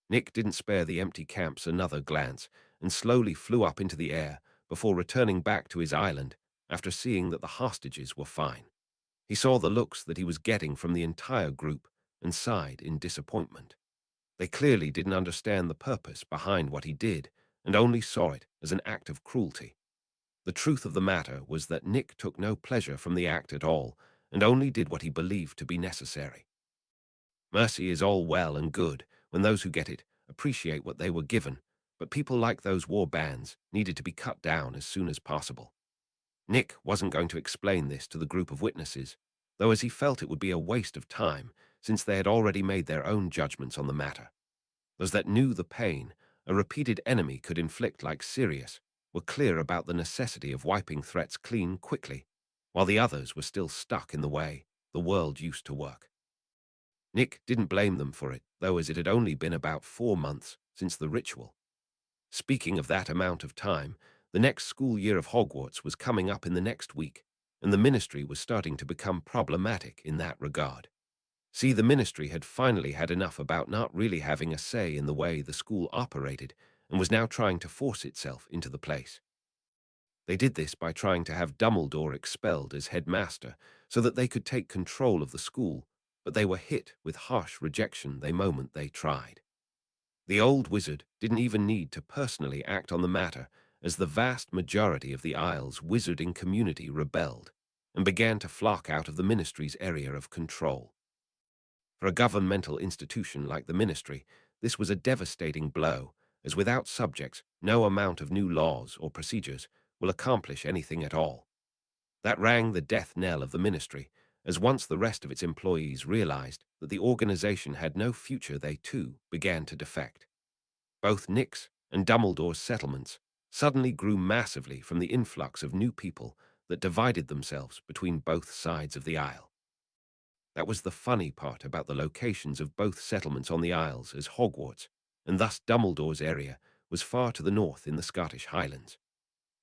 Nick didn't spare the empty camps another glance and slowly flew up into the air before returning back to his island after seeing that the hostages were fine. He saw the looks that he was getting from the entire group and sighed in disappointment. They clearly didn't understand the purpose behind what he did and only saw it as an act of cruelty. The truth of the matter was that Nick took no pleasure from the act at all and only did what he believed to be necessary. Mercy is all well and good when those who get it appreciate what they were given, but people like those war bands needed to be cut down as soon as possible. Nick wasn't going to explain this to the group of witnesses, though, as he felt it would be a waste of time since they had already made their own judgments on the matter. Those that knew the pain a repeated enemy could inflict like Sirius were clear about the necessity of wiping threats clean quickly, while the others were still stuck in the way the world used to work. Nick didn't blame them for it, though, as it had only been about 4 months since the ritual. Speaking of that amount of time, the next school year of Hogwarts was coming up in the next week, and the Ministry was starting to become problematic in that regard. See, the Ministry had finally had enough about not really having a say in the way the school operated and was now trying to force itself into the place. They did this by trying to have Dumbledore expelled as headmaster so that they could take control of the school, but they were hit with harsh rejection the moment they tried. The old wizard didn't even need to personally act on the matter, as the vast majority of the Isle's wizarding community rebelled and began to flock out of the Ministry's area of control. For a governmental institution like the Ministry, This was a devastating blow, as without subjects, no amount of new laws or procedures will accomplish anything at all. That rang the death knell of the ministry, as once the rest of its employees realized that the organization had no future, they too began to defect. Both Nick's and Dumbledore's settlements suddenly grew massively from the influx of new people that divided themselves between both sides of the Isle. That was the funny part about the locations of both settlements on the Isles, as Hogwarts, and thus Dumbledore's area, was far to the north in the Scottish Highlands.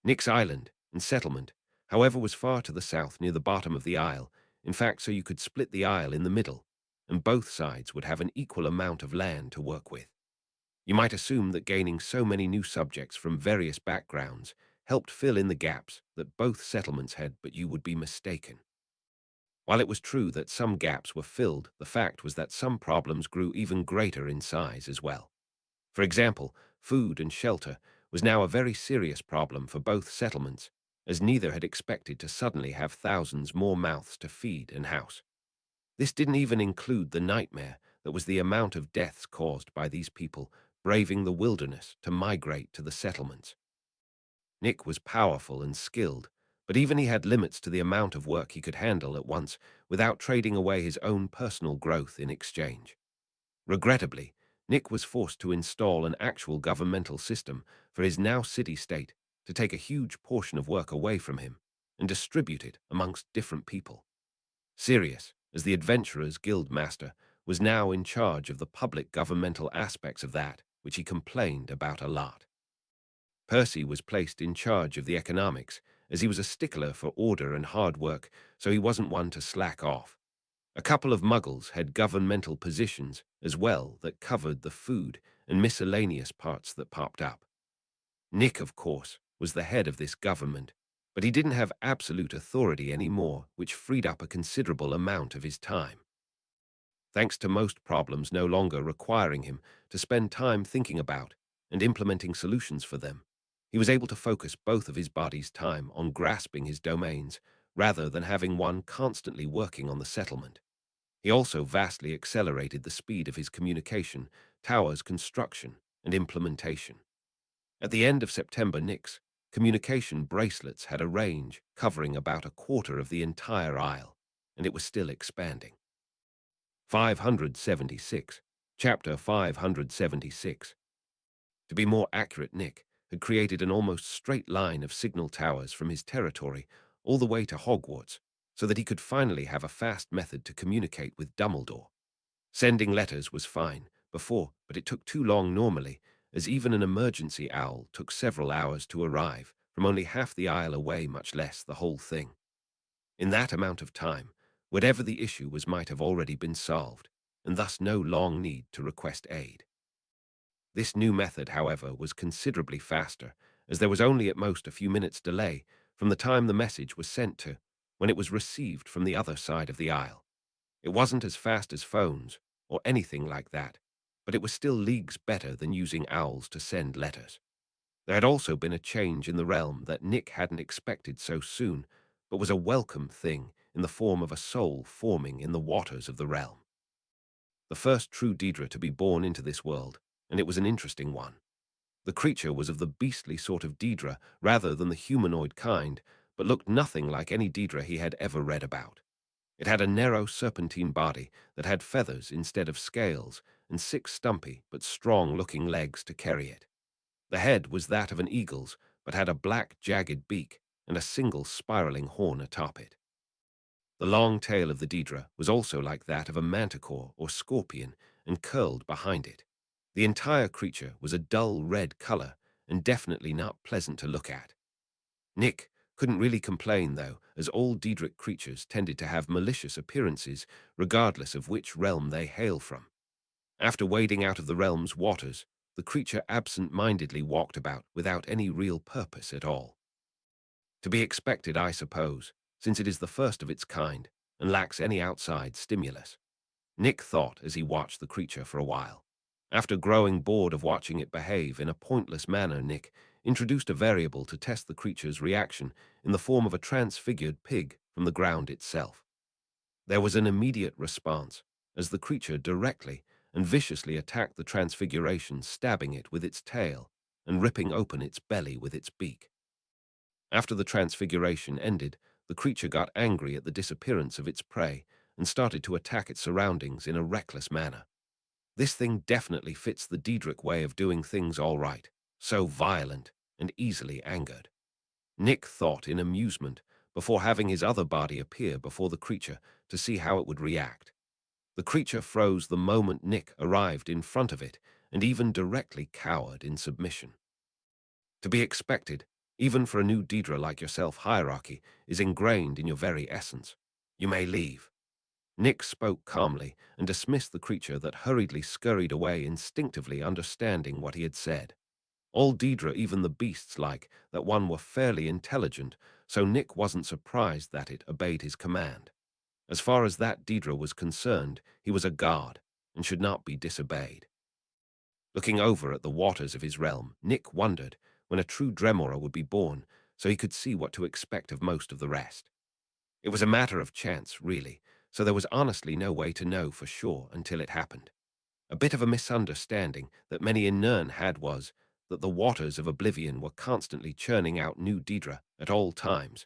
Nick's Island and settlement, however, was far to the south near the bottom of the Isle, in fact, so you could split the Isle in the middle, and both sides would have an equal amount of land to work with. You might assume that gaining so many new subjects from various backgrounds helped fill in the gaps that both settlements had, but you would be mistaken. While it was true that some gaps were filled, the fact was that some problems grew even greater in size as well. For example, food and shelter was now a very serious problem for both settlements, as neither had expected to suddenly have thousands more mouths to feed and house. This didn't even include the nightmare that was the amount of deaths caused by these people braving the wilderness to migrate to the settlements. Nick was powerful and skilled, but even he had limits to the amount of work he could handle at once without trading away his own personal growth in exchange. Regrettably, Nick was forced to install an actual governmental system for his now city-state to take a huge portion of work away from him and distribute it amongst different people. Sirius, as the Adventurers Guild Master, was now in charge of the public governmental aspects of that, which he complained about a lot. Percy was placed in charge of the economics, as he was a stickler for order and hard work, so he wasn't one to slack off. A couple of muggles had governmental positions as well that covered the food and miscellaneous parts that popped up. Nick, of course, was the head of this government, but he didn't have absolute authority anymore, which freed up a considerable amount of his time. Thanks to most problems no longer requiring him to spend time thinking about and implementing solutions for them, he was able to focus both of his body's time on grasping his domains rather than having one constantly working on the settlement. He also vastly accelerated the speed of his communication, towers construction, and implementation. At the end of September, Nick's communication bracelets had a range covering about a quarter of the entire Isle, and it was still expanding. 576. Chapter 576. To be more accurate, Nick had created an almost straight line of signal towers from his territory all the way to Hogwarts, so that he could finally have a fast method to communicate with Dumbledore. Sending letters was fine before, but it took too long normally, as even an emergency owl took several hours to arrive, from only half the Isle away, much less the whole thing. In that amount of time, whatever the issue was might have already been solved, and thus no long need to request aid. This new method, however, was considerably faster, as there was only at most a few minutes' delay from the time the message was sent to when it was received from the other side of the Isle. It wasn't as fast as phones or anything like that, but it was still leagues better than using owls to send letters. There had also been a change in the realm that Nick hadn't expected so soon, but was a welcome thing in the form of a soul forming in the waters of the realm. The first true Daedra to be born into this world, and it was an interesting one. The creature was of the beastly sort of Daedra rather than the humanoid kind, but looked nothing like any Daedra he had ever read about. It had a narrow serpentine body that had feathers instead of scales and 6 stumpy but strong-looking legs to carry it. The head was that of an eagle's, but had a black, jagged beak and a single spiraling horn atop it. The long tail of the Daedra was also like that of a manticore or scorpion and curled behind it. The entire creature was a dull red color and definitely not pleasant to look at. Nick couldn't really complain, though, as all Daedric creatures tended to have malicious appearances regardless of which realm they hail from. After wading out of the realm's waters, the creature absent-mindedly walked about without any real purpose at all. To be expected, I suppose, since it is the first of its kind and lacks any outside stimulus. Nick thought as he watched the creature for a while. After growing bored of watching it behave in a pointless manner, Nick introduced a variable to test the creature's reaction in the form of a transfigured pig from the ground itself. There was an immediate response, as the creature directly and viciously attacked the transfiguration, stabbing it with its tail and ripping open its belly with its beak. After the transfiguration ended, the creature got angry at the disappearance of its prey and started to attack its surroundings in a reckless manner. This thing definitely fits the Daedric way of doing things all right, so violent and easily angered. Nick thought in amusement before having his other body appear before the creature to see how it would react. The creature froze the moment Nick arrived in front of it and even directly cowered in submission. To be expected, even for a new Daedra like yourself, hierarchy is ingrained in your very essence. You may leave. Nick spoke calmly and dismissed the creature that hurriedly scurried away, instinctively understanding what he had said. All Daedra, even the beasts like that one, were fairly intelligent, so Nick wasn't surprised that it obeyed his command. As far as that Daedra was concerned, he was a god and should not be disobeyed. Looking over at the waters of his realm, Nick wondered when a true Dremora would be born, so he could see what to expect of most of the rest. It was a matter of chance, really, so there was honestly no way to know for sure until it happened. A bit of a misunderstanding that many in Nirn had was that the waters of oblivion were constantly churning out new Daedra at all times,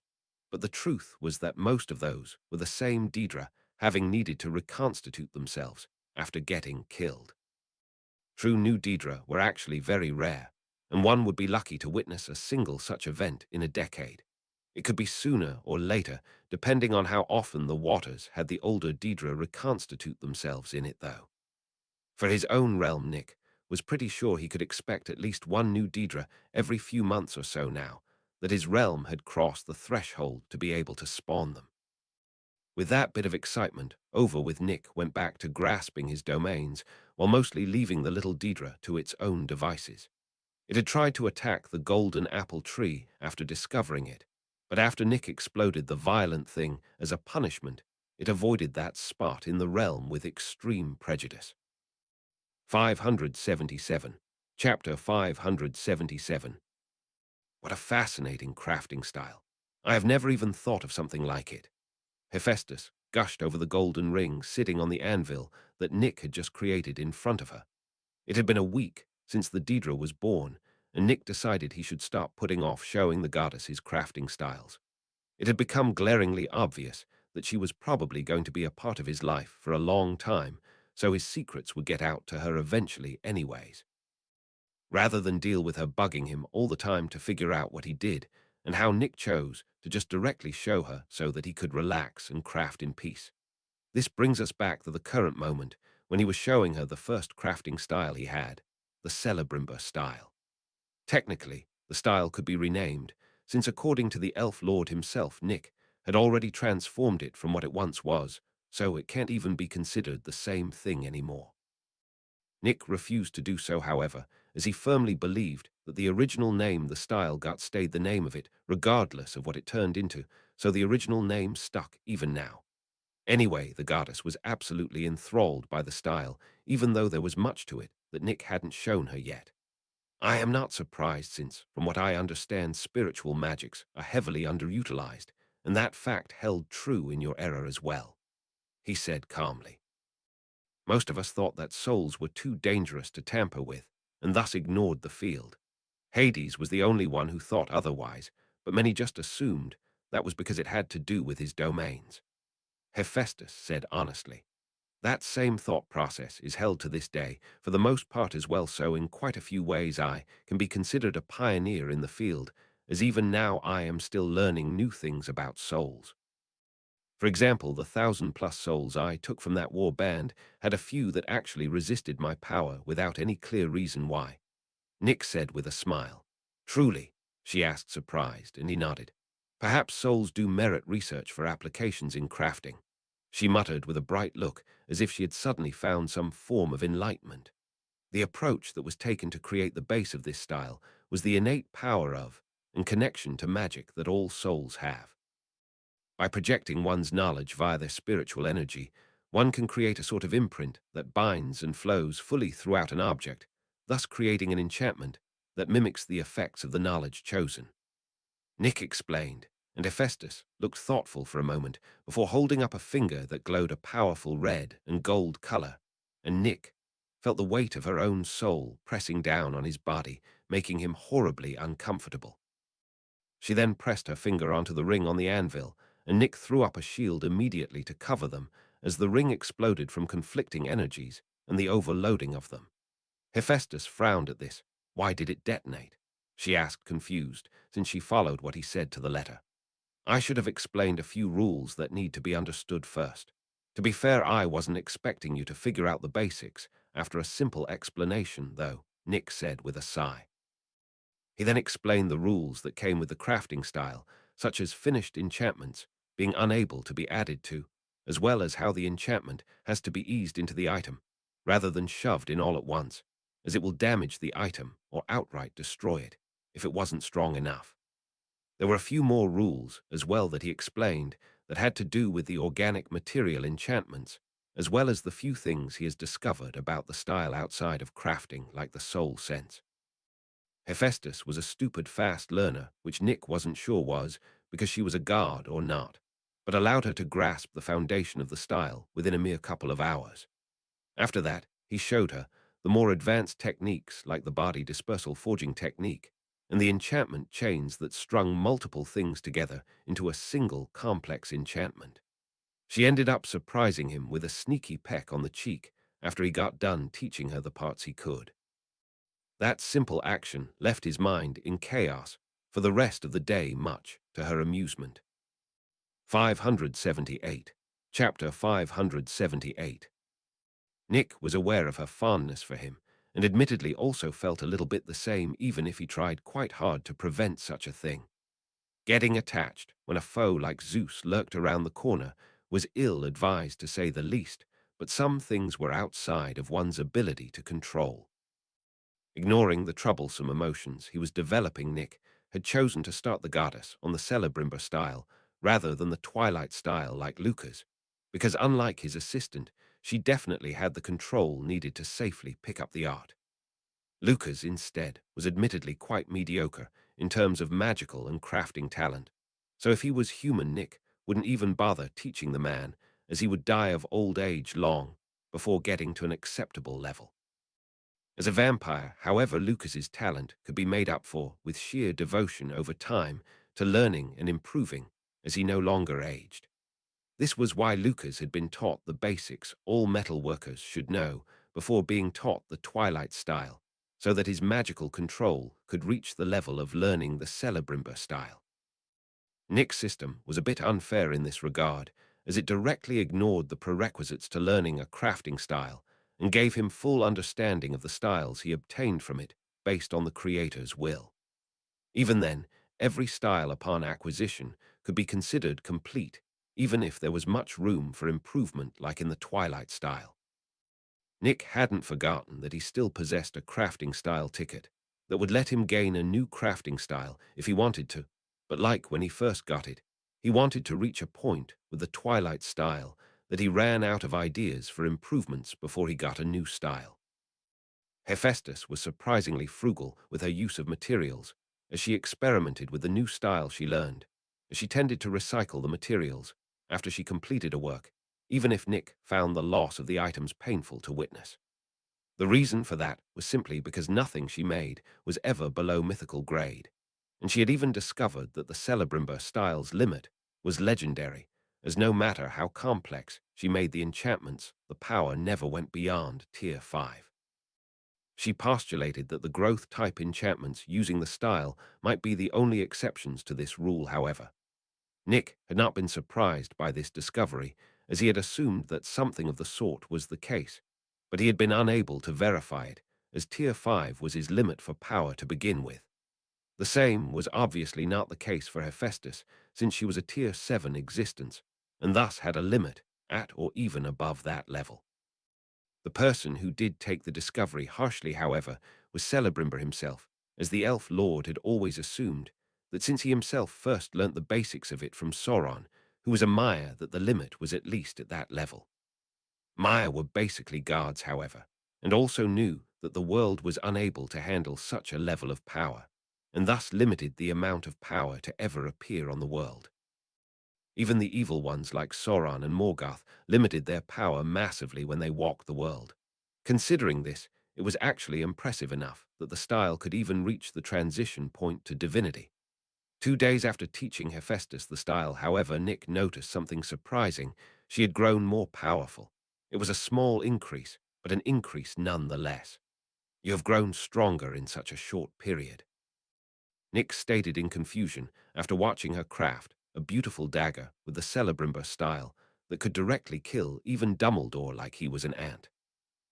but the truth was that most of those were the same Daedra, having needed to reconstitute themselves after getting killed. True new Daedra were actually very rare, and one would be lucky to witness a single such event in a decade. It could be sooner or later, depending on how often the waters had the older Daedra reconstitute themselves in it, though. For his own realm, Nick was pretty sure he could expect at least one new Daedra every few months or so now, that his realm had crossed the threshold to be able to spawn them. With that bit of excitement over with, Nick went back to grasping his domains, while mostly leaving the little Daedra to its own devices. It had tried to attack the golden apple tree after discovering it, but after Nick exploded the violent thing as a punishment, it avoided that spot in the realm with extreme prejudice. 577. Chapter 577. What a fascinating crafting style. I have never even thought of something like it. Hephaestus gushed over the golden ring sitting on the anvil that Nick had just created in front of her. It had been a week since the Daedra was born, and Nick decided he should stop putting off showing the goddess his crafting styles. It had become glaringly obvious that she was probably going to be a part of his life for a long time, so his secrets would get out to her eventually anyways. Rather than deal with her bugging him all the time to figure out what he did, and how Nick chose to just directly show her so that he could relax and craft in peace. This brings us back to the current moment when he was showing her the first crafting style he had, the Celebrimber style. Technically, the style could be renamed, since according to the elf lord himself, Nick had already transformed it from what it once was, so it can't even be considered the same thing anymore. Nick refused to do so, however, as he firmly believed that the original name the style got stayed the name of it, regardless of what it turned into, so the original name stuck even now. Anyway, the goddess was absolutely enthralled by the style, even though there was much to it that Nick hadn't shown her yet. I am not surprised since, from what I understand, spiritual magics are heavily underutilized, and that fact held true in your era as well, he said calmly. Most of us thought that souls were too dangerous to tamper with, and thus ignored the field. Hades was the only one who thought otherwise, but many just assumed that was because it had to do with his domains. Hephaestus said honestly. That same thought process is held to this day, for the most part as well, so in quite a few ways I can be considered a pioneer in the field, as even now I am still learning new things about souls. For example, the 1,000+ souls I took from that war band had a few that actually resisted my power without any clear reason why. Nick said with a smile. Truly, she asked, surprised, and he nodded. Perhaps souls do merit research for applications in crafting, she muttered with a bright look, as if she had suddenly found some form of enlightenment. The approach that was taken to create the base of this style was the innate power of, and connection to magic that all souls have. By projecting one's knowledge via their spiritual energy, one can create a sort of imprint that binds and flows fully throughout an object, thus creating an enchantment that mimics the effects of the knowledge chosen. Nick explained, and Hephaestus looked thoughtful for a moment before holding up a finger that glowed a powerful red and gold color, and Nick felt the weight of her own soul pressing down on his body, making him horribly uncomfortable. She then pressed her finger onto the ring on the anvil, and Nick threw up a shield immediately to cover them as the ring exploded from conflicting energies and the overloading of them. Hephaestus frowned at this. Why did it detonate? She asked, confused, since she followed what he said to the letter. I should have explained a few rules that need to be understood first. To be fair, I wasn't expecting you to figure out the basics after a simple explanation, though, Nick said with a sigh. He then explained the rules that came with the crafting style, such as finished enchantments being unable to be added to, as well as how the enchantment has to be eased into the item, rather than shoved in all at once, as it will damage the item or outright destroy it if it wasn't strong enough. There were a few more rules as well that he explained that had to do with the organic material enchantments, as well as the few things he has discovered about the style outside of crafting, like the soul sense. Hephaestus was a stupid fast learner, which Nick wasn't sure was because she was a guard or not, but allowed her to grasp the foundation of the style within a mere couple of hours. After that, he showed her the more advanced techniques like the body dispersal forging technique and the enchantment chains that strung multiple things together into a single complex enchantment. She ended up surprising him with a sneaky peck on the cheek after he got done teaching her the parts he could. That simple action left his mind in chaos for the rest of the day, much to her amusement. 578. Chapter 578. Nick was aware of her fondness for him, and admittedly also felt a little bit the same, even if he tried quite hard to prevent such a thing. Getting attached when a foe like Zeus lurked around the corner was ill-advised, to say the least, but some things were outside of one's ability to control. Ignoring the troublesome emotions he was developing, Nick had chosen to start the goddess on the Celebrimber style rather than the Twilight style like Luca's, because unlike his assistant, she definitely had the control needed to safely pick up the art. Luca's, instead, was admittedly quite mediocre in terms of magical and crafting talent, so if he was human, Nick wouldn't even bother teaching the man, as he would die of old age long before getting to an acceptable level. As a vampire, however, Lucas's talent could be made up for with sheer devotion over time to learning and improving as he no longer aged. This was why Lucas had been taught the basics all metal workers should know before being taught the Twilight style, so that his magical control could reach the level of learning the Celebrimber style. Nick's system was a bit unfair in this regard, as it directly ignored the prerequisites to learning a crafting style and gave him full understanding of the styles he obtained from it based on the creator's will. Even then, every style upon acquisition could be considered complete, even if there was much room for improvement like in the Twilight style. Nick hadn't forgotten that he still possessed a crafting style ticket that would let him gain a new crafting style if he wanted to, but like when he first got it, he wanted to reach a point with the Twilight style that he ran out of ideas for improvements before he got a new style. Hephaestus was surprisingly frugal with her use of materials as she experimented with the new style she learned, as she tended to recycle the materials after she completed a work, even if Nick found the loss of the items painful to witness. The reason for that was simply because nothing she made was ever below mythical grade, and she had even discovered that the Celebrimber style's limit was legendary, as no matter how complex she made the enchantments, the power never went beyond Tier 5. She postulated that the growth-type enchantments using the style might be the only exceptions to this rule, however. Nick had not been surprised by this discovery, as he had assumed that something of the sort was the case, but he had been unable to verify it, as Tier 5 was his limit for power to begin with. The same was obviously not the case for Hephaestus, since she was a Tier 7 existence, and thus had a limit at or even above that level. The person who did take the discovery harshly, however, was Celebrimber himself, as the elf lord had always assumed that since he himself first learnt the basics of it from Sauron, who was a Maya, that the limit was at least at that level. Maya were basically guards, however, and also knew that the world was unable to handle such a level of power, and thus limited the amount of power to ever appear on the world. Even the evil ones like Sauron and Morgoth limited their power massively when they walked the world. Considering this, it was actually impressive enough that the style could even reach the transition point to divinity. 2 days after teaching Hephaestus the style, however, Nick noticed something surprising. She had grown more powerful. It was a small increase, but an increase nonetheless. You have grown stronger in such a short period. Nick stated in confusion after watching her craft a beautiful dagger with the Celebrimber style that could directly kill even Dumbledore like he was an ant.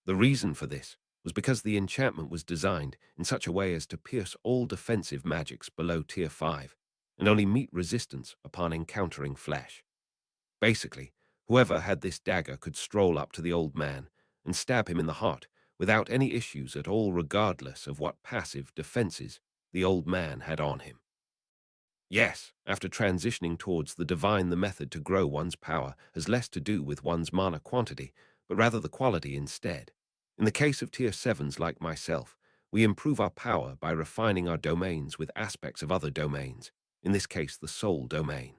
The reason for this was because the enchantment was designed in such a way as to pierce all defensive magics below Tier 5 and only meet resistance upon encountering flesh. Basically, whoever had this dagger could stroll up to the old man and stab him in the heart without any issues at all, regardless of what passive defenses the old man had on him. Yes, after transitioning towards the divine, the method to grow one's power has less to do with one's mana quantity, but rather the quality instead. In the case of Tier 7s like myself, we improve our power by refining our domains with aspects of other domains, in this case the soul domain.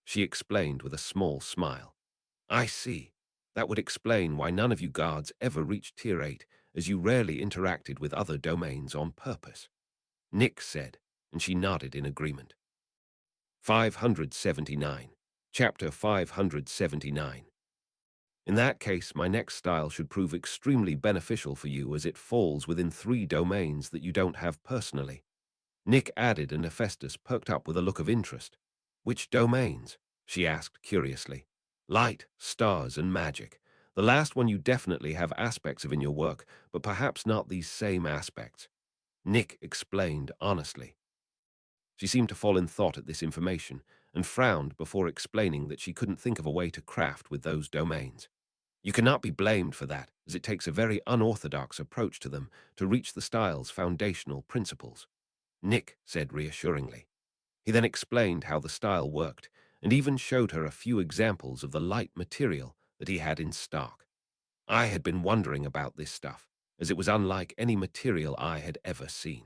She explained with a small smile. I see. That would explain why none of you guards ever reached Tier 8, as you rarely interacted with other domains on purpose. Nick said, and she nodded in agreement. 579. Chapter 579. In that case, my next style should prove extremely beneficial for you, as it falls within 3 domains that you don't have personally. Nick added, and Hephaestus perked up with a look of interest. Which domains? She asked curiously. Light, stars, and magic. The last one you definitely have aspects of in your work, but perhaps not these same aspects. Nick explained honestly. She seemed to fall in thought at this information, and frowned before explaining that she couldn't think of a way to craft with those domains. You cannot be blamed for that, as it takes a very unorthodox approach to them to reach the style's foundational principles, Nick said reassuringly. He then explained how the style worked, and even showed her a few examples of the light material that he had in stock. I had been wondering about this stuff, as it was unlike any material I had ever seen.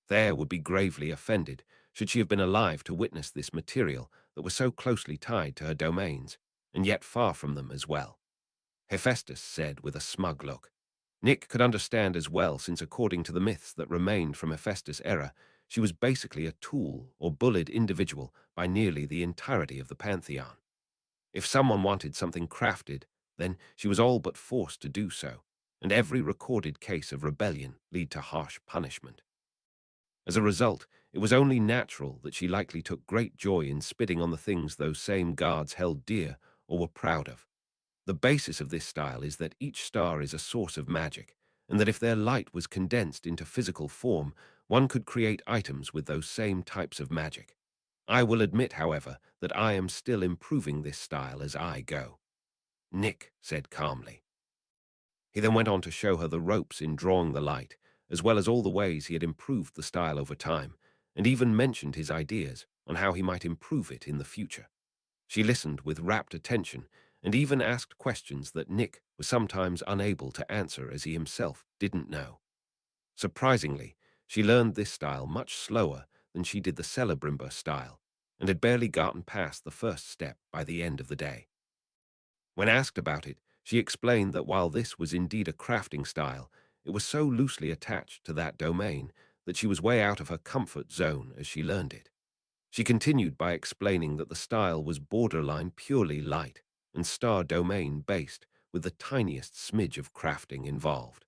Thea would be gravely offended should she have been alive to witness this material that was so closely tied to her domains, and yet far from them as well, Hephaestus said with a smug look. Nick could understand as well, since according to the myths that remained from Hephaestus' era, she was basically a tool or bullied individual by nearly the entirety of the pantheon. If someone wanted something crafted, then she was all but forced to do so, and every recorded case of rebellion led to harsh punishment. As a result, it was only natural that she likely took great joy in spitting on the things those same guards held dear or were proud of. The basis of this style is that each star is a source of magic, and that if their light was condensed into physical form, one could create items with those same types of magic. I will admit, however, that I am still improving this style as I go, Nick said calmly. He then went on to show her the ropes in drawing the light, as well as all the ways he had improved the style over time, and even mentioned his ideas on how he might improve it in the future. She listened with rapt attention, and even asked questions that Nick was sometimes unable to answer, as he himself didn't know. Surprisingly, she learned this style much slower than she did the Celebrimber style, and had barely gotten past the first step by the end of the day. When asked about it, she explained that while this was indeed a crafting style, it was so loosely attached to that domain that she was way out of her comfort zone as she learned it. She continued by explaining that the style was borderline purely light and star domain based, with the tiniest smidge of crafting involved.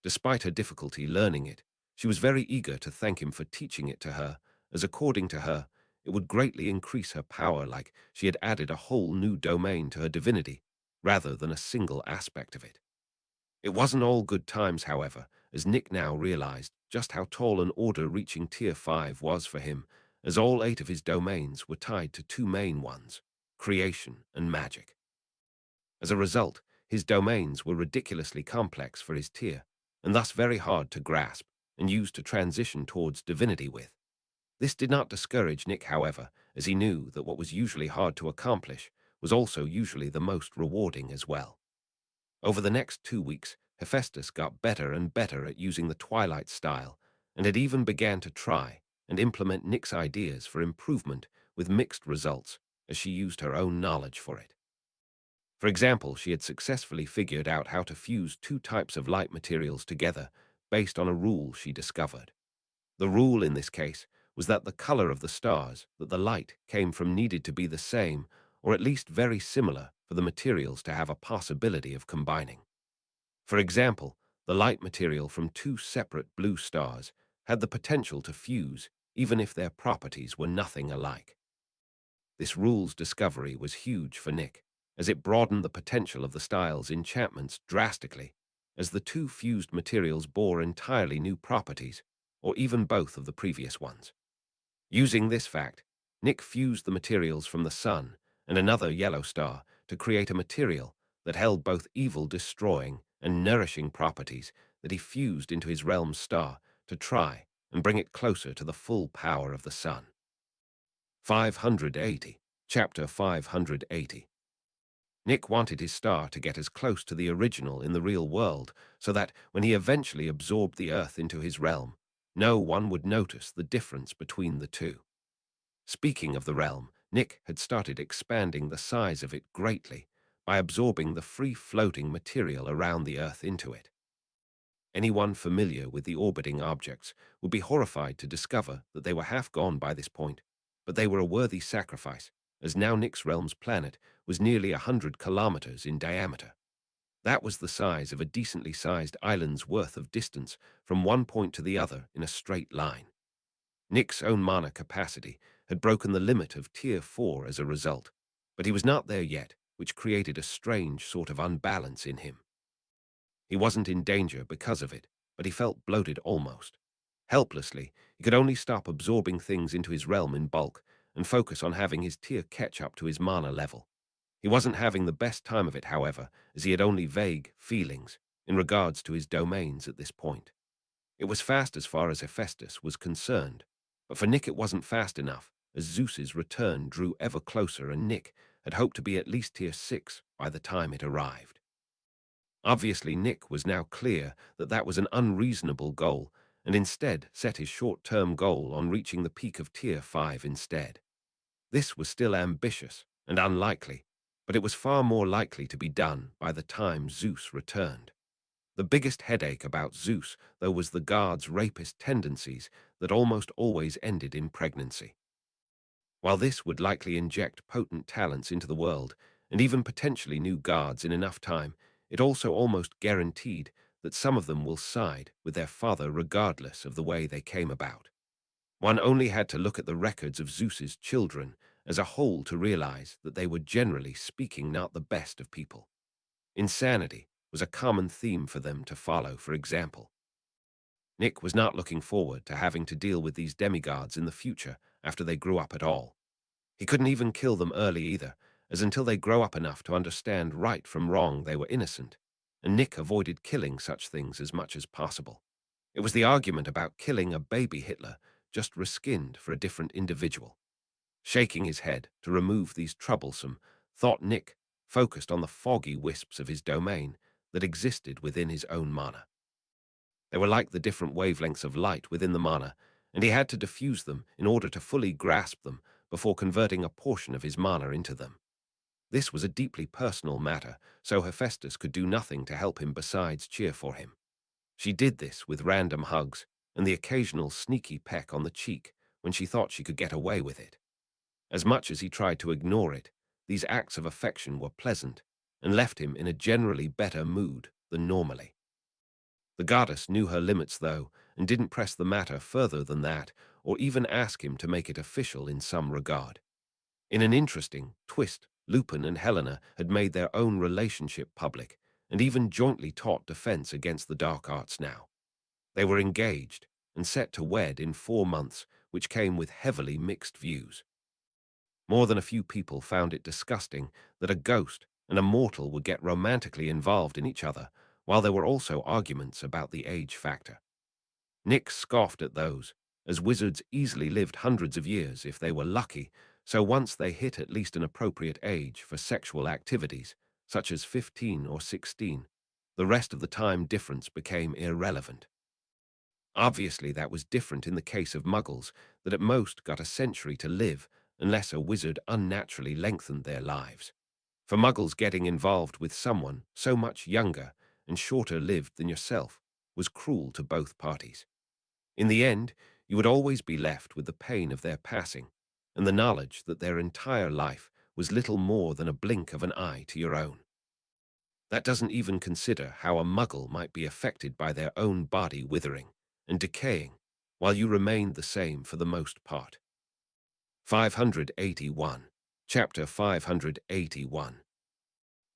Despite her difficulty learning it, she was very eager to thank him for teaching it to her, as according to her, it would greatly increase her power, like she had added a whole new domain to her divinity, rather than a single aspect of it. It wasn't all good times, however, as Nick now realized just how tall an order reaching Tier 5 was for him, as all 8 of his domains were tied to 2 main ones, creation and magic. As a result, his domains were ridiculously complex for his tier, and thus very hard to grasp and use to transition towards divinity with. This did not discourage Nick, however, as he knew that what was usually hard to accomplish was also usually the most rewarding as well. Over the next 2 weeks, Hephaestus got better and better at using the Twilight style, and had even began to try and implement Nick's ideas for improvement with mixed results, as she used her own knowledge for it. For example, she had successfully figured out how to fuse two types of light materials together based on a rule she discovered. The rule in this case was that the color of the stars that the light came from needed to be the same, or at least very similar, for the materials to have a possibility of combining. For example, the light material from two separate blue stars had the potential to fuse even if their properties were nothing alike. This rule's discovery was huge for Nick, as it broadened the potential of the style's enchantments drastically, as the two fused materials bore entirely new properties, or even both of the previous ones. Using this fact, Nick fused the materials from the sun and another yellow star to create a material that held both evil-destroying and nourishing properties that he fused into his realm's star to try and bring it closer to the full power of the sun. 580. Chapter 580. Nick wanted his star to get as close to the original in the real world so that, when he eventually absorbed the Earth into his realm, no one would notice the difference between the two. Speaking of the realm, Nick had started expanding the size of it greatly by absorbing the free-floating material around the Earth into it. Anyone familiar with the orbiting objects would be horrified to discover that they were half gone by this point, but they were a worthy sacrifice, as now Nick's realm's planet was nearly 100 kilometers in diameter. That was the size of a decently sized island's worth of distance from one point to the other in a straight line. Nick's own mana capacity had broken the limit of Tier 4 as a result, but he was not there yet, which created a strange sort of unbalance in him. He wasn't in danger because of it, but he felt bloated almost. Helplessly, he could only stop absorbing things into his realm in bulk and focus on having his tier catch up to his mana level. He wasn't having the best time of it, however, as he had only vague feelings in regards to his domains at this point. It was fast as far as Hephaestus was concerned, but for Nick it wasn't fast enough, as Zeus's return drew ever closer and Nick had hoped to be at least tier 6 by the time it arrived. Obviously, Nick was now clear that that was an unreasonable goal, and instead set his short-term goal on reaching the peak of Tier 5 instead. This was still ambitious and unlikely, but it was far more likely to be done by the time Zeus returned. The biggest headache about Zeus, though, was the god's rapist tendencies that almost always ended in pregnancy. While this would likely inject potent talents into the world, and even potentially new gods in enough time, it also almost guaranteed that some of them will side with their father regardless of the way they came about. One only had to look at the records of Zeus's children as a whole to realize that they were generally speaking not the best of people. Insanity was a common theme for them to follow, for example. Nick was not looking forward to having to deal with these demigods in the future after they grew up at all. He couldn't even kill them early either, as until they grow up enough to understand right from wrong they were innocent, and Nick avoided killing such things as much as possible. It was the argument about killing a baby Hitler, just reskinned for a different individual. Shaking his head to remove these troublesome, thought Nick focused on the foggy wisps of his domain that existed within his own mana. They were like the different wavelengths of light within the mana, and he had to diffuse them in order to fully grasp them before converting a portion of his mana into them. This was a deeply personal matter, so Hephaestus could do nothing to help him besides cheer for him. She did this with random hugs and the occasional sneaky peck on the cheek when she thought she could get away with it. As much as he tried to ignore it, these acts of affection were pleasant and left him in a generally better mood than normally. The goddess knew her limits, though, and didn't press the matter further than that, or even ask him to make it official in some regard. In an interesting twist, Lupin and Helena had made their own relationship public, and even jointly taught defense against the dark arts now. They were engaged and set to wed in 4 months, which came with heavily mixed views. More than a few people found it disgusting that a ghost and a mortal would get romantically involved in each other, while there were also arguments about the age factor. Nick scoffed at those, as wizards easily lived hundreds of years if they were lucky, so once they hit at least an appropriate age for sexual activities, such as 15 or 16, the rest of the time difference became irrelevant. Obviously, that was different in the case of muggles, that at most got a century to live, unless a wizard unnaturally lengthened their lives. For muggles, getting involved with someone so much younger and shorter lived than yourself was cruel to both parties. In the end, you would always be left with the pain of their passing and the knowledge that their entire life was little more than a blink of an eye to your own. That doesn't even consider how a muggle might be affected by their own body withering and decaying, while you remained the same for the most part. 581. Chapter 581.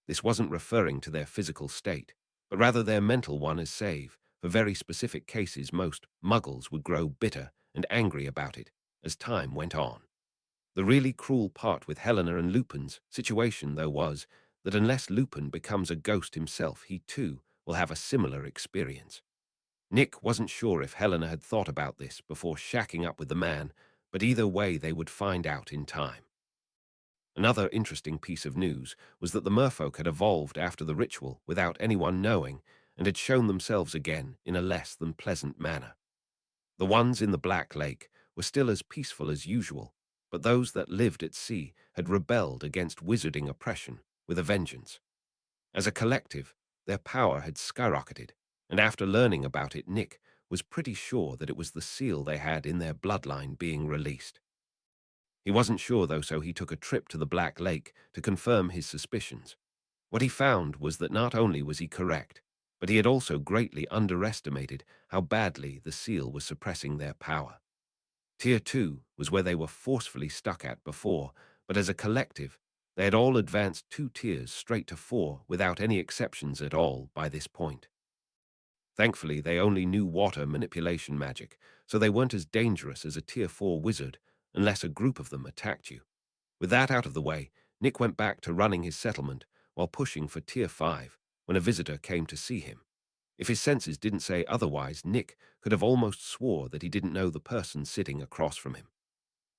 This wasn't referring to their physical state, but rather their mental one, as save, for very specific cases most muggles would grow bitter and angry about it as time went on. The really cruel part with Helena and Lupin's situation, though, was that unless Lupin becomes a ghost himself, he too will have a similar experience. Nick wasn't sure if Helena had thought about this before shacking up with the man, but either way they would find out in time. Another interesting piece of news was that the merfolk had evolved after the ritual without anyone knowing and had shown themselves again in a less than pleasant manner. The ones in the Black Lake were still as peaceful as usual, but those that lived at sea had rebelled against wizarding oppression with a vengeance. As a collective, their power had skyrocketed, and after learning about it, Nick was pretty sure that it was the seal they had in their bloodline being released. He wasn't sure, though, so he took a trip to the Black Lake to confirm his suspicions. What he found was that not only was he correct, but he had also greatly underestimated how badly the seal was suppressing their power. Tier 2 was where they were forcefully stuck at before, but as a collective, they had all advanced 2 tiers straight to 4 without any exceptions at all by this point. Thankfully, they only knew water manipulation magic, so they weren't as dangerous as a Tier 4 wizard unless a group of them attacked you. With that out of the way, Nick went back to running his settlement while pushing for Tier 5 when a visitor came to see him. If his senses didn't say otherwise, Nick could have almost swore that he didn't know the person sitting across from him.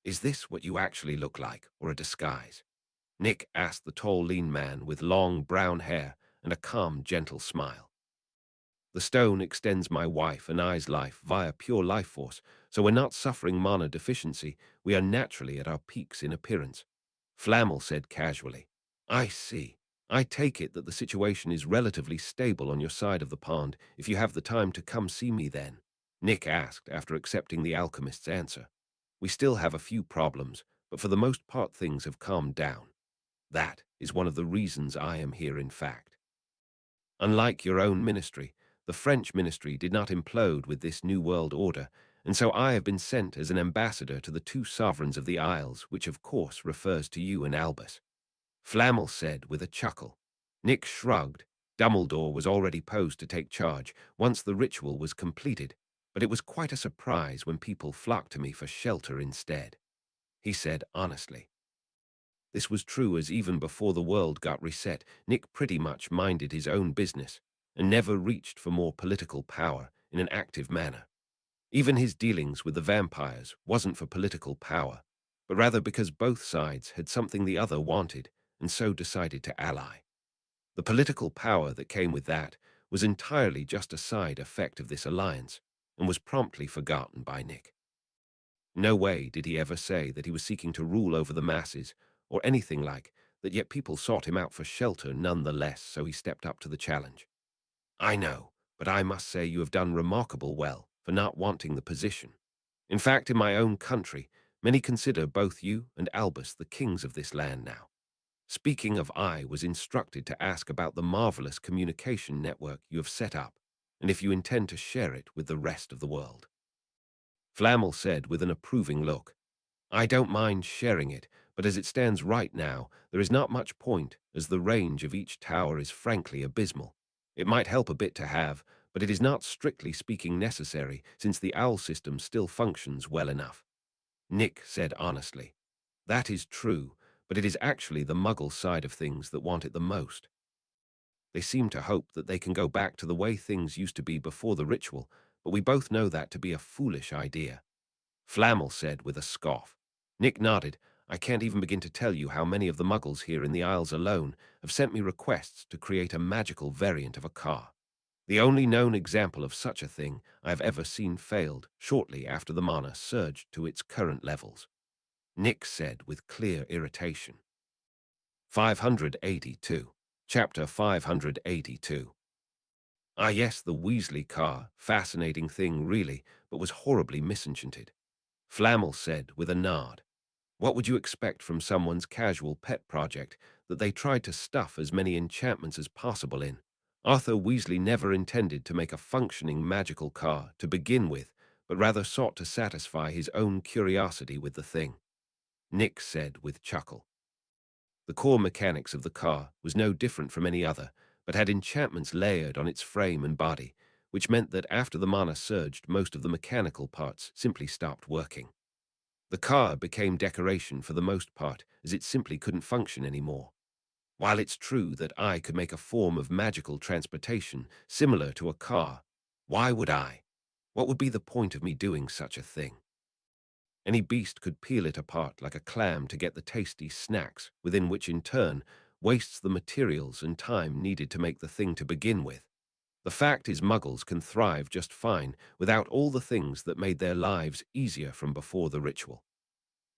"Is this what you actually look like, or a disguise?" Nick asked the tall, lean man with long brown hair and a calm, gentle smile. "The stone extends my wife and I's life via pure life force, so we're not suffering mana deficiency. We are naturally at our peaks in appearance," Flammel said casually. "I see. I take it that the situation is relatively stable on your side of the pond. If you have the time to come see me then," Nick asked after accepting the alchemist's answer. "We still have a few problems, but for the most part things have calmed down. That is one of the reasons I am here, in fact. Unlike your own ministry, the French ministry did not implode with this New World Order, and so I have been sent as an ambassador to the 2 sovereigns of the Isles, which of course refers to you and Albus," Flammel said with a chuckle. Nick shrugged. Dumbledore was already posed to take charge once the ritual was completed, but it was quite a surprise when people flocked to me for shelter instead, he said honestly. This was true, as even before the world got reset, Nick pretty much minded his own business and never reached for more political power in an active manner. Even his dealings with the vampires wasn't for political power, but rather because both sides had something the other wanted and so decided to ally. The political power that came with that was entirely just a side effect of this alliance and was promptly forgotten by Nick. No way did he ever say that he was seeking to rule over the masses or anything like that, yet people sought him out for shelter nonetheless, so he stepped up to the challenge. "I know, but I must say you have done remarkable well for not wanting the position. In fact, in my own country, many consider both you and Albus the kings of this land now. Speaking of, I was instructed to ask about the marvelous communication network you have set up, and if you intend to share it with the rest of the world," Flammel said with an approving look. "I don't mind sharing it, but as it stands right now, there is not much point, as the range of each tower is frankly abysmal. It might help a bit to have, but it is not strictly speaking necessary, since the owl system still functions well enough," Nick said honestly. "That is true, but it is actually the Muggle side of things that want it the most. They seem to hope that they can go back to the way things used to be before the ritual, but we both know that to be a foolish idea," Flammel said with a scoff. Nick nodded. "I can't even begin to tell you how many of the Muggles here in the Isles alone have sent me requests to create a magical variant of a car. The only known example of such a thing I have ever seen failed shortly after the mana surged to its current levels," Nick said with clear irritation. 582. Chapter 582. Ah yes, the Weasley car. Fascinating thing, really, but was horribly misenchanted. Flamel said with a nod. What would you expect from someone's casual pet project that they tried to stuff as many enchantments as possible in? Arthur Weasley never intended to make a functioning magical car to begin with, but rather sought to satisfy his own curiosity with the thing. Nick said with chuckle. The core mechanics of the car was no different from any other, but had enchantments layered on its frame and body, which meant that after the mana surged, most of the mechanical parts simply stopped working. The car became decoration for the most part, as it simply couldn't function anymore. While it's true that I could make a form of magical transportation similar to a car, why would I? What would be the point of me doing such a thing? Any beast could peel it apart like a clam to get the tasty snacks, within which in turn wastes the materials and time needed to make the thing to begin with. The fact is muggles can thrive just fine without all the things that made their lives easier from before the ritual.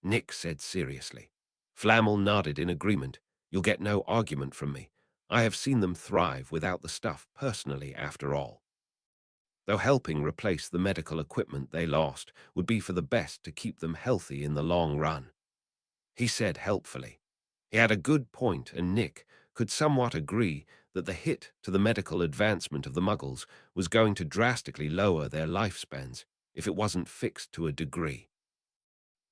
Nick said seriously. Flamel nodded in agreement. You'll get no argument from me. I have seen them thrive without the stuff personally, after all. Though helping replace the medical equipment they lost would be for the best to keep them healthy in the long run. He said helpfully. He had a good point, and Nick could somewhat agree that the hit to the medical advancement of the Muggles was going to drastically lower their lifespans if it wasn't fixed to a degree.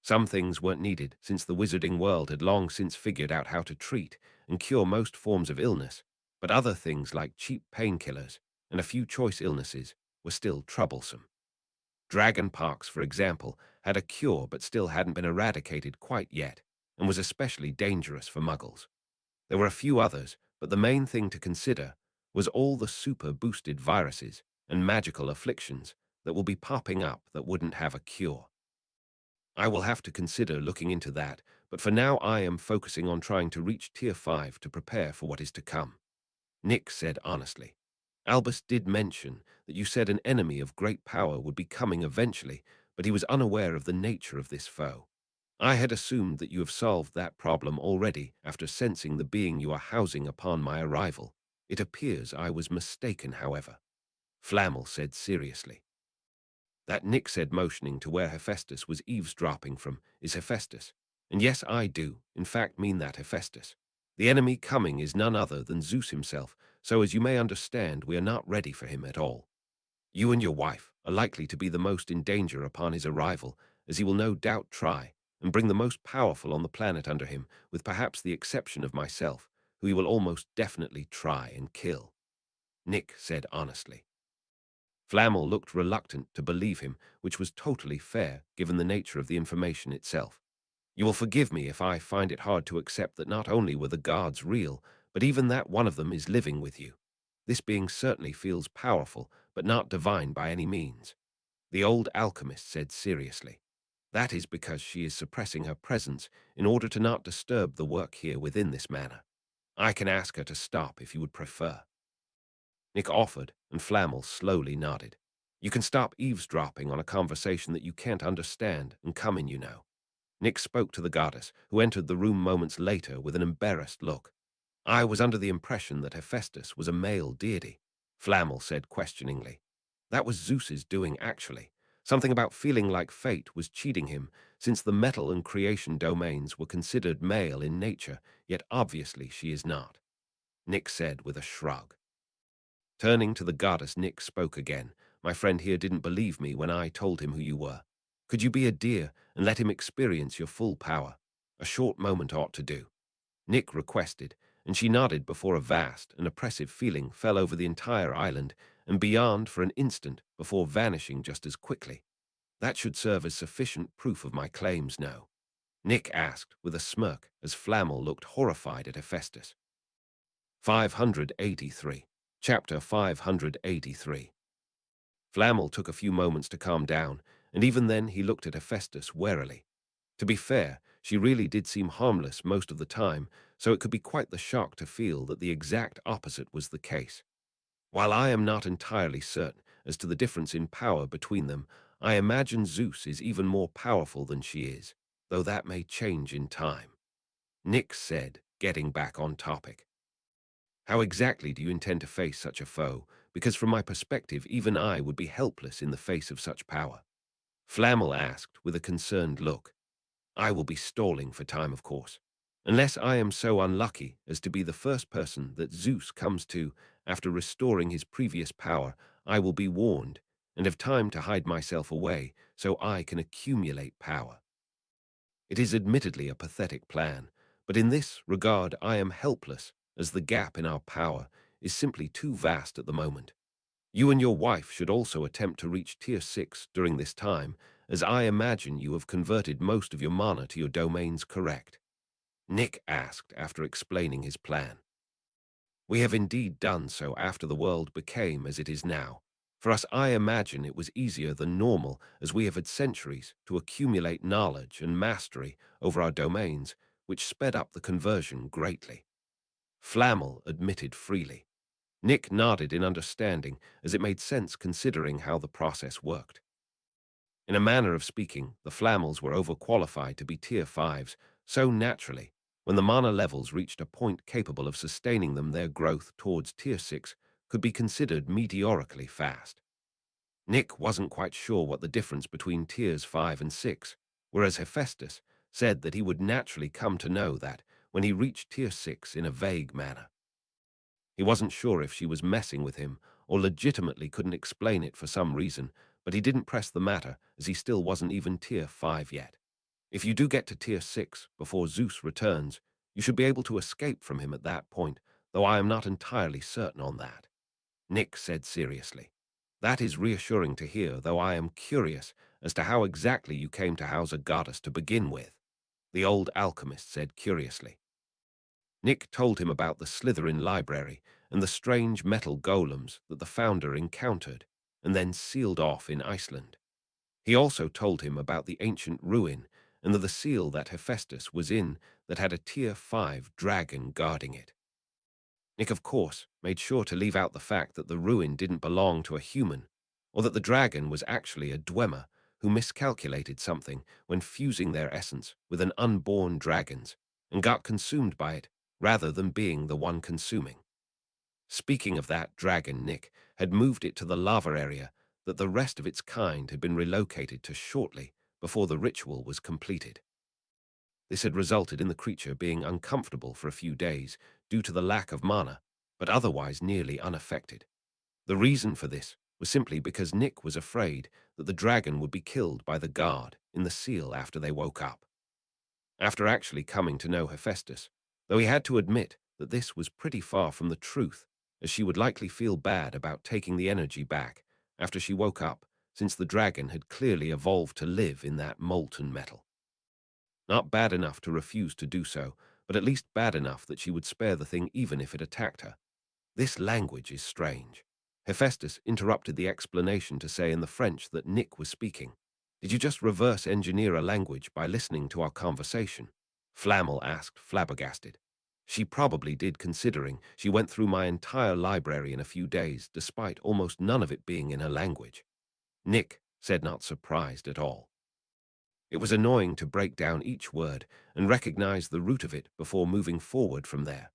Some things weren't needed, since the wizarding world had long since figured out how to treat and cure most forms of illness, but other things like cheap painkillers and a few choice illnesses were still troublesome. Dragon Parks, for example, had a cure but still hadn't been eradicated quite yet, and was especially dangerous for muggles. There were a few others, but the main thing to consider was all the super-boosted viruses and magical afflictions that will be popping up that wouldn't have a cure. I will have to consider looking into that, but for now I am focusing on trying to reach Tier 5 to prepare for what is to come. Nick said honestly. Albus did mention that you said an enemy of great power would be coming eventually, but he was unaware of the nature of this foe. I had assumed that you have solved that problem already after sensing the being you are housing upon my arrival. It appears I was mistaken, however. Flamel said seriously. That Nick said, motioning to where Hephaestus was eavesdropping from, is Hephaestus. And yes, I do, in fact, mean that Hephaestus. The enemy coming is none other than Zeus himself, so as you may understand, we are not ready for him at all. You and your wife are likely to be the most in danger upon his arrival, as he will no doubt try and bring the most powerful on the planet under him, with perhaps the exception of myself, who he will almost definitely try and kill. Nick said honestly. Flamel looked reluctant to believe him, which was totally fair given the nature of the information itself. You will forgive me if I find it hard to accept that not only were the guards real, but even that one of them is living with you. This being certainly feels powerful, but not divine by any means. The old alchemist said seriously. That is because she is suppressing her presence in order to not disturb the work here within this manner. I can ask her to stop if you would prefer. Nick offered, and Flamel slowly nodded. You can stop eavesdropping on a conversation that you can't understand and come in, you know. Nick spoke to the goddess, who entered the room moments later with an embarrassed look. I was under the impression that Hephaestus was a male deity, Flamel said questioningly. That was Zeus's doing, actually. Something about feeling like fate was cheating him, since the metal and creation domains were considered male in nature, yet obviously she is not. Nick said with a shrug. Turning to the goddess, Nick spoke again. My friend here didn't believe me when I told him who you were. Could you be a dear and let him experience your full power? A short moment ought to do. Nick requested, and she nodded before a vast and oppressive feeling fell over the entire island and beyond for an instant before vanishing just as quickly. That should serve as sufficient proof of my claims, no? Nick asked with a smirk as Flamel looked horrified at Hephaestus. 583. Chapter 583. Flamel took a few moments to calm down, and even then he looked at Hephaestus warily. To be fair, she really did seem harmless most of the time, so it could be quite the shock to feel that the exact opposite was the case. While I am not entirely certain as to the difference in power between them, I imagine Zeus is even more powerful than she is, though that may change in time. Nick said, getting back on topic. How exactly do you intend to face such a foe? Because from my perspective, even I would be helpless in the face of such power. Flammel asked with a concerned look. I will be stalling for time, of course. Unless I am so unlucky as to be the first person that Zeus comes to after restoring his previous power, I will be warned and have time to hide myself away so I can accumulate power. It is admittedly a pathetic plan, but in this regard I am helpless, as the gap in our power is simply too vast at the moment. You and your wife should also attempt to reach Tier 6 during this time, as I imagine you have converted most of your mana to your domains, correct? Nick asked after explaining his plan. We have indeed done so after the world became as it is now. For us, I imagine it was easier than normal, as we have had centuries to accumulate knowledge and mastery over our domains, which sped up the conversion greatly. Flammel admitted freely. Nick nodded in understanding, as it made sense considering how the process worked. In a manner of speaking, the Flammels were overqualified to be Tier 5s, so naturally, when the mana levels reached a point capable of sustaining them, their growth towards Tier 6 could be considered meteorically fast. Nick wasn't quite sure what the difference between Tiers 5 and 6, whereas Hephaestus said that he would naturally come to know that when he reached Tier 6 in a vague manner. He wasn't sure if she was messing with him or legitimately couldn't explain it for some reason, but he didn't press the matter as he still wasn't even Tier 5 yet. If you do get to Tier 6 before Zeus returns, you should be able to escape from him at that point, though I am not entirely certain on that. Nick said seriously. That is reassuring to hear, though I am curious as to how exactly you came to house a goddess to begin with, the old alchemist said curiously. Nick told him about the Slytherin library and the strange metal golems that the founder encountered and then sealed off in Iceland. He also told him about the ancient ruin and the seal that Hephaestus was in that had a Tier 5 dragon guarding it. Nick, of course, made sure to leave out the fact that the ruin didn't belong to a human, or that the dragon was actually a Dwemer who miscalculated something when fusing their essence with an unborn dragon's and got consumed by it rather than being the one consuming. Speaking of that dragon, Nick had moved it to the lava area that the rest of its kind had been relocated to shortly before the ritual was completed. This had resulted in the creature being uncomfortable for a few days due to the lack of mana, but otherwise nearly unaffected. The reason for this was simply because Nick was afraid that the dragon would be killed by the guard in the seal after they woke up. After actually coming to know Hephaestus, though he had to admit that this was pretty far from the truth, as she would likely feel bad about taking the energy back after she woke up, since the dragon had clearly evolved to live in that molten metal. Not bad enough to refuse to do so, but at least bad enough that she would spare the thing even if it attacked her. This language is strange. Hephaestus interrupted the explanation to say in the French that Nick was speaking. Did you just reverse engineer a language by listening to our conversation? Flammel asked, flabbergasted. She probably did, considering she went through my entire library in a few days, despite almost none of it being in her language. Nick said, not surprised at all. It was annoying to break down each word and recognize the root of it before moving forward from there.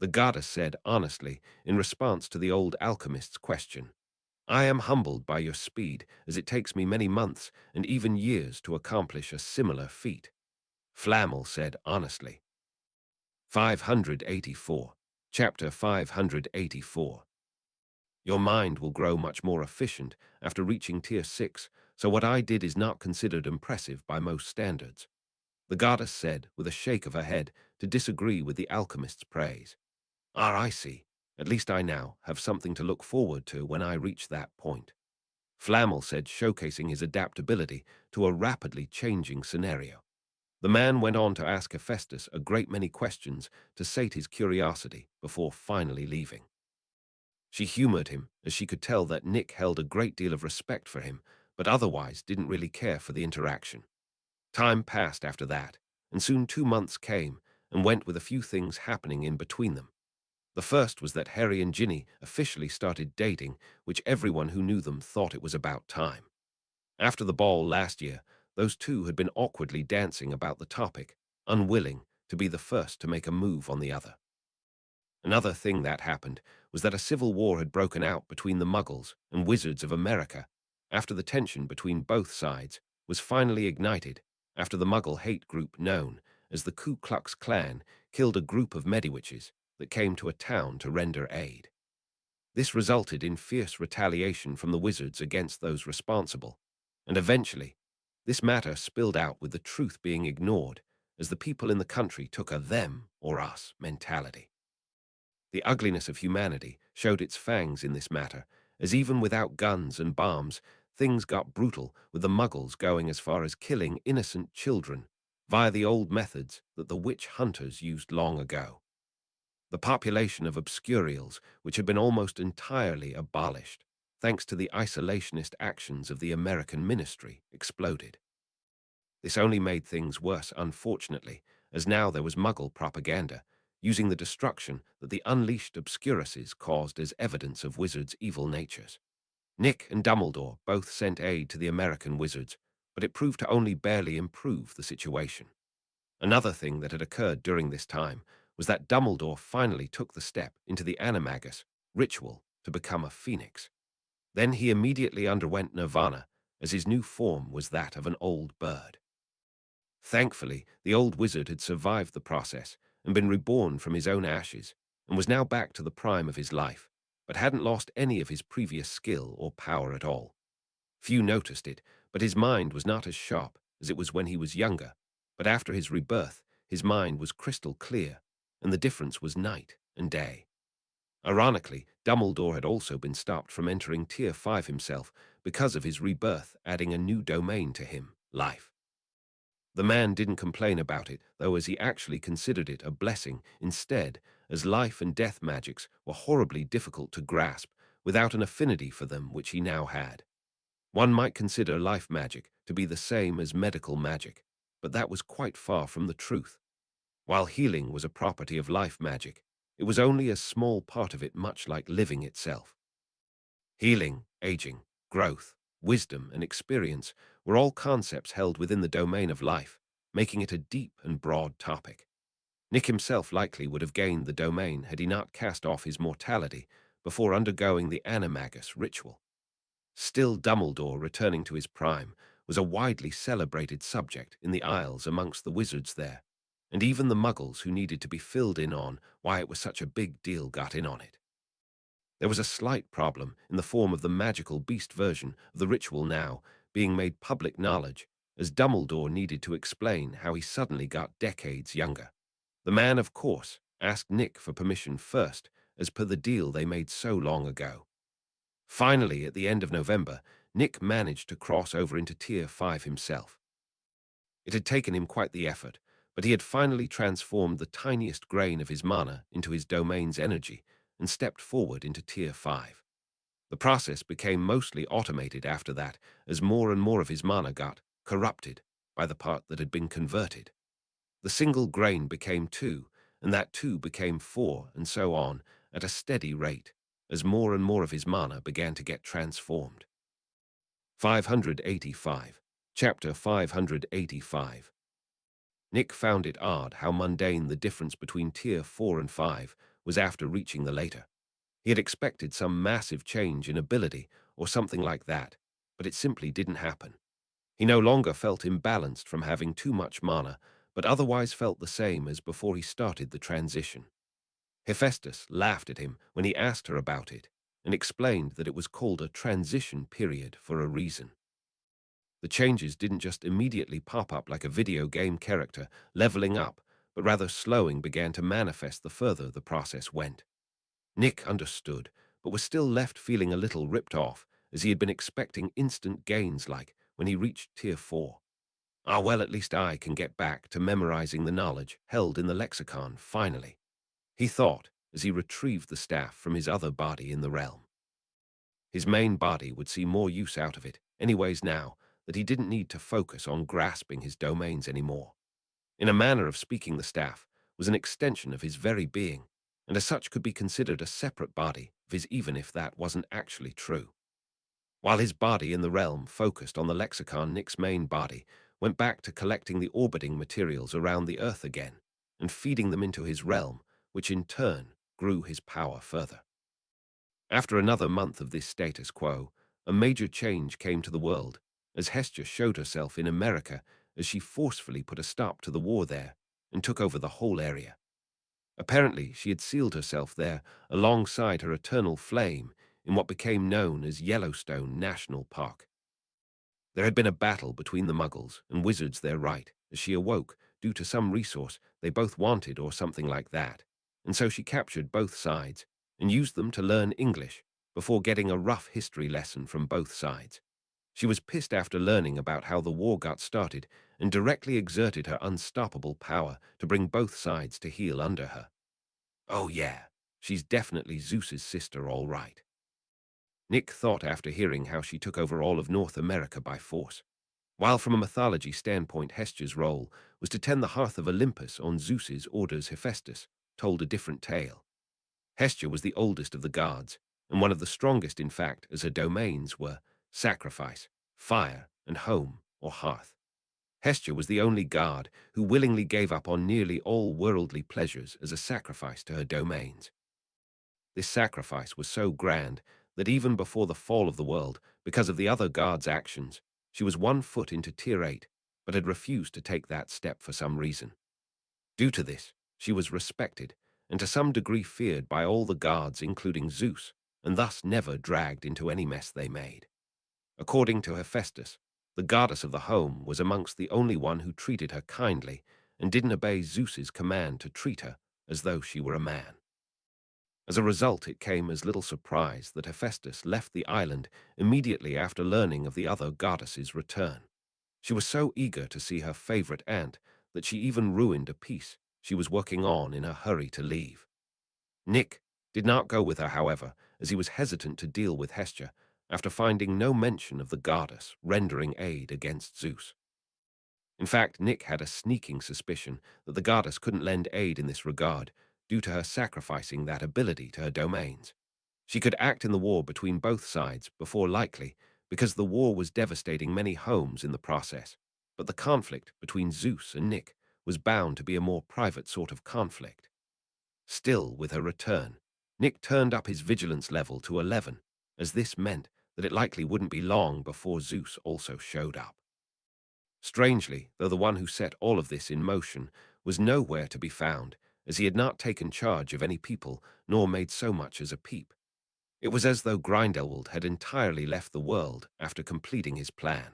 The goddess said honestly, in response to the old alchemist's question, I am humbled by your speed, as it takes me many months and even years to accomplish a similar feat. Flammel said honestly. 584. Chapter 584. Your mind will grow much more efficient after reaching Tier 6, so what I did is not considered impressive by most standards. The goddess said, with a shake of her head, to disagree with the alchemist's praise. Ah, I see. At least I now have something to look forward to when I reach that point. Flammel said, showcasing his adaptability to a rapidly changing scenario. The man went on to ask Hephaestus a great many questions to sate his curiosity before finally leaving. She humored him, as she could tell that Nick held a great deal of respect for him, but otherwise didn't really care for the interaction. Time passed after that, and soon 2 months came and went with a few things happening in between them. The first was that Harry and Ginny officially started dating, which everyone who knew them thought it was about time. After the ball last year, those two had been awkwardly dancing about the topic, unwilling to be the first to make a move on the other. Another thing that happened was that a civil war had broken out between the Muggles and Wizards of America after the tension between both sides was finally ignited after the Muggle hate group known as the Ku Klux Klan killed a group of Mediwitches that came to a town to render aid. This resulted in fierce retaliation from the Wizards against those responsible, and eventually, this matter spilled out with the truth being ignored as the people in the country took a them or us mentality. The ugliness of humanity showed its fangs in this matter, as even without guns and bombs, things got brutal with the Muggles going as far as killing innocent children via the old methods that the witch hunters used long ago. The population of Obscurials, which had been almost entirely abolished, thanks to the isolationist actions of the American ministry, exploded. This only made things worse, unfortunately, as now there was Muggle propaganda, using the destruction that the unleashed Obscuruses caused as evidence of Wizards' evil natures. Nick and Dumbledore both sent aid to the American Wizards, but it proved to only barely improve the situation. Another thing that had occurred during this time was that Dumbledore finally took the step into the Animagus ritual to become a phoenix. Then he immediately underwent nirvana, as his new form was that of an old bird. Thankfully, the old wizard had survived the process and been reborn from his own ashes, and was now back to the prime of his life, but hadn't lost any of his previous skill or power at all. Few noticed it, but his mind was not as sharp as it was when he was younger, but after his rebirth, his mind was crystal clear, and the difference was night and day. Ironically, Dumbledore had also been stopped from entering Tier 5 himself because of his rebirth, adding a new domain to him, life. The man didn't complain about it, though, as he actually considered it a blessing instead, as life and death magics were horribly difficult to grasp without an affinity for them, which he now had. One might consider life magic to be the same as medical magic, but that was quite far from the truth. While healing was a property of life magic, it was only a small part of it, much like living itself. Healing, aging, growth, wisdom, and experience were all concepts held within the domain of life, making it a deep and broad topic. Nick himself likely would have gained the domain had he not cast off his mortality before undergoing the Animagus ritual. Still, Dumbledore returning to his prime was a widely celebrated subject in the Isles amongst the wizards there, and even the Muggles who needed to be filled in on why it was such a big deal got in on it. There was a slight problem in the form of the magical beast version of the ritual now being made public knowledge, as Dumbledore needed to explain how he suddenly got decades younger. The man, of course, asked Nick for permission first, as per the deal they made so long ago. Finally, at the end of November, Nick managed to cross over into Tier 5 himself. It had taken him quite the effort, but he had finally transformed the tiniest grain of his mana into his domain's energy and stepped forward into Tier 5. The process became mostly automated after that, as more and more of his mana got corrupted by the part that had been converted. The single grain became 2, and that 2 became 4, and so on, at a steady rate, as more and more of his mana began to get transformed. 585. Chapter 585. Nick found it odd how mundane the difference between Tier 4 and 5 was after reaching the later. He had expected some massive change in ability or something like that, but it simply didn't happen. He no longer felt imbalanced from having too much mana, but otherwise felt the same as before he started the transition. Hephaestus laughed at him when he asked her about it, and explained that it was called a transition period for a reason. The changes didn't just immediately pop up like a video game character leveling up, but rather slowing began to manifest the further the process went. Nick understood, but was still left feeling a little ripped off, as he had been expecting instant gains like when he reached Tier 4. Ah, well, at least I can get back to memorizing the knowledge held in the lexicon, finally, he thought as he retrieved the staff from his other body in the realm. His main body would see more use out of it, anyways now that he didn't need to focus on grasping his domains anymore. In a manner of speaking, the staff was an extension of his very being, and as such could be considered a separate body of his, even if that wasn't actually true. While his body in the realm focused on the lexicon, Nick's main body went back to collecting the orbiting materials around the Earth again, and feeding them into his realm, which in turn grew his power further. After another month of this status quo, a major change came to the world, as Hestia showed herself in America as she forcefully put a stop to the war there and took over the whole area. Apparently, she had sealed herself there alongside her eternal flame in what became known as Yellowstone National Park. There had been a battle between the Muggles and wizards there right as she awoke due to some resource they both wanted or something like that, and so she captured both sides and used them to learn English before getting a rough history lesson from both sides. She was pissed after learning about how the war got started and directly exerted her unstoppable power to bring both sides to heel under her. Oh yeah, she's definitely Zeus's sister all right. Nick thought after hearing how she took over all of North America by force. While from a mythology standpoint Hestia's role was to tend the hearth of Olympus on Zeus's orders, Hephaestus told a different tale. Hestia was the oldest of the gods, and one of the strongest in fact, as her domains were sacrifice, fire, and home or hearth. Hestia was the only god who willingly gave up on nearly all worldly pleasures as a sacrifice to her domains. This sacrifice was so grand that even before the fall of the world, because of the other gods' actions, she was 1 foot into Tier 8, but had refused to take that step for some reason. Due to this, she was respected, and to some degree feared by all the gods, including Zeus, and thus never dragged into any mess they made. According to Hephaestus, the goddess of the home was amongst the only one who treated her kindly and didn't obey Zeus's command to treat her as though she were a man. As a result, it came as little surprise that Hephaestus left the island immediately after learning of the other goddess's return. She was so eager to see her favorite aunt that she even ruined a piece she was working on in a hurry to leave. Nick did not go with her, however, as he was hesitant to deal with Hestia after finding no mention of the goddess rendering aid against Zeus. In fact, Nick had a sneaking suspicion that the goddess couldn't lend aid in this regard due to her sacrificing that ability to her domains. She could act in the war between both sides before likely, because the war was devastating many homes in the process, but the conflict between Zeus and Nick was bound to be a more private sort of conflict. Still, with her return, Nick turned up his vigilance level to 11, as this meant that it likely wouldn't be long before Zeus also showed up. Strangely, though the one who set all of this in motion was nowhere to be found, as he had not taken charge of any people nor made so much as a peep. It was as though Grindelwald had entirely left the world after completing his plan.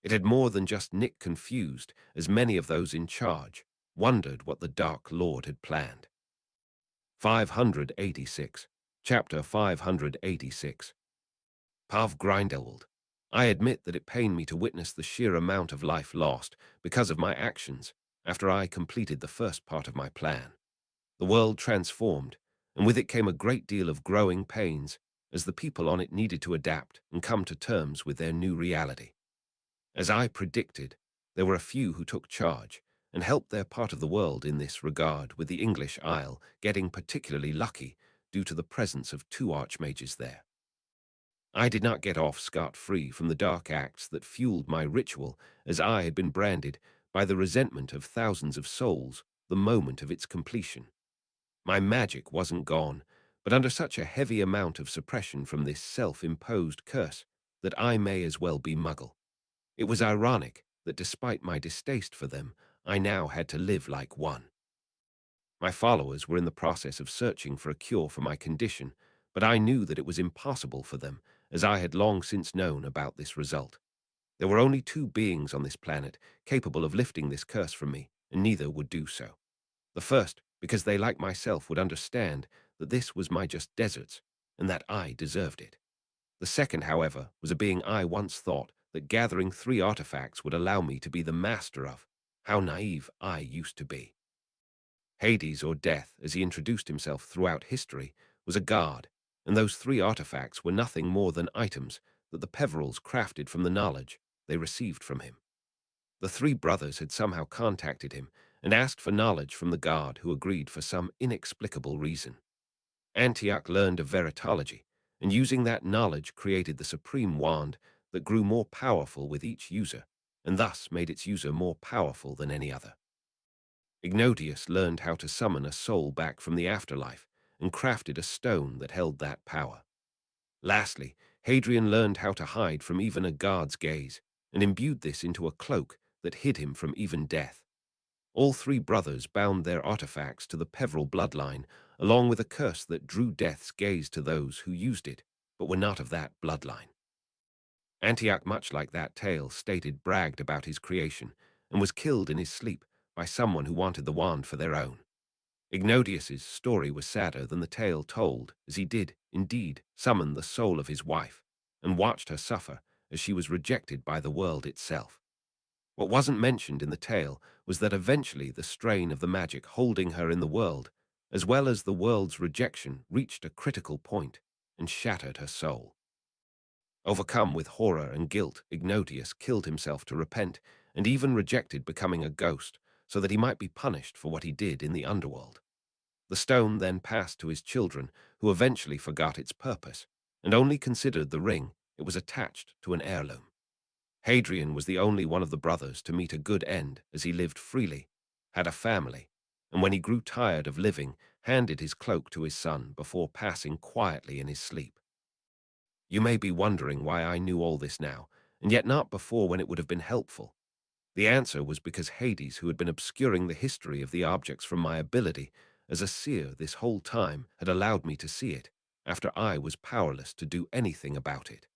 It had more than just Nick confused, as many of those in charge wondered what the Dark Lord had planned. 586. Chapter 586. Pav Grindelwald. I admit that it pained me to witness the sheer amount of life lost because of my actions after I completed the first part of my plan. The world transformed, and with it came a great deal of growing pains as the people on it needed to adapt and come to terms with their new reality. As I predicted, there were a few who took charge and helped their part of the world in this regard, with the English Isle getting particularly lucky due to the presence of 2 archmages there. I did not get off scot-free from the dark acts that fueled my ritual, as I had been branded by the resentment of thousands of souls the moment of its completion. My magic wasn't gone, but under such a heavy amount of suppression from this self-imposed curse that I may as well be Muggle. It was ironic that despite my distaste for them, I now had to live like one. My followers were in the process of searching for a cure for my condition, but I knew that it was impossible for them, as I had long since known about this result. There were only 2 beings on this planet capable of lifting this curse from me, and neither would do so. The first, because they, like myself, would understand that this was my just deserts, and that I deserved it. The second, however, was a being I once thought that gathering 3 artifacts would allow me to be the master of. How naive I used to be. Hades, or Death, as he introduced himself throughout history, was a god, and those 3 artifacts were nothing more than items that the Peverils crafted from the knowledge they received from him. The 3 brothers had somehow contacted him and asked for knowledge from the god, who agreed for some inexplicable reason. Antioch learned of veritology, and using that knowledge created the supreme wand that grew more powerful with each user, and thus made its user more powerful than any other. Ignatius learned how to summon a soul back from the afterlife and crafted a stone that held that power. Lastly, Hadrian learned how to hide from even a guard's gaze and imbued this into a cloak that hid him from even death. All three brothers bound their artifacts to the Peveril bloodline, along with a curse that drew death's gaze to those who used it, but were not of that bloodline. Antioch, much like that tale stated, bragged about his creation and was killed in his sleep by someone who wanted the wand for their own. Ignatius's story was sadder than the tale told, as he did, indeed, summon the soul of his wife and watched her suffer as she was rejected by the world itself. What wasn't mentioned in the tale was that eventually the strain of the magic holding her in the world, as well as the world's rejection, reached a critical point and shattered her soul. Overcome with horror and guilt, Ignatius killed himself to repent and even rejected becoming a ghost so that he might be punished for what he did in the underworld. The stone then passed to his children, who eventually forgot its purpose and only considered the ring it was attached to an heirloom. Hadrian was the only one of the brothers to meet a good end, as he lived freely, had a family, and when he grew tired of living, handed his cloak to his son before passing quietly in his sleep. You may be wondering why I knew all this now, and yet not before when it would have been helpful. The answer was because Hades, who had been obscuring the history of the objects from my ability as a seer this whole time, had allowed me to see it, after I was powerless to do anything about it.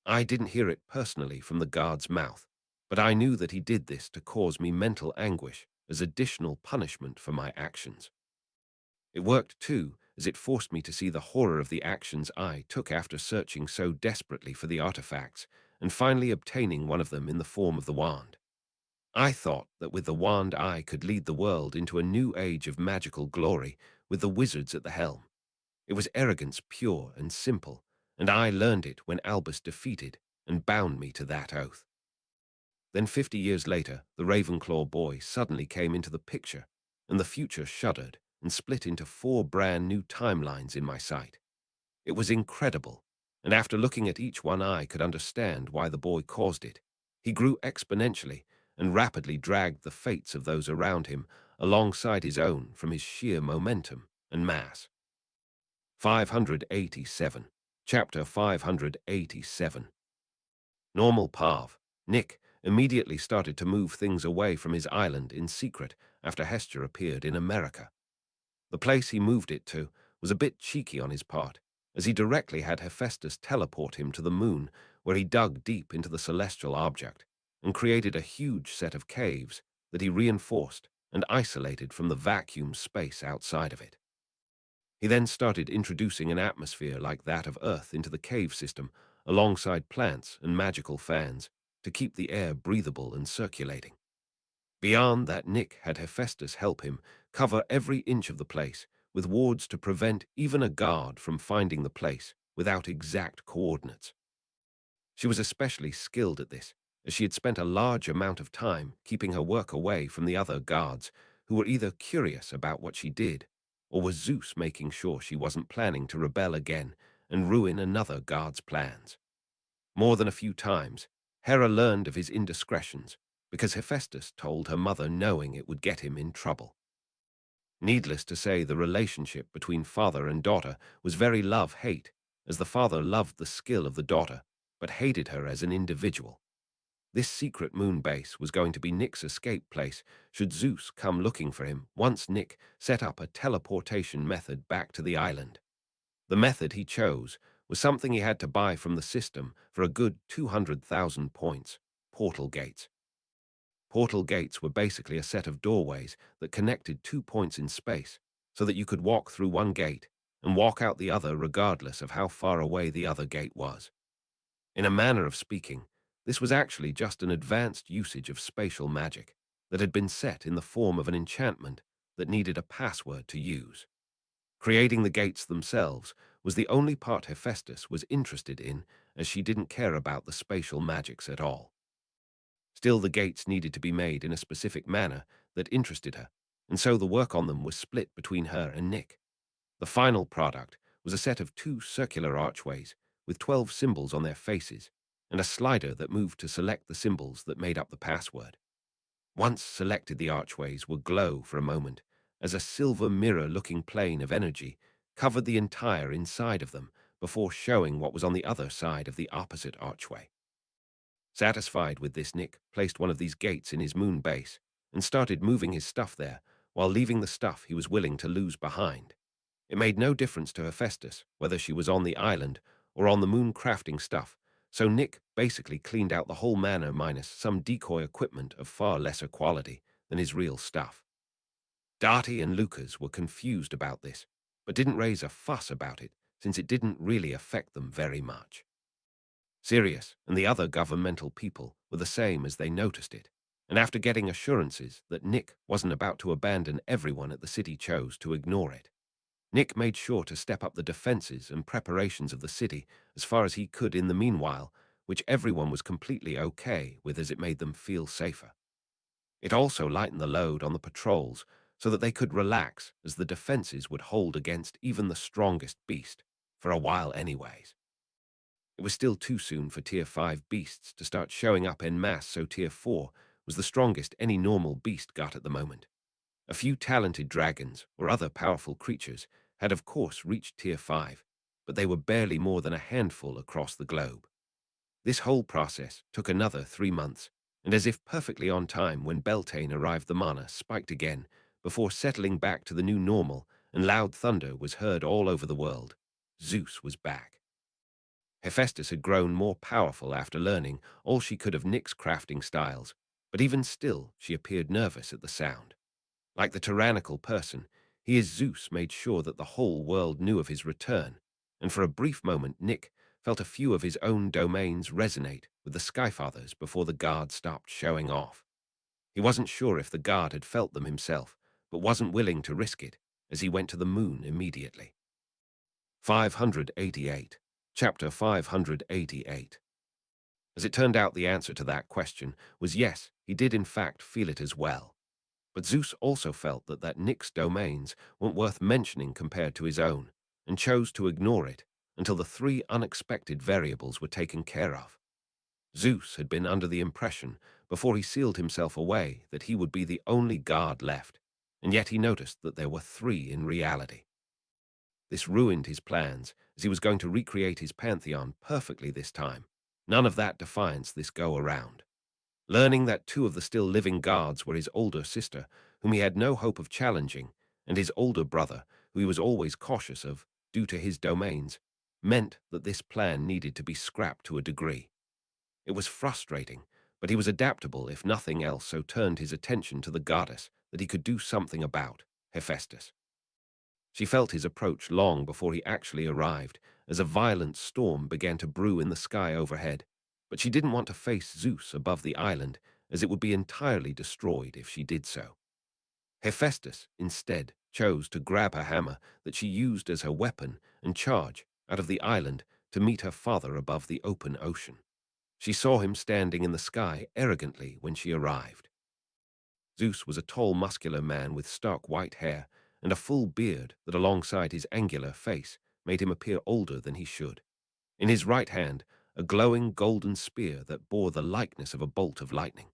I didn't hear it personally from the guard's mouth, but I knew that he did this to cause me mental anguish as additional punishment for my actions. It worked too, as it forced me to see the horror of the actions I took after searching so desperately for the artifacts and finally obtaining one of them in the form of the wand. I thought that with the wand I could lead the world into a new age of magical glory with the wizards at the helm. It was arrogance pure and simple, and I learned it when Albus defeated and bound me to that oath. Then 50 years later, the Ravenclaw boy suddenly came into the picture, and the future shuddered and split into 4 brand new timelines in my sight. It was incredible, and after looking at each one I could understand why the boy caused it. He grew exponentially and rapidly dragged the fates of those around him alongside his own from his sheer momentum and mass. 587. Chapter 587. Normal Pav. Nick immediately started to move things away from his island in secret after Hester appeared in America. The place he moved it to was a bit cheeky on his part, as he directly had Hephaestus teleport him to the moon, where he dug deep into the celestial object and created a huge set of caves that he reinforced and isolated from the vacuum space outside of it. He then started introducing an atmosphere like that of Earth into the cave system, alongside plants and magical fans, to keep the air breathable and circulating. Beyond that, Nick had Hephaestus help him cover every inch of the place, with wards to prevent even a guard from finding the place without exact coordinates. She was especially skilled at this, as she had spent a large amount of time keeping her work away from the other guards, who were either curious about what she did, or was Zeus making sure she wasn't planning to rebel again and ruin another guard's plans. More than a few times, Hera learned of his indiscretions, because Hephaestus told her mother, knowing it would get him in trouble. Needless to say, the relationship between father and daughter was very love-hate, as the father loved the skill of the daughter, but hated her as an individual. This secret moon base was going to be Nick's escape place should Zeus come looking for him once Nick set up a teleportation method back to the island. The method he chose was something he had to buy from the system for a good 200,000 points: portal gates. Portal gates were basically a set of doorways that connected 2 points in space, so that you could walk through one gate and walk out the other regardless of how far away the other gate was. In a manner of speaking, this was actually just an advanced usage of spatial magic that had been set in the form of an enchantment that needed a password to use. Creating the gates themselves was the only part Hephaestus was interested in, as she didn't care about the spatial magics at all. Still, the gates needed to be made in a specific manner that interested her, and so the work on them was split between her and Nick. The final product was a set of 2 circular archways with 12 symbols on their faces, and a slider that moved to select the symbols that made up the password. Once selected, the archways would glow for a moment, as a silver mirror-looking plane of energy covered the entire inside of them before showing what was on the other side of the opposite archway. Satisfied with this, Nick placed one of these gates in his moon base and started moving his stuff there while leaving the stuff he was willing to lose behind. It made no difference to Hephaestus whether she was on the island or on the moon crafting stuff, so Nick basically cleaned out the whole manor minus some decoy equipment of far lesser quality than his real stuff. Darty and Lucas were confused about this, but didn't raise a fuss about it since it didn't really affect them very much. Sirius and the other governmental people were the same as they noticed it, and after getting assurances that Nick wasn't about to abandon everyone at the city, chose to ignore it. Nick made sure to step up the defenses and preparations of the city as far as he could in the meanwhile, which everyone was completely okay with as it made them feel safer. It also lightened the load on the patrols so that they could relax, as the defenses would hold against even the strongest beast, for a while anyways. It was still too soon for Tier 5 beasts to start showing up en masse, so Tier 4 was the strongest any normal beast got at the moment. A few talented dragons or other powerful creatures had of course reached Tier 5, but they were barely more than a handful across the globe. This whole process took another 3 months, and as if perfectly on time, when Beltane arrived, the mana spiked again before settling back to the new normal, and loud thunder was heard all over the world. Zeus was back. Hephaestus had grown more powerful after learning all she could of Nick's crafting styles, but even still she appeared nervous at the sound. Like the tyrannical person, he, as Zeus, made sure that the whole world knew of his return, and for a brief moment Nick felt a few of his own domains resonate with the Skyfathers before the guard stopped showing off. He wasn't sure if the guard had felt them himself, but wasn't willing to risk it, as he went to the moon immediately. 588. Chapter 588. As it turned out, the answer to that question was yes, he did in fact feel it as well. But Zeus also felt that Nick's domains weren't worth mentioning compared to his own, and chose to ignore it until the 3 unexpected variables were taken care of. Zeus had been under the impression, before he sealed himself away, that he would be the only guard left, and yet he noticed that there were 3 in reality. This ruined his plans, as he was going to recreate his pantheon perfectly this time. None of that defiance this go-around. Learning that 2 of the still living guards were his older sister, whom he had no hope of challenging, and his older brother, who he was always cautious of, due to his domains, meant that this plan needed to be scrapped to a degree. It was frustrating, but he was adaptable if nothing else, so turned his attention to the goddess that he could do something about, Hephaestus. She felt his approach long before he actually arrived, as a violent storm began to brew in the sky overhead, but she didn't want to face Zeus above the island, as it would be entirely destroyed if she did so. Hephaestus, instead, chose to grab her hammer that she used as her weapon and charge out of the island to meet her father above the open ocean. She saw him standing in the sky arrogantly when she arrived. Zeus was a tall, muscular man with stark white hair and a full beard that, alongside his angular face, made him appear older than he should. In his right hand, a glowing golden spear that bore the likeness of a bolt of lightning.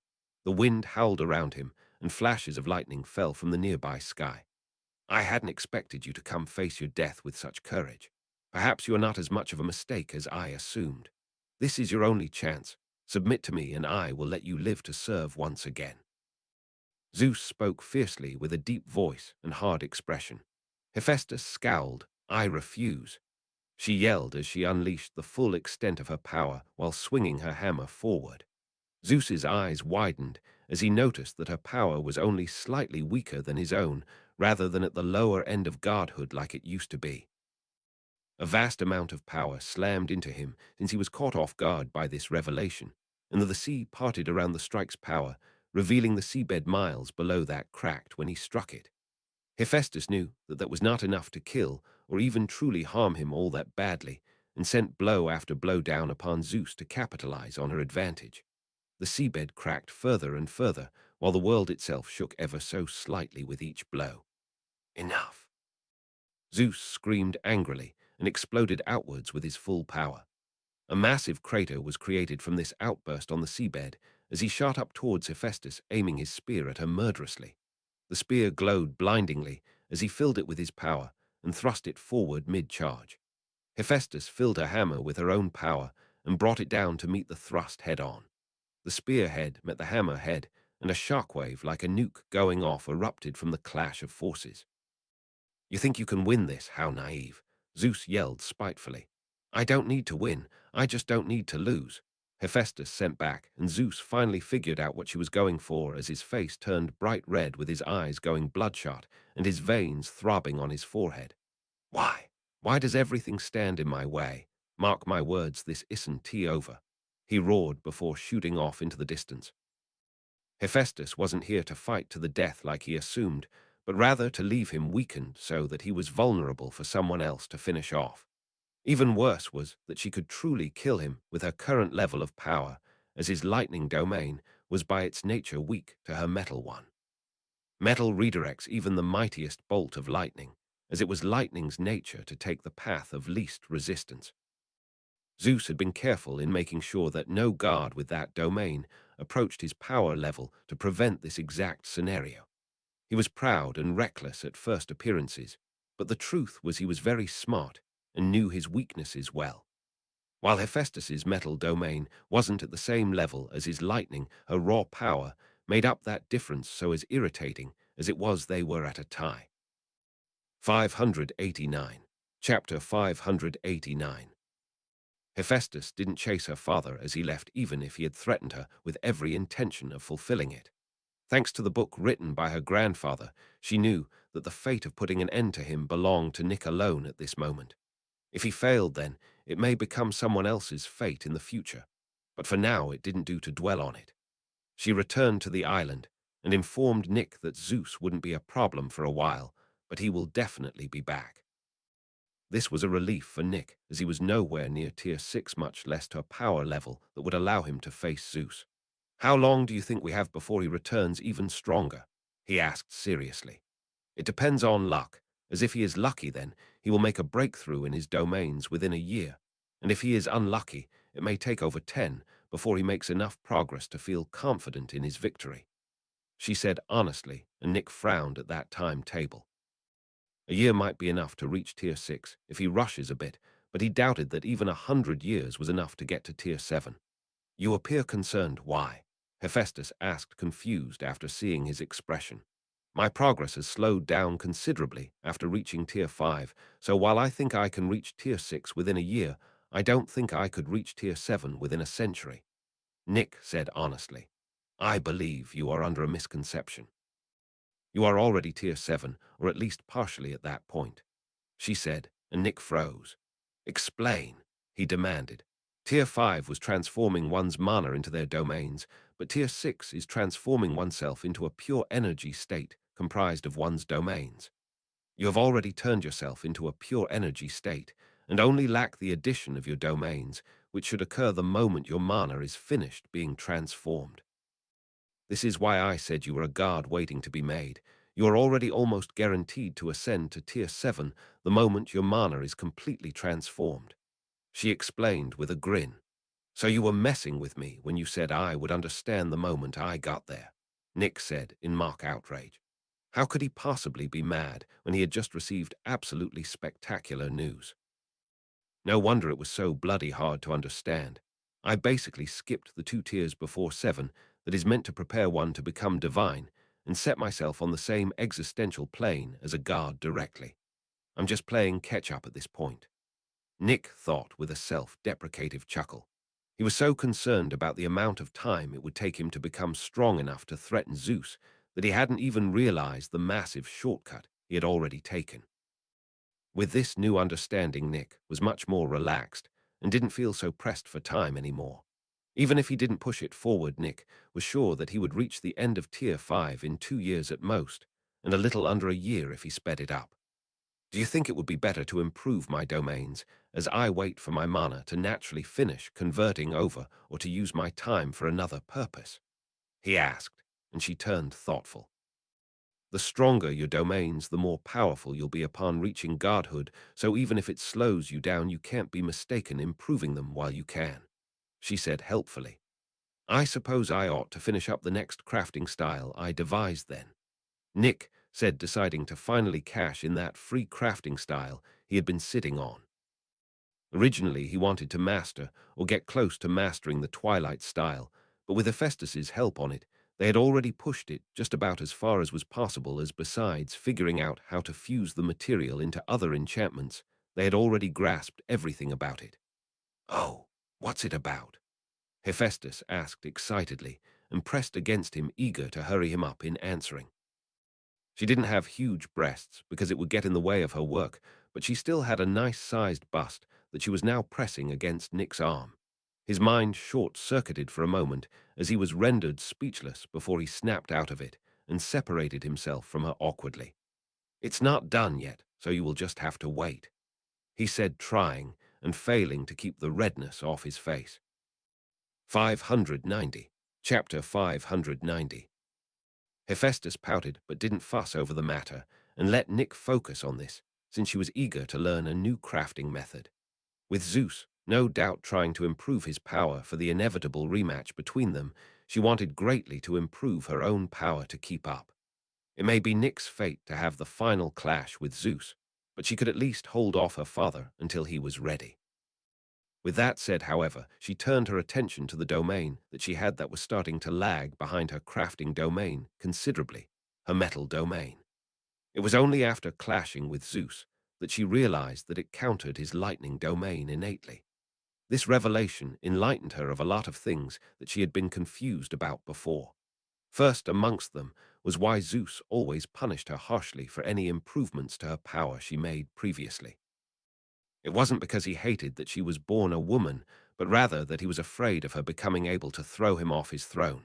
The wind howled around him, and flashes of lightning fell from the nearby sky. I hadn't expected you to come face your death with such courage. Perhaps you are not as much of a mistake as I assumed. This is your only chance. Submit to me, and I will let you live to serve once again. Zeus spoke fiercely with a deep voice and hard expression. Hephaestus scowled. I refuse. She yelled as she unleashed the full extent of her power while swinging her hammer forward. Zeus's eyes widened as he noticed that her power was only slightly weaker than his own, rather than at the lower end of godhood like it used to be. A vast amount of power slammed into him since he was caught off guard by this revelation, and the sea parted around the strike's power, revealing the seabed miles below that cracked when he struck it. Hephaestus knew that was not enough to kill or even truly harm him all that badly, and sent blow after blow down upon Zeus to capitalize on her advantage. The seabed cracked further and further, while the world itself shook ever so slightly with each blow. Enough! Zeus screamed angrily and exploded outwards with his full power. A massive crater was created from this outburst on the seabed, as he shot up towards Hephaestus, aiming his spear at her murderously. The spear glowed blindingly as he filled it with his power and thrust it forward mid-charge. Hephaestus filled her hammer with her own power and brought it down to meet the thrust head-on. The spear head met the hammer head, and a shockwave like a nuke going off erupted from the clash of forces. "You think you can win this? How naive!" Zeus yelled spitefully. "I don't need to win, I just don't need to lose." Hephaestus sent back, and Zeus finally figured out what she was going for as his face turned bright red with his eyes going bloodshot and his veins throbbing on his forehead. "Why? Why does everything stand in my way? Mark my words, this isn't over," he roared before shooting off into the distance. Hephaestus wasn't here to fight to the death like he assumed, but rather to leave him weakened so that he was vulnerable for someone else to finish off. Even worse was that she could truly kill him with her current level of power, as his lightning domain was by its nature weak to her metal one. Metal redirects even the mightiest bolt of lightning, as it was lightning's nature to take the path of least resistance. Zeus had been careful in making sure that no god with that domain approached his power level to prevent this exact scenario. He was proud and reckless at first appearances, but the truth was he was very smart and knew his weaknesses well. While Hephaestus's metal domain wasn't at the same level as his lightning, her raw power made up that difference so as irritating as it was they were at a tie. 589. Chapter 589. Hephaestus didn't chase her father as he left even if he had threatened her with every intention of fulfilling it. Thanks to the book written by her grandfather, she knew that the fate of putting an end to him belonged to Nick alone at this moment. If he failed then, it may become someone else's fate in the future, but for now it didn't do to dwell on it. She returned to the island and informed Nick that Zeus wouldn't be a problem for a while, but he will definitely be back. This was a relief for Nick, as he was nowhere near Tier 6, much less to a power level that would allow him to face Zeus. "How long do you think we have before he returns even stronger?" he asked seriously. "It depends on luck, as if he is lucky then, he will make a breakthrough in his domains within a year, and if he is unlucky, it may take over 10 before he makes enough progress to feel confident in his victory," she said honestly, and Nick frowned at that timetable. A year might be enough to reach Tier 6 if he rushes a bit, but he doubted that even 100 years was enough to get to Tier 7. "You appear concerned. Why?" Hephaestus asked, confused after seeing his expression. "My progress has slowed down considerably after reaching Tier 5, so while I think I can reach Tier 6 within a year, I don't think I could reach Tier 7 within a century," Nick said honestly. "I believe you are under a misconception. You are already Tier 7, or at least partially at that point," she said, and Nick froze. "Explain," he demanded. Tier 5 was transforming one's mana into their domains, but Tier 6 is transforming oneself into a pure energy state comprised of one's domains. You have already turned yourself into a pure energy state, and only lack the addition of your domains, which should occur the moment your mana is finished being transformed. This is why I said you were a god waiting to be made. You are already almost guaranteed to ascend to Tier 7 the moment your mana is completely transformed," she explained with a grin. "So you were messing with me when you said I would understand the moment I got there," Nick said in mock outrage. How could he possibly be mad when he had just received absolutely spectacular news? No wonder it was so bloody hard to understand. I basically skipped the 2 tiers before 7 that is meant to prepare one to become divine and set myself on the same existential plane as a god directly. I'm just playing catch-up at this point," Nick thought with a self-deprecative chuckle. He was so concerned about the amount of time it would take him to become strong enough to threaten Zeus that he hadn't even realized the massive shortcut he had already taken. With this new understanding, Nick was much more relaxed and didn't feel so pressed for time anymore. Even if he didn't push it forward, Nick was sure that he would reach the end of Tier 5 in 2 years at most, and a little under a year if he sped it up. "Do you think it would be better to improve my domains as I wait for my mana to naturally finish converting over, or to use my time for another purpose?" he asked, and she turned thoughtful. "The stronger your domains, the more powerful you'll be upon reaching godhood, so even if it slows you down, you can't be mistaken improving them while you can," she said helpfully. I suppose I ought to finish up the next crafting style I devised then, Nick said, deciding to finally cash in that free crafting style he had been sitting on. Originally, he wanted to master or get close to mastering the Twilight style, but with Hephaestus's help on it, they had already pushed it just about as far as was possible, as besides figuring out how to fuse the material into other enchantments, they had already grasped everything about it. Oh, what's it about? Hephaestus asked excitedly and pressed against him, eager to hurry him up in answering. She didn't have huge breasts because it would get in the way of her work, but she still had a nice-sized bust that she was now pressing against Nick's arm. His mind short-circuited for a moment as he was rendered speechless before he snapped out of it and separated himself from her awkwardly. "It's not done yet, so you will just have to wait," he said, trying and failing to keep the redness off his face. 590. Chapter 590. Hephaestus pouted but didn't fuss over the matter and let Nick focus on this, since she was eager to learn a new crafting method. With Zeus no doubt trying to improve his power for the inevitable rematch between them, she wanted greatly to improve her own power to keep up. It may be Nick's fate to have the final clash with Zeus, but she could at least hold off her father until he was ready. With that said, however, she turned her attention to the domain that she had that was starting to lag behind her crafting domain considerably, her metal domain. It was only after clashing with Zeus that she realized that it countered his lightning domain innately. This revelation enlightened her of a lot of things that she had been confused about before. First amongst them was why Zeus always punished her harshly for any improvements to her power she made previously. It wasn't because he hated that she was born a woman, but rather that he was afraid of her becoming able to throw him off his throne.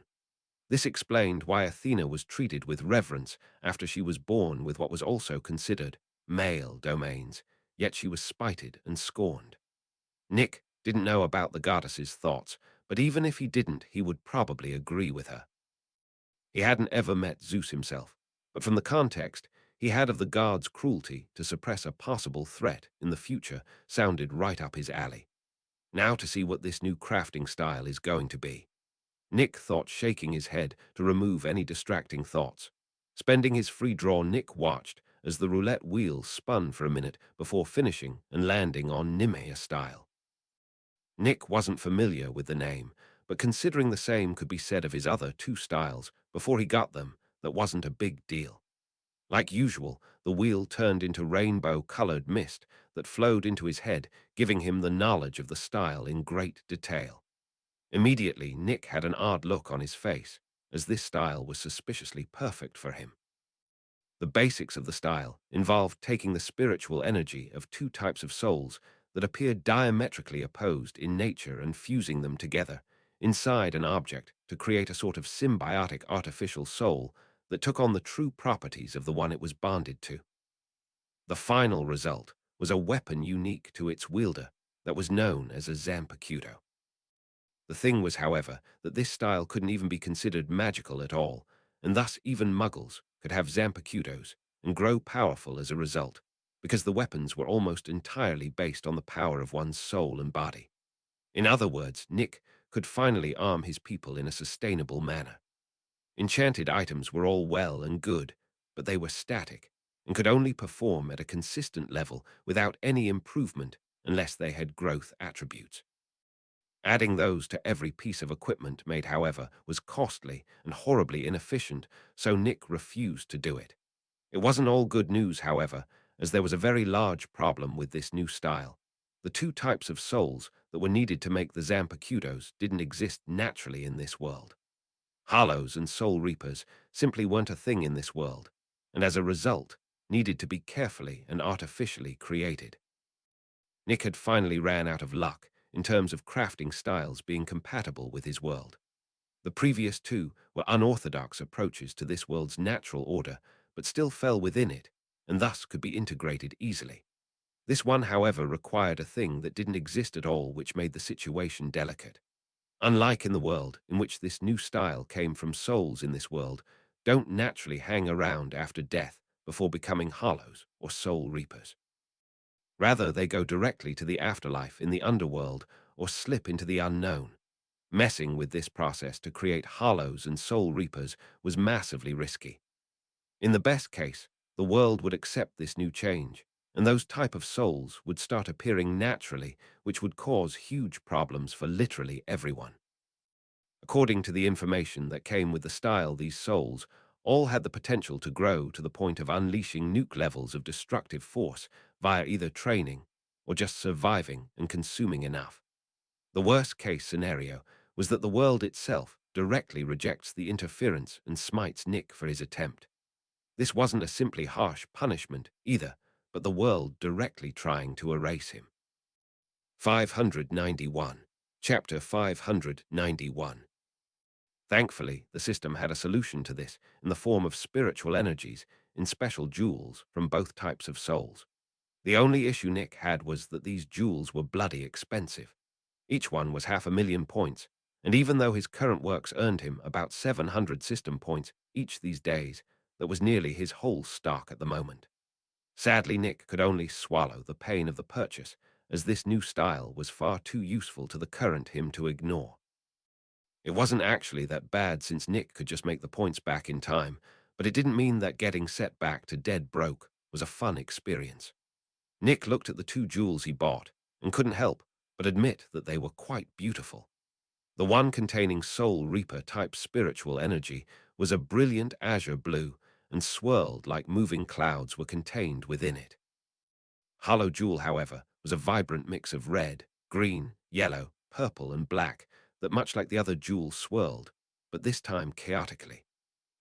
This explained why Athena was treated with reverence after she was born with what was also considered male domains, yet she was spited and scorned. Nick didn't know about the goddess's thoughts, but even if he didn't, he would probably agree with her. He hadn't ever met Zeus himself, but from the context he had of the god's cruelty to suppress a possible threat in the future sounded right up his alley. Now to see what this new crafting style is going to be. Nick thought, shaking his head to remove any distracting thoughts. Spending his free draw, Nick watched as the roulette wheel spun for a minute before finishing and landing on Nimea style. Nick wasn't familiar with the name, but considering the same could be said of his other two styles before he got them, that wasn't a big deal. Like usual, the wheel turned into rainbow-colored mist that flowed into his head, giving him the knowledge of the style in great detail. Immediately, Nick had an odd look on his face, as this style was suspiciously perfect for him. The basics of the style involved taking the spiritual energy of two types of souls that appeared diametrically opposed in nature and fusing them together inside an object to create a sort of symbiotic artificial soul that took on the true properties of the one it was bonded to. The final result was a weapon unique to its wielder that was known as a Zampercuto. The thing was, however, that this style couldn't even be considered magical at all, and thus even muggles could have Zampercutos and grow powerful as a result, because the weapons were almost entirely based on the power of one's soul and body. In other words, Nick could finally arm his people in a sustainable manner. Enchanted items were all well and good, but they were static and could only perform at a consistent level without any improvement unless they had growth attributes. Adding those to every piece of equipment made, however, was costly and horribly inefficient, so Nick refused to do it. It wasn't all good news, however, as there was a very large problem with this new style. The two types of souls that were needed to make the Zampercutos didn't exist naturally in this world. Hollows and soul reapers simply weren't a thing in this world, and as a result, needed to be carefully and artificially created. Nick had finally ran out of luck in terms of crafting styles being compatible with his world. The previous two were unorthodox approaches to this world's natural order, but still fell within it, and thus could be integrated easily. This one, however, required a thing that didn't exist at all, which made the situation delicate. Unlike in the world, in which this new style came from, souls in this world don't naturally hang around after death before becoming hollows or soul reapers. Rather, they go directly to the afterlife in the underworld or slip into the unknown. Messing with this process to create hollows and soul reapers was massively risky. In the best case, the world would accept this new change, and those type of souls would start appearing naturally, which would cause huge problems for literally everyone. According to the information that came with the style, these souls all had the potential to grow to the point of unleashing nuke levels of destructive force via either training or just surviving and consuming enough. The worst-case scenario was that the world itself directly rejects the interference and smites Nick for his attempt. This wasn't a simply harsh punishment either, but the world directly trying to erase him. 591. Chapter 591. Thankfully, the system had a solution to this in the form of spiritual energies in special jewels from both types of souls. The only issue Nick had was that these jewels were bloody expensive. Each one was 500,000 points, and even though his current works earned him about 700 system points each these days, that was nearly his whole stock at the moment. Sadly, Nick could only swallow the pain of the purchase, as this new style was far too useful to the current him to ignore. It wasn't actually that bad since Nick could just make the points back in time, but it didn't mean that getting set back to dead broke was a fun experience. Nick looked at the two jewels he bought and couldn't help but admit that they were quite beautiful. The one containing Soul Reaper type spiritual energy was a brilliant azure blue and swirled like moving clouds were contained within it. Hollow Jewel, however, was a vibrant mix of red, green, yellow, purple, and black that, much like the other jewel, swirled, but this time chaotically.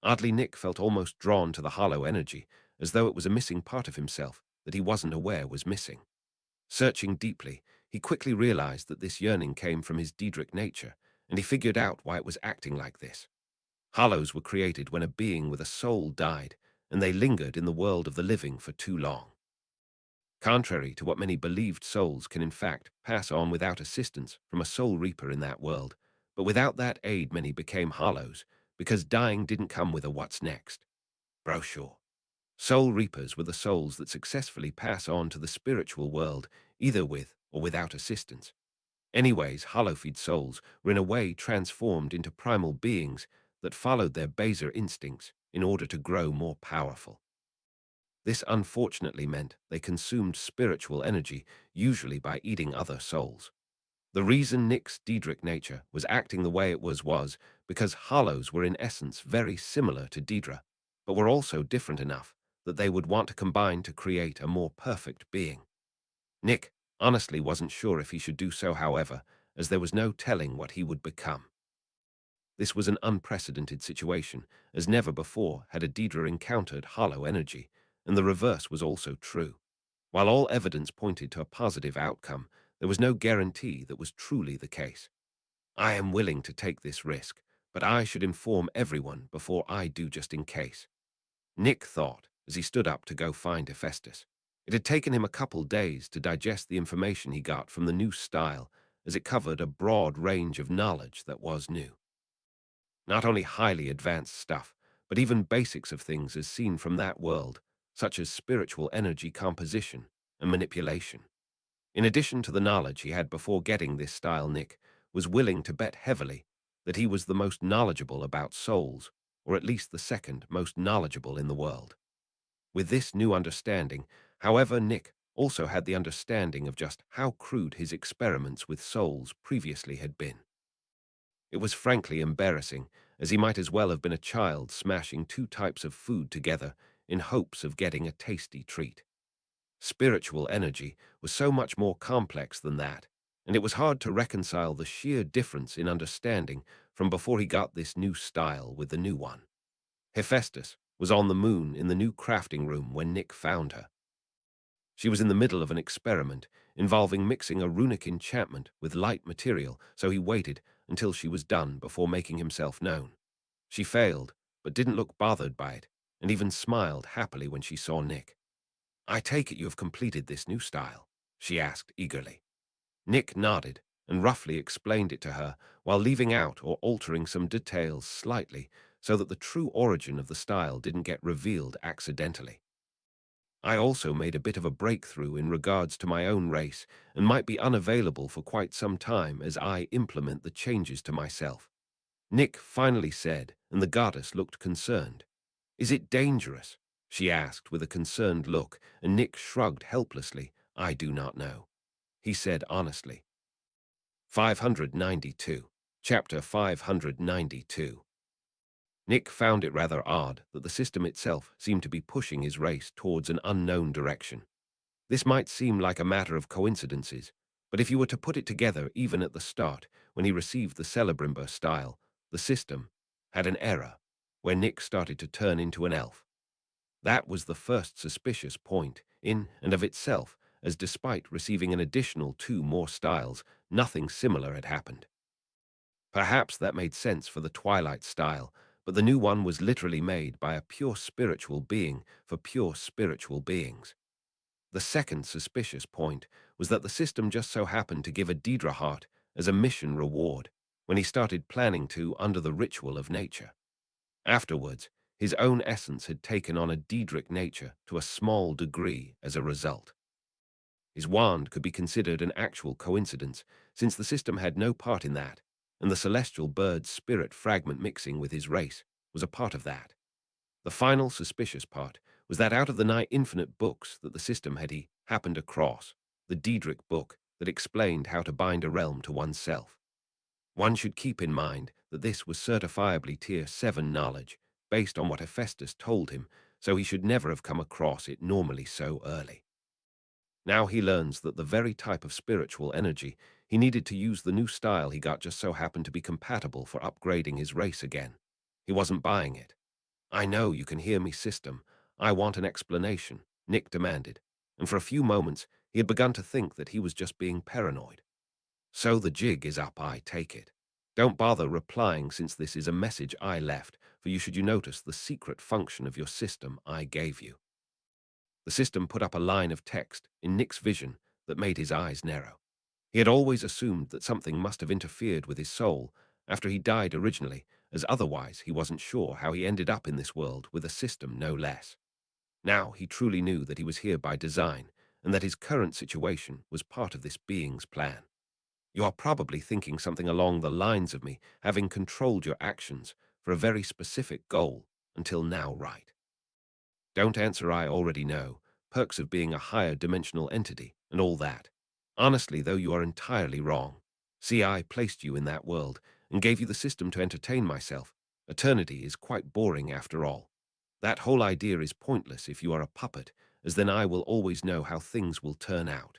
Oddly, Nick felt almost drawn to the hollow energy, as though it was a missing part of himself that he wasn't aware was missing. Searching deeply, he quickly realized that this yearning came from his Daedric nature, and he figured out why it was acting like this. Hollows were created when a being with a soul died, and they lingered in the world of the living for too long. Contrary to what many believed, souls can in fact pass on without assistance from a soul reaper in that world, but without that aid many became hollows, because dying didn't come with a what's next brochure. Soul reapers were the souls that successfully pass on to the spiritual world, either with or without assistance. Anyways, hollowfeed souls were in a way transformed into primal beings that followed their baser instincts in order to grow more powerful. This unfortunately meant they consumed spiritual energy, usually by eating other souls. The reason Nick's Daedric nature was acting the way it was because hollows were in essence very similar to Daedra, but were also different enough that they would want to combine to create a more perfect being. Nick honestly wasn't sure if he should do so, however, as there was no telling what he would become. This was an unprecedented situation, as never before had a Daedra encountered hollow energy, and the reverse was also true. While all evidence pointed to a positive outcome, there was no guarantee that was truly the case. I am willing to take this risk, but I should inform everyone before I do, just in case. Nick thought as he stood up to go find Hephaestus. It had taken him a couple days to digest the information he got from the new style, as it covered a broad range of knowledge that was new. Not only highly advanced stuff, but even basics of things as seen from that world, such as spiritual energy composition and manipulation. In addition to the knowledge he had before getting this style, Nick was willing to bet heavily that he was the most knowledgeable about souls, or at least the second most knowledgeable in the world. With this new understanding, however, Nick also had the understanding of just how crude his experiments with souls previously had been. It was frankly embarrassing, as he might as well have been a child smashing two types of food together in hopes of getting a tasty treat. Spiritual energy was so much more complex than that, and it was hard to reconcile the sheer difference in understanding from before he got this new style with the new one. Hephaestus was on the moon in the new crafting room when Nick found her. She was in the middle of an experiment involving mixing a runic enchantment with light material, so he waited until she was done before making himself known. She failed, but didn't look bothered by it, and even smiled happily when she saw Nick. "I take it you have completed this new style?" she asked eagerly. Nick nodded and roughly explained it to her, while leaving out or altering some details slightly so that the true origin of the style didn't get revealed accidentally. I also made a bit of a breakthrough in regards to my own race and might be unavailable for quite some time as I implement the changes to myself. Nick finally said, and the goddess looked concerned. Is it dangerous? She asked with a concerned look, and Nick shrugged helplessly. I do not know. He said honestly. 592. Chapter 592. Nick found it rather odd that the system itself seemed to be pushing his race towards an unknown direction. This might seem like a matter of coincidences, but if you were to put it together even at the start, when he received the Celebrimber style, the system had an error, where Nick started to turn into an elf. That was the first suspicious point, in and of itself, as despite receiving an additional 2 more styles, nothing similar had happened. Perhaps that made sense for the Twilight style, but the new one was literally made by a pure spiritual being for pure spiritual beings. The second suspicious point was that the system just so happened to give a Deidre heart as a mission reward when he started planning to under the ritual of nature. Afterwards, his own essence had taken on a Daedric nature to a small degree as a result. His wand could be considered an actual coincidence, since the system had no part in that, and the celestial bird's spirit fragment mixing with his race was a part of that. The final suspicious part was that out of the nigh infinite books that the system had he happened across, the Daedric book that explained how to bind a realm to oneself. One should keep in mind that this was certifiably Tier 7 knowledge, based on what Hephaestus told him, so he should never have come across it normally so early. Now he learns that the very type of spiritual energy he needed to use the new style he got just so happened to be compatible for upgrading his race again. He wasn't buying it. I know you can hear me, system. I want an explanation, Nick demanded, and for a few moments he had begun to think that he was just being paranoid. So the jig is up, I take it. Don't bother replying since this is a message I left, for you should you notice the secret function of your system I gave you. The system put up a line of text in Nick's vision that made his eyes narrow. He had always assumed that something must have interfered with his soul after he died originally, as otherwise he wasn't sure how he ended up in this world with a system no less. Now he truly knew that he was here by design, and that his current situation was part of this being's plan. You are probably thinking something along the lines of me having controlled your actions for a very specific goal until now, right? Don't answer I already know, perks of being a higher dimensional entity, and all that. Honestly, though, you are entirely wrong. See, I placed you in that world, and gave you the system to entertain myself. Eternity is quite boring after all. That whole idea is pointless if you are a puppet, as then I will always know how things will turn out.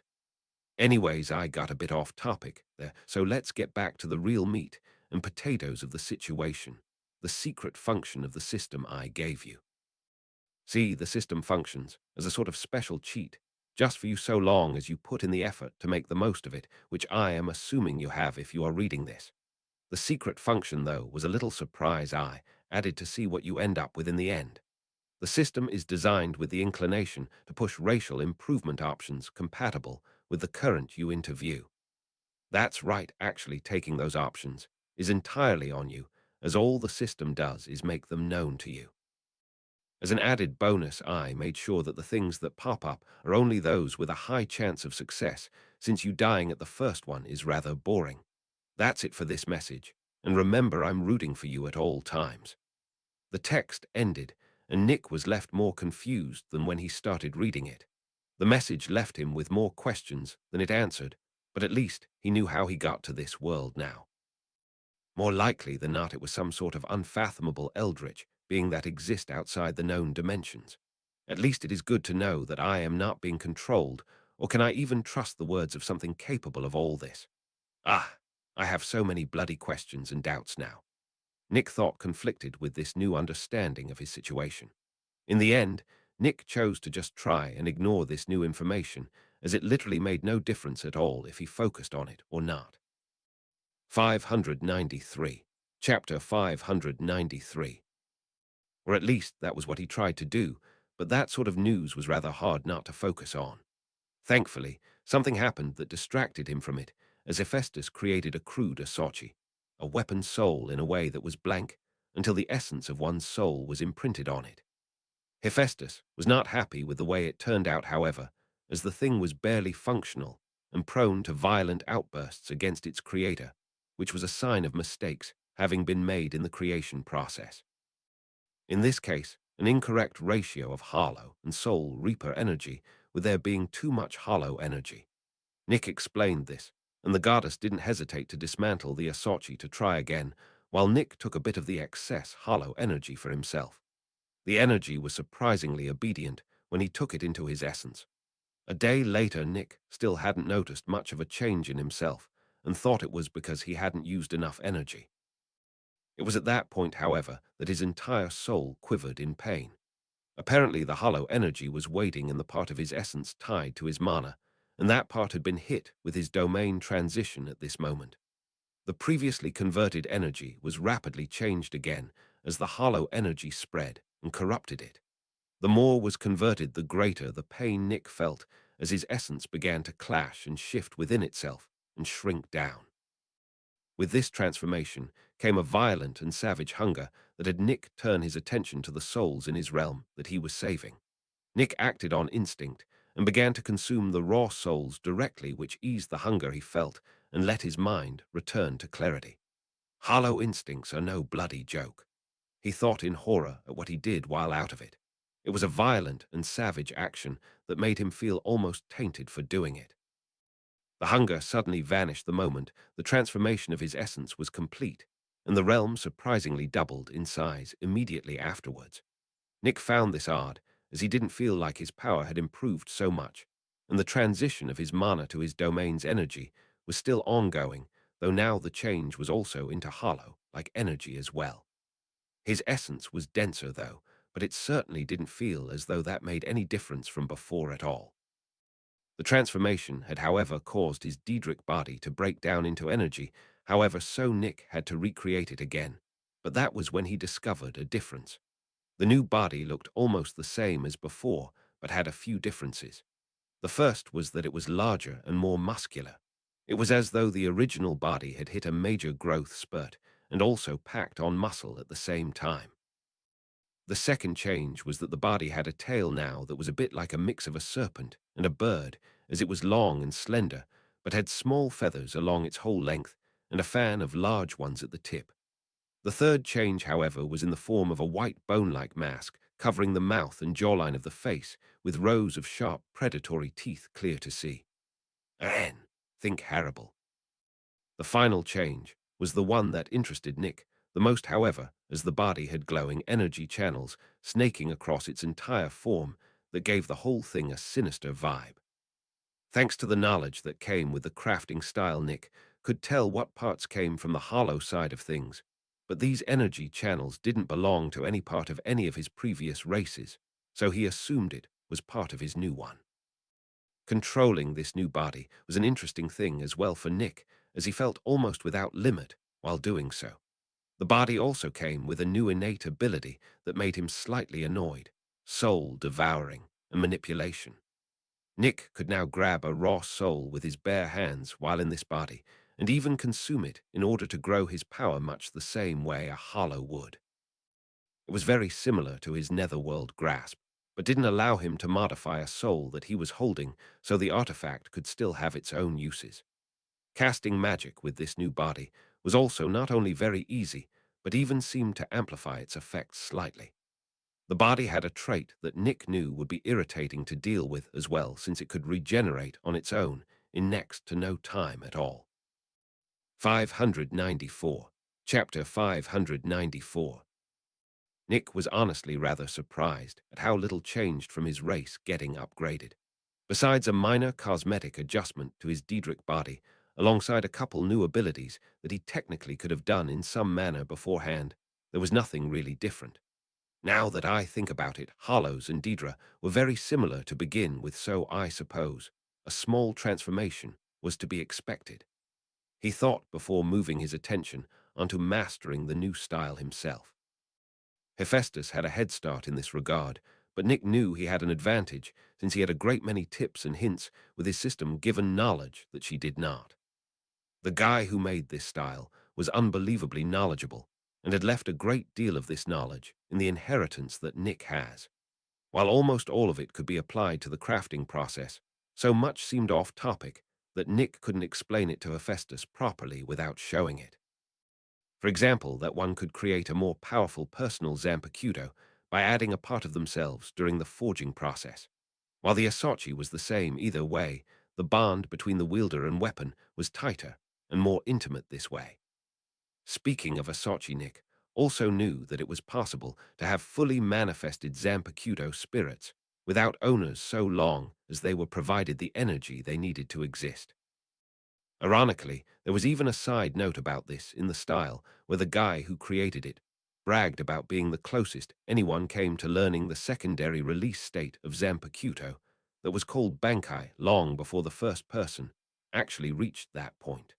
Anyways, I got a bit off topic there, so let's get back to the real meat and potatoes of the situation, the secret function of the system I gave you. See, the system functions as a sort of special cheat, just for you so long as you put in the effort to make the most of it, which I am assuming you have if you are reading this. The secret function, though, was a little surprise I added to see what you end up with in the end. The system is designed with the inclination to push racial improvement options compatible with the current you interview. That's right, actually taking those options is entirely on you, as all the system does is make them known to you. As an added bonus, I made sure that the things that pop up are only those with a high chance of success, since you dying at the first one is rather boring. That's it for this message, and remember I'm rooting for you at all times. The text ended, and Nick was left more confused than when he started reading it. The message left him with more questions than it answered, but at least he knew how he got to this world now. More likely than not, it was some sort of unfathomable eldritch being that exist outside the known dimensions. At least it is good to know that I am not being controlled, or can I even trust the words of something capable of all this? Ah, I have so many bloody questions and doubts now. Nick thought conflicted with this new understanding of his situation. In the end, Nick chose to just try and ignore this new information, as it literally made no difference at all if he focused on it or not. 593. Chapter 593. Or at least that was what he tried to do, but that sort of news was rather hard not to focus on. Thankfully, something happened that distracted him from it, as Hephaestus created a crude Asochi, a weapon soul in a way that was blank, until the essence of one's soul was imprinted on it. Hephaestus was not happy with the way it turned out, however, as the thing was barely functional and prone to violent outbursts against its creator, which was a sign of mistakes having been made in the creation process. In this case, an incorrect ratio of hollow and soul reaper energy, with there being too much hollow energy. Nick explained this, and the goddess didn't hesitate to dismantle the Asochi to try again, while Nick took a bit of the excess hollow energy for himself. The energy was surprisingly obedient when he took it into his essence. A day later, Nick still hadn't noticed much of a change in himself and thought it was because he hadn't used enough energy. It was at that point, however, that his entire soul quivered in pain. Apparently, the hollow energy was waiting in the part of his essence tied to his mana, and that part had been hit with his domain transition at this moment. The previously converted energy was rapidly changed again as the hollow energy spread and corrupted it. The more was converted, the greater the pain Nick felt as his essence began to clash and shift within itself and shrink down. With this transformation came a violent and savage hunger that had Nick turn his attention to the souls in his realm that he was saving. Nick acted on instinct and began to consume the raw souls directly, which eased the hunger he felt and let his mind return to clarity. Hollow instincts are no bloody joke. He thought in horror at what he did while out of it. It was a violent and savage action that made him feel almost tainted for doing it. The hunger suddenly vanished the moment the transformation of his essence was complete, and the realm surprisingly doubled in size immediately afterwards. Nick found this odd, as he didn't feel like his power had improved so much, and the transition of his mana to his domain's energy was still ongoing, though now the change was also into hollow, like energy as well. His essence was denser, though, but it certainly didn't feel as though that made any difference from before at all. The transformation had, however, caused his Daedric body to break down into energy, however, so Nick had to recreate it again. But that was when he discovered a difference. The new body looked almost the same as before, but had a few differences. The first was that it was larger and more muscular. It was as though the original body had hit a major growth spurt and also packed on muscle at the same time. The second change was that the body had a tail now that was a bit like a mix of a serpent and a bird, as it was long and slender, but had small feathers along its whole length and a fan of large ones at the tip. The third change, however, was in the form of a white bone-like mask covering the mouth and jawline of the face, with rows of sharp predatory teeth clear to see. An, think horrible. The final change was the one that interested Nick the most, however, as the body had glowing energy channels snaking across its entire form that gave the whole thing a sinister vibe. Thanks to the knowledge that came with the crafting style, Nick could tell what parts came from the hollow side of things, but these energy channels didn't belong to any part of any of his previous races, so he assumed it was part of his new one. Controlling this new body was an interesting thing as well for Nick, as he felt almost without limit while doing so. The body also came with a new innate ability that made him slightly annoyed: soul devouring and manipulation. Nick could now grab a raw soul with his bare hands while in this body, and even consume it in order to grow his power much the same way a hollow would. It was very similar to his netherworld grasp, but didn't allow him to modify a soul that he was holding, so the artifact could still have its own uses. Casting magic with this new body was also not only very easy, but even seemed to amplify its effects slightly. The body had a trait that Nick knew would be irritating to deal with as well, since it could regenerate on its own in next to no time at all. 594. Chapter 594. Nick was honestly rather surprised at how little changed from his race getting upgraded. Besides a minor cosmetic adjustment to his Daedric body, alongside a couple new abilities that he technically could have done in some manner beforehand, there was nothing really different. Now that I think about it, Hollows and Daedra were very similar to begin with, so I suppose a small transformation was to be expected. He thought before moving his attention onto mastering the new style himself. Hephaestus had a head start in this regard, but Nick knew he had an advantage since he had a great many tips and hints with his system given knowledge that she did not. The guy who made this style was unbelievably knowledgeable and had left a great deal of this knowledge in the inheritance that Nick has. while almost all of it could be applied to the crafting process. So much seemed off topic that Nick couldn't explain it to Hephaestus properly without showing it. For example, that one could create a more powerful personal Zampacudo by adding a part of themselves during the forging process. While the Asochi was the same either way, the bond between the wielder and weapon was tighter and more intimate this way. Speaking of Asochi, Nick also knew that it was possible to have fully manifested Zampacudo spirits without owners so long as they were provided the energy they needed to exist. Ironically, there was even a side note about this in the style where the guy who created it bragged about being the closest anyone came to learning the secondary release state of Zampacuto that was called Bankai long before the first person actually reached that point.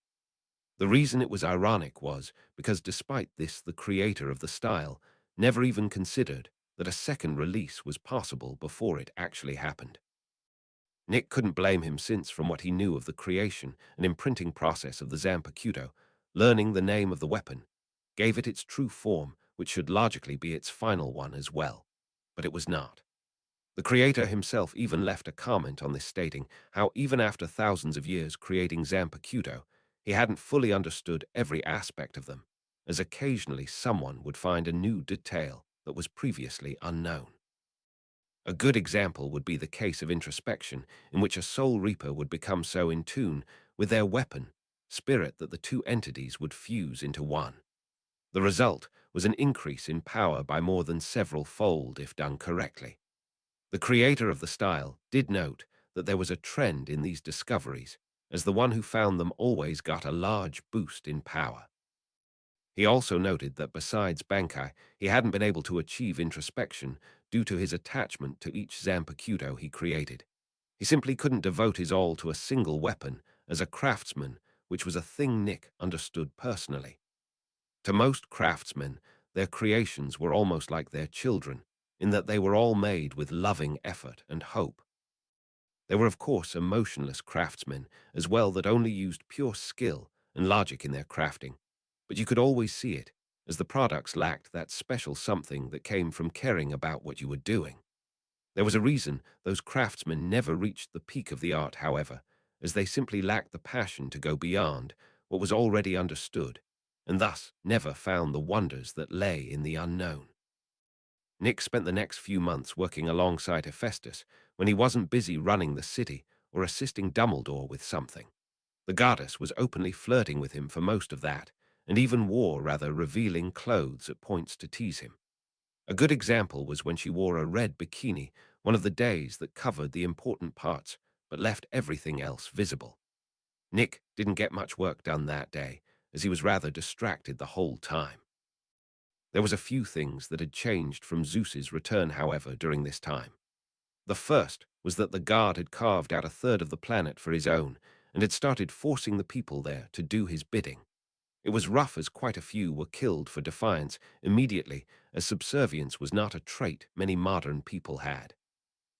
The reason it was ironic was because despite this, the creator of the style never even considered that a second release was possible before it actually happened. Nick couldn't blame him since, from what he knew of the creation and imprinting process of the Zampacudo, learning the name of the weapon gave it its true form, which should logically be its final one as well. But it was not. The creator himself even left a comment on this, stating how even after thousands of years creating Zampacudo, he hadn't fully understood every aspect of them, as occasionally someone would find a new detail that was previously unknown. A good example would be the case of introspection, in which a soul reaper would become so in tune with their weapon, spirit, that the two entities would fuse into one. The result was an increase in power by more than several fold if done correctly. The creator of the style did note that there was a trend in these discoveries, as the one who found them always got a large boost in power. He also noted that besides Bankai, he hadn't been able to achieve introspection due to his attachment to each Zampacudo he created. He simply couldn't devote his all to a single weapon as a craftsman, which was a thing Nick understood personally. To most craftsmen, their creations were almost like their children, in that they were all made with loving effort and hope. There were, of course, emotionless craftsmen as well that only used pure skill and logic in their crafting, but you could always see it, as the products lacked that special something that came from caring about what you were doing. There was a reason those craftsmen never reached the peak of the art, however, as they simply lacked the passion to go beyond what was already understood, and thus never found the wonders that lay in the unknown. Nick spent the next few months working alongside Hephaestus when he wasn't busy running the city or assisting Dumbledore with something. The goddess was openly flirting with him for most of that, and even wore rather revealing clothes at points to tease him. A good example was when she wore a red bikini one of the days that covered the important parts but left everything else visible. Nick didn't get much work done that day, as he was rather distracted the whole time. There was a few things that had changed from Zeus's return, however, during this time. The first was that the god had carved out a third of the planet for his own and had started forcing the people there to do his bidding. It was rough, as quite a few were killed for defiance immediately, as subservience was not a trait many modern people had.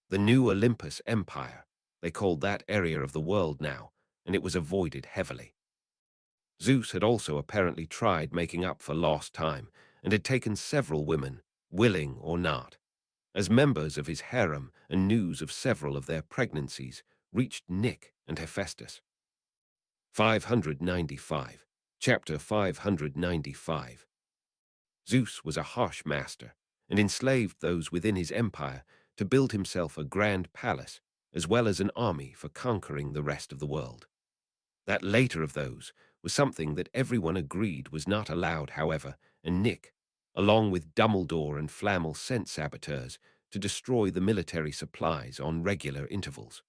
The new Olympus Empire, they called that area of the world now, and it was avoided heavily. Zeus had also apparently tried making up for lost time and had taken several women, willing or not, as members of his harem, and news of several of their pregnancies reached Nick and Hephaestus. 595. Chapter 595. Zeus was a harsh master, and enslaved those within his empire to build himself a grand palace, as well as an army for conquering the rest of the world. That later of those was something that everyone agreed was not allowed, however, and Nick, along with Dumbledore and Flammel, sent saboteurs to destroy the military supplies on regular intervals.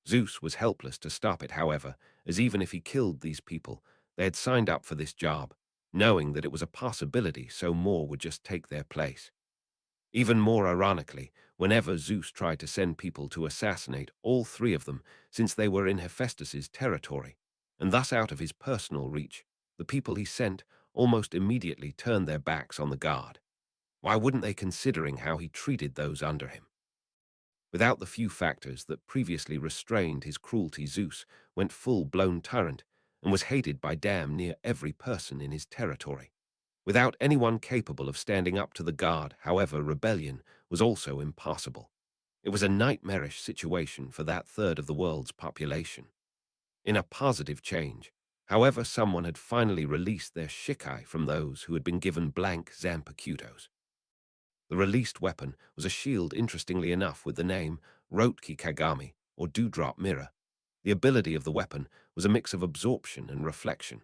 Zeus was helpless to stop it, however, as even if he killed these people, they had signed up for this job, knowing that it was a possibility so more would just take their place. Even more ironically, whenever Zeus tried to send people to assassinate all three of them, since they were in Hephaestus's territory, and thus out of his personal reach, the people he sent almost immediately turned their backs on the god. Why wouldn't they, considering how he treated those under him? Without the few factors that previously restrained his cruelty, Zeus went full-blown tyrant and was hated by damn near every person in his territory. Without anyone capable of standing up to the guard, however, rebellion was also impossible. It was a nightmarish situation for that third of the world's population. In a positive change, however, someone had finally released their shikai from those who had been given blank Zanpakutos. The released weapon was a shield, interestingly enough, with the name Rotki Kagami, or Dewdrop Mirror. The ability of the weapon was a mix of absorption and reflection.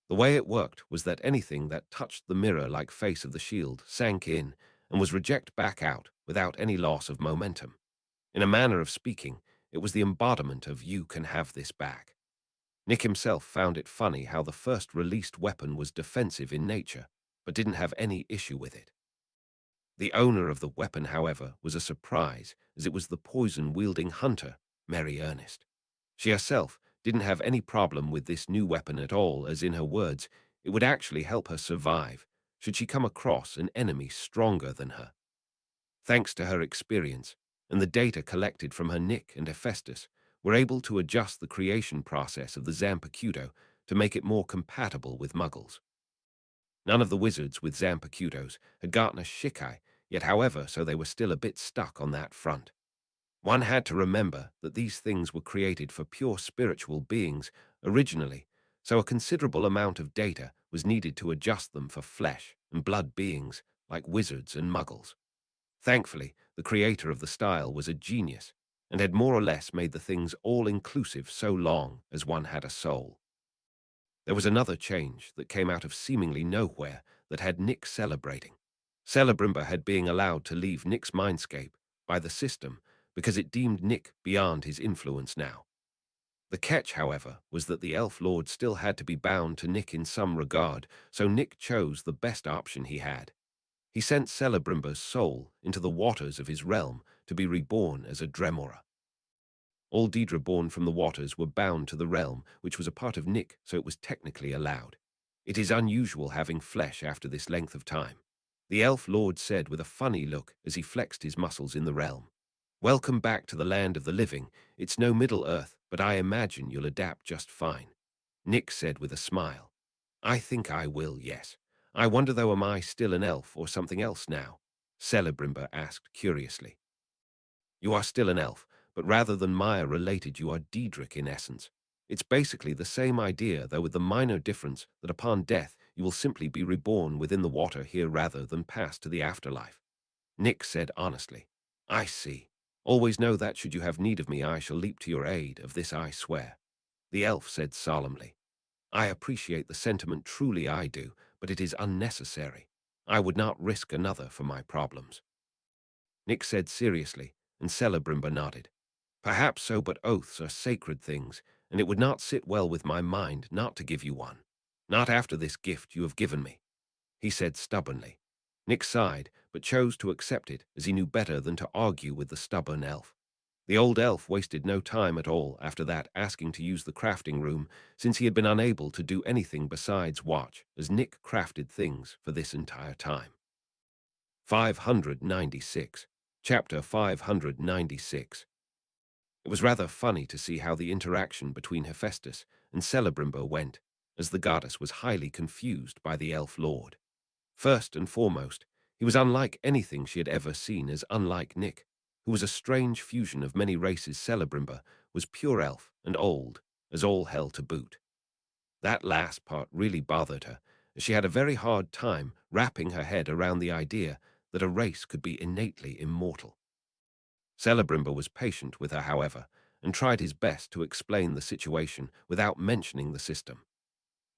The way it worked was that anything that touched the mirror-like face of the shield sank in and was rejected back out without any loss of momentum. In a manner of speaking, it was the embodiment of "you can have this back." Nick himself found it funny how the first released weapon was defensive in nature, but didn't have any issue with it. The owner of the weapon, however, was a surprise, as it was the poison-wielding hunter, Mary Ernest. She herself didn't have any problem with this new weapon at all, as in her words, it would actually help her survive should she come across an enemy stronger than her. Thanks to her experience and the data collected from her Nick and Hephaestus, were able to adjust the creation process of the Zanpakuto to make it more compatible with Muggles. None of the wizards with Zanpakutos had gotten a shikai yet, however, so they were still a bit stuck on that front. One had to remember that these things were created for pure spiritual beings originally, so a considerable amount of data was needed to adjust them for flesh and blood beings like wizards and Muggles. Thankfully, the creator of the style was a genius and had more or less made the things all-inclusive so long as one had a soul. There was another change that came out of seemingly nowhere that had Nick celebrating. Celebrimber had been allowed to leave Nick's mindscape by the system because it deemed Nick beyond his influence now. The catch, however, was that the Elf Lord still had to be bound to Nick in some regard, so Nick chose the best option he had. He sent Celebrimber's soul into the waters of his realm to be reborn as a Dremora. All Daedra born from the waters were bound to the realm, which was a part of Nick, so it was technically allowed. It is unusual having flesh after this length of time, the Elf Lord said with a funny look as he flexed his muscles in the realm. Welcome back to the land of the living. It's no Middle-earth, but I imagine you'll adapt just fine, Nick said with a smile. I think I will, yes. I wonder though, am I still an elf or something else now? Celebrimber asked curiously. You are still an elf, but rather than Maya-related, you are Daedric in essence. It's basically the same idea, though with the minor difference that upon death you will simply be reborn within the water here rather than pass to the afterlife, Nick said honestly. I see. Always know that should you have need of me, I shall leap to your aid, of this I swear, the elf said solemnly. I appreciate the sentiment, truly I do, but it is unnecessary. I would not risk another for my problems, Nick said seriously, and Celebrimber nodded. Perhaps so, but oaths are sacred things, and it would not sit well with my mind not to give you one. Not after this gift you have given me, he said stubbornly. Nick sighed, but chose to accept it, as he knew better than to argue with the stubborn elf. The old elf wasted no time at all after that, asking to use the crafting room, since he had been unable to do anything besides watch as Nick crafted things for this entire time. 596. Chapter 596. It was rather funny to see how the interaction between Hephaestus and Celebrimber went, as the goddess was highly confused by the elf lord. First and foremost, he was unlike anything she had ever seen, as unlike Nick, who was a strange fusion of many races. Celebrimber was pure elf and old, as all hell to boot. That last part really bothered her, as she had a very hard time wrapping her head around the idea that a race could be innately immortal. Celebrimber was patient with her, however, and tried his best to explain the situation without mentioning the system.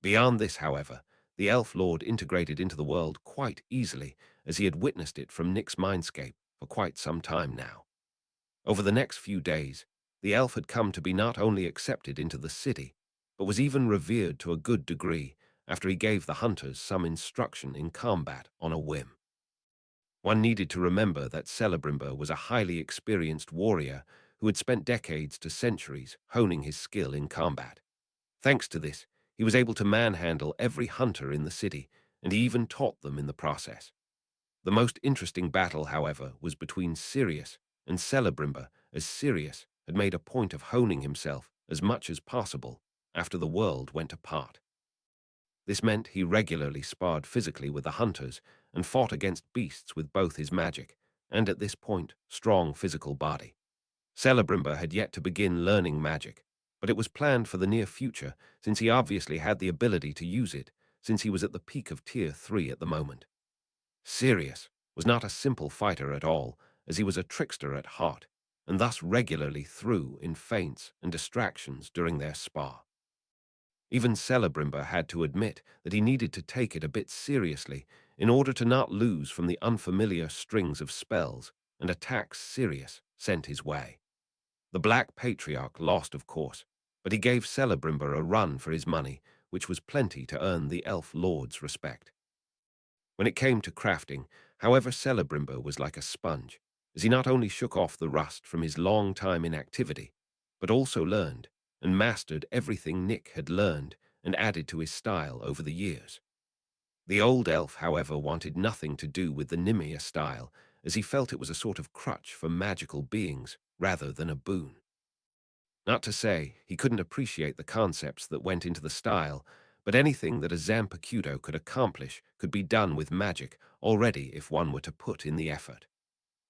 Beyond this, however, the Elf Lord integrated into the world quite easily, as he had witnessed it from Nick's mindscape for quite some time now. Over the next few days, the elf had come to be not only accepted into the city, but was even revered to a good degree after he gave the hunters some instruction in combat on a whim. One needed to remember that Celebrimber was a highly experienced warrior who had spent decades to centuries honing his skill in combat. Thanks to this, he was able to manhandle every hunter in the city, and he even taught them in the process. The most interesting battle, however, was between Sirius and Celebrimber, as Sirius had made a point of honing himself as much as possible after the world went apart. This meant he regularly sparred physically with the hunters and fought against beasts with both his magic, and at this point, strong physical body. Celebrimbor had yet to begin learning magic, but it was planned for the near future since he obviously had the ability to use it, since he was at the peak of Tier 3 at the moment. Sirius was not a simple fighter at all, as he was a trickster at heart, and thus regularly threw in feints and distractions during their spar. Even Celebrimbor had to admit that he needed to take it a bit seriously in order to not lose from the unfamiliar strings of spells and attacks Sirius sent his way. The Black Patriarch lost, of course, but he gave Celebrimbor a run for his money, which was plenty to earn the Elf Lord's respect. When it came to crafting, however, Celebrimbor was like a sponge, as he not only shook off the rust from his long time inactivity, but also learned and mastered everything Nick had learned and added to his style over the years. The old elf, however, wanted nothing to do with the Nimia style, as he felt it was a sort of crutch for magical beings rather than a boon. Not to say he couldn't appreciate the concepts that went into the style, but anything that a Zampecudo could accomplish could be done with magic already if one were to put in the effort.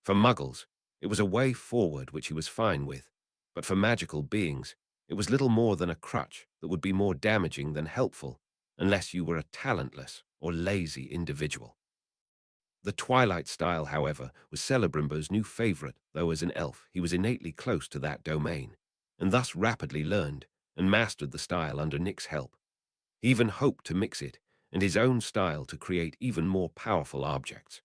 For muggles, it was a way forward which he was fine with, but for magical beings, it was little more than a crutch that would be more damaging than helpful unless you were a talentless or lazy individual. The Twilight style, however, was Celebrimbor's new favorite, though as an elf he was innately close to that domain, and thus rapidly learned and mastered the style under Nick's help. He even hoped to mix it and his own style to create even more powerful objects.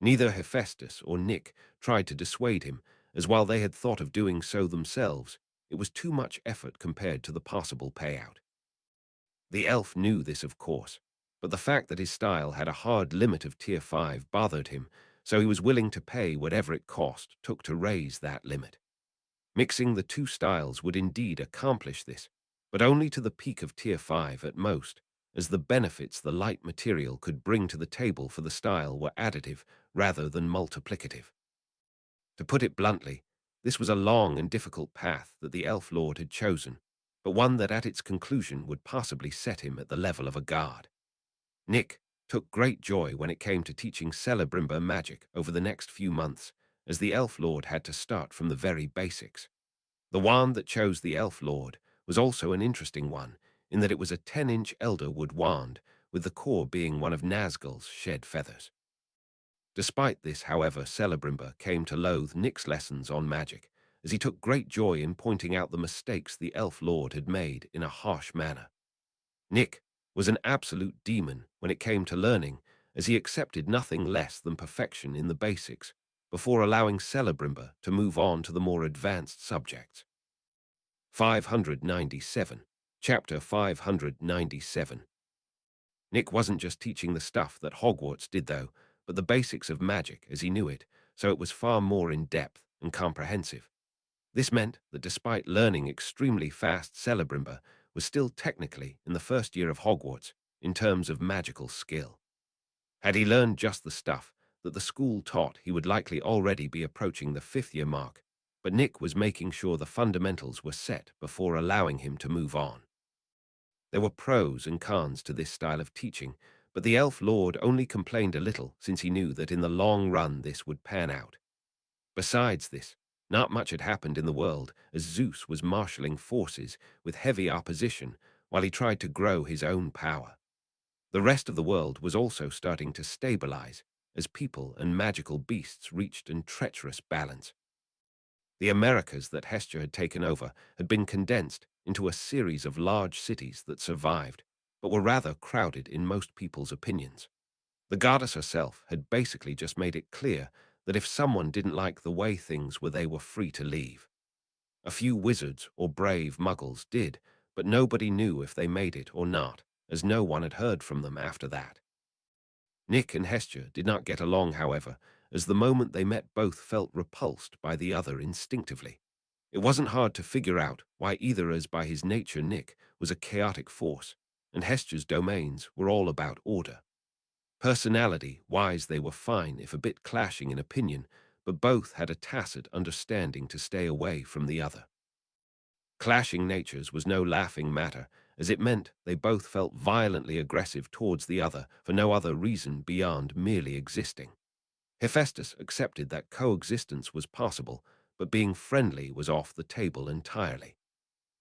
Neither Hephaestus or Nick tried to dissuade him, as while they had thought of doing so themselves, it was too much effort compared to the possible payout. The elf knew this, of course, but the fact that his style had a hard limit of Tier 5 bothered him, so he was willing to pay whatever it took to raise that limit. Mixing the two styles would indeed accomplish this, but only to the peak of Tier 5 at most, as the benefits the light material could bring to the table for the style were additive rather than multiplicative. To put it bluntly, this was a long and difficult path that the Elf Lord had chosen, but one that at its conclusion would possibly set him at the level of a god. Nick took great joy when it came to teaching Celebrimbor magic over the next few months, as the Elf Lord had to start from the very basics. The wand that chose the Elf Lord was also an interesting one, in that it was a 10-inch elderwood wand, with the core being one of Nazgul's shed feathers. Despite this, however, Celebrimbor came to loathe Nick's lessons on magic, as he took great joy in pointing out the mistakes the Elf Lord had made in a harsh manner. Nick was an absolute demon when it came to learning, as he accepted nothing less than perfection in the basics, before allowing Celebrimbor to move on to the more advanced subjects. 597. Chapter 597. Nick wasn't just teaching the stuff that Hogwarts did, though, but the basics of magic as he knew it, so it was far more in-depth and comprehensive. This meant that despite learning extremely fast, Celebrimbor was still technically in the first year of Hogwarts in terms of magical skill. Had he learned just the stuff that the school taught, he would likely already be approaching the 5th-year mark, but Nick was making sure the fundamentals were set before allowing him to move on. There were pros and cons to this style of teaching, but the Elf Lord only complained a little since he knew that in the long run this would pan out. Besides this, not much had happened in the world, as Zeus was marshalling forces with heavy opposition while he tried to grow his own power. The rest of the world was also starting to stabilize, as people and magical beasts reached a treacherous balance. The Americas that Hestia had taken over had been condensed into a series of large cities that survived, but were rather crowded in most people's opinions. The goddess herself had basically just made it clear that if someone didn't like the way things were, they were free to leave. A few wizards or brave muggles did, but nobody knew if they made it or not, as no one had heard from them after that. Nick and Hestia did not get along, however, as the moment they met both felt repulsed by the other instinctively. It wasn't hard to figure out why either, as by his nature Nick was a chaotic force, and Hestia's domains were all about order. Personality-wise they were fine, if a bit clashing in opinion, but both had a tacit understanding to stay away from the other. Clashing natures was no laughing matter, as it meant they both felt violently aggressive towards the other for no other reason beyond merely existing. Hephaestus accepted that coexistence was possible, but being friendly was off the table entirely.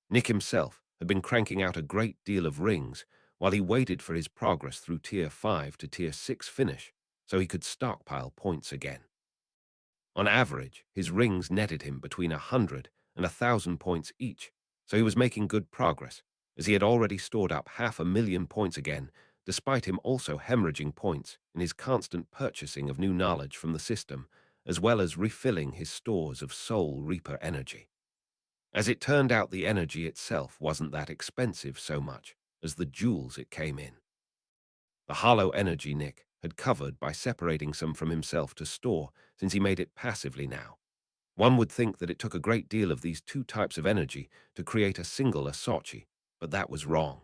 Nick himself had been cranking out a great deal of rings while he waited for his progress through Tier 5 to Tier 6 finish, so he could stockpile points again. On average, his rings netted him between 100 and 1,000 points each, so he was making good progress, as he had already stored up 500,000 points again, despite him also hemorrhaging points in his constant purchasing of new knowledge from the system, as well as refilling his stores of Soul Reaper energy. As it turned out, the energy itself wasn't that expensive so much as the jewels it came in. The hollow energy Nick had covered by separating some from himself to store, since he made it passively now. One would think that it took a great deal of these two types of energy to create a single Asochi, but that was wrong.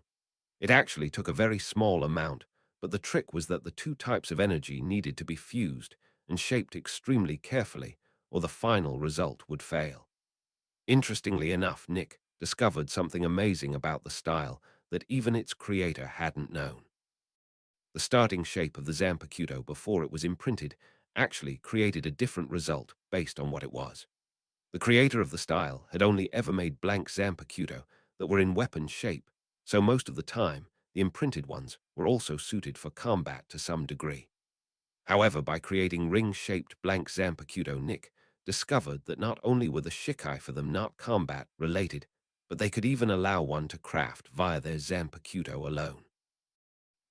It actually took a very small amount, but the trick was that the two types of energy needed to be fused and shaped extremely carefully, or the final result would fail. Interestingly enough, Nick discovered something amazing about the style that even its creator hadn't known. The starting shape of the Zampercuto before it was imprinted actually created a different result based on what it was. The creator of the style had only ever made blank Zampercuto that were in weapon shape, so most of the time the imprinted ones were also suited for combat to some degree. However, by creating ring-shaped blank Zampercuto, Nick discovered that not only were the Shikai for them not combat-related, but they could even allow one to craft via their Zampercuto alone.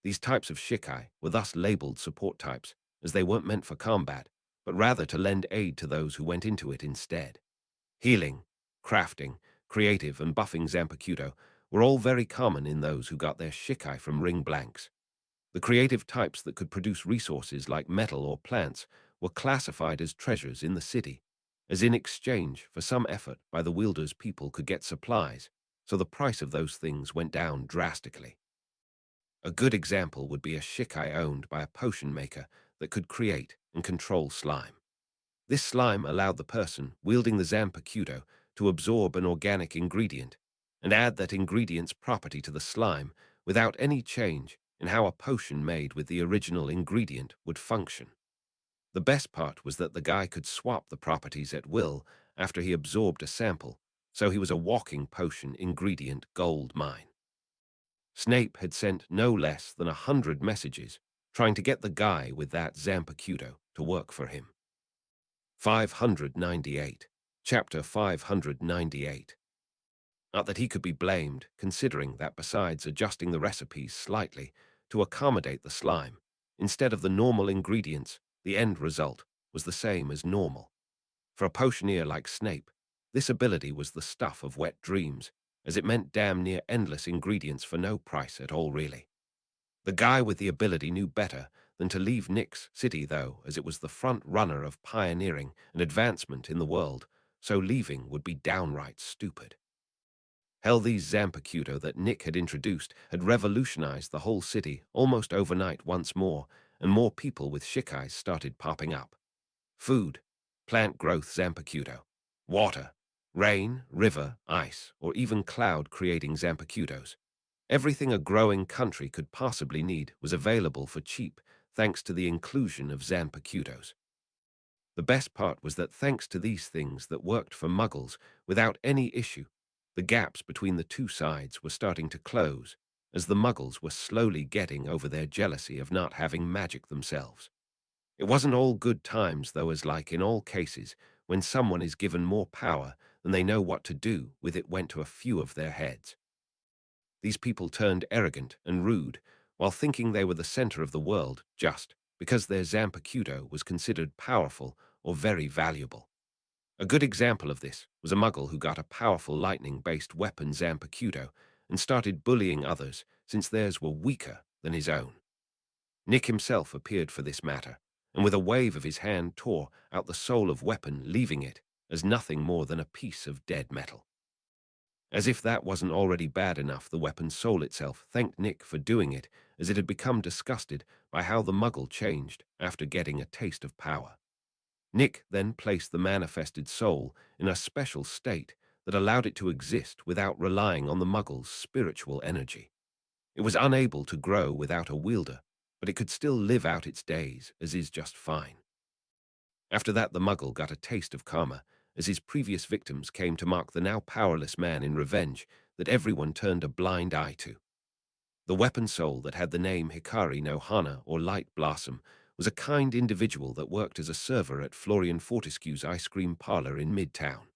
These types of Shikai were thus labeled support types, as they weren't meant for combat, but rather to lend aid to those who went into it instead. Healing, crafting, creative, and buffing Zampercuto were all very common in those who got their Shikai from ring blanks. The creative types that could produce resources like metal or plants were classified as treasures in the city, as in exchange for some effort by the wielder's people could get supplies, so the price of those things went down drastically. A good example would be a Shikai owned by a potion maker that could create and control slime. This slime allowed the person wielding the Zampercuto to absorb an organic ingredient and add that ingredient's property to the slime without any change in how a potion made with the original ingredient would function. The best part was that the guy could swap the properties at will after he absorbed a sample, so he was a walking potion ingredient gold mine. Snape had sent no less than 100 messages trying to get the guy with that Zampercuto to work for him. 598. Chapter 598. Not that he could be blamed, considering that besides adjusting the recipes slightly to accommodate the slime, instead of the normal ingredients, the end result was the same as normal. For a potioneer like Snape, this ability was the stuff of wet dreams, as it meant damn near endless ingredients for no price at all, really. The guy with the ability knew better than to leave Nick's city, though, as it was the front runner of pioneering and advancement in the world, so leaving would be downright stupid. Hell, these Zampercuto that Nick had introduced had revolutionized the whole city almost overnight once more, and more people with Shikais started popping up. Food, plant growth Zampercuto, water, rain, river, ice, or even cloud-creating Zampercutos. Everything a growing country could possibly need was available for cheap thanks to the inclusion of Zampercutos. The best part was that thanks to these things that worked for Muggles without any issue, the gaps between the two sides were starting to close, as the Muggles were slowly getting over their jealousy of not having magic themselves. It wasn't all good times, though, as like in all cases, when someone is given more power than they know what to do with it went to a few of their heads. These people turned arrogant and rude while thinking they were the center of the world just because their Zampercuto was considered powerful or very valuable. A good example of this was a Muggle who got a powerful lightning-based weapon Zampercuto and started bullying others since theirs were weaker than his own. Nick himself appeared for this matter, and with a wave of his hand tore out the soul of weapon, leaving it as nothing more than a piece of dead metal. As if that wasn't already bad enough, the weapon's soul itself thanked Nick for doing it, as it had become disgusted by how the Muggle changed after getting a taste of power. Nick then placed the manifested soul in a special state that allowed it to exist without relying on the Muggle's spiritual energy. It was unable to grow without a wielder, but it could still live out its days, as is just fine. After that, the Muggle got a taste of karma, as his previous victims came to mark the now powerless man in revenge that everyone turned a blind eye to. The weapon soul that had the name Hikari no Hana, or Light Blossom, was a kind individual that worked as a server at Florian Fortescue's ice cream parlor in Midtown.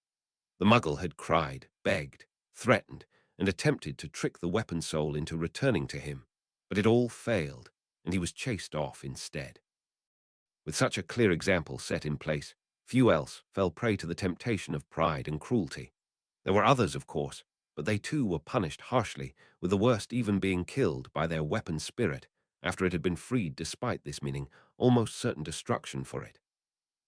The Muggle had cried, begged, threatened, and attempted to trick the weapon soul into returning to him, but it all failed, and he was chased off instead. With such a clear example set in place, few else fell prey to the temptation of pride and cruelty. There were others, of course, but they too were punished harshly, with the worst even being killed by their weapon spirit after it had been freed, despite this meaning almost certain destruction for it.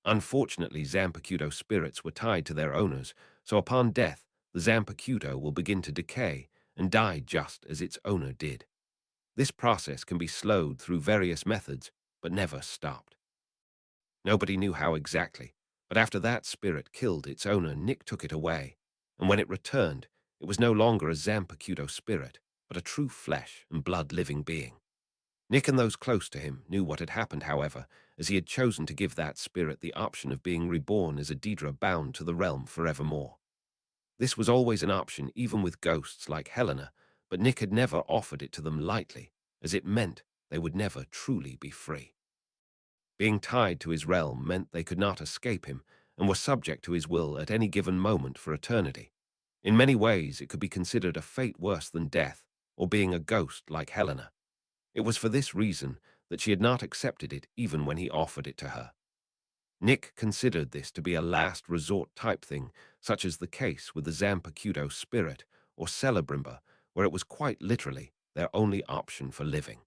Unfortunately, Zampacuto spirits were tied to their owners, so upon death, the Zampacuto will begin to decay and die just as its owner did. This process can be slowed through various methods, but never stopped. Nobody knew how exactly, but after that spirit killed its owner, Nick took it away, and when it returned, it was no longer a Zampacuto spirit, but a true flesh and blood living being. Nick and those close to him knew what had happened, however, as he had chosen to give that spirit the option of being reborn as a Daedra bound to the realm forevermore. This was always an option even with ghosts like Helena, but Nick had never offered it to them lightly, as it meant they would never truly be free. Being tied to his realm meant they could not escape him and were subject to his will at any given moment for eternity. In many ways, it could be considered a fate worse than death or being a ghost like Helena. It was for this reason that she had not accepted it even when he offered it to her. Nick considered this to be a last resort type thing, such as the case with the Zampacuto spirit or Celebrimba, where it was quite literally their only option for living.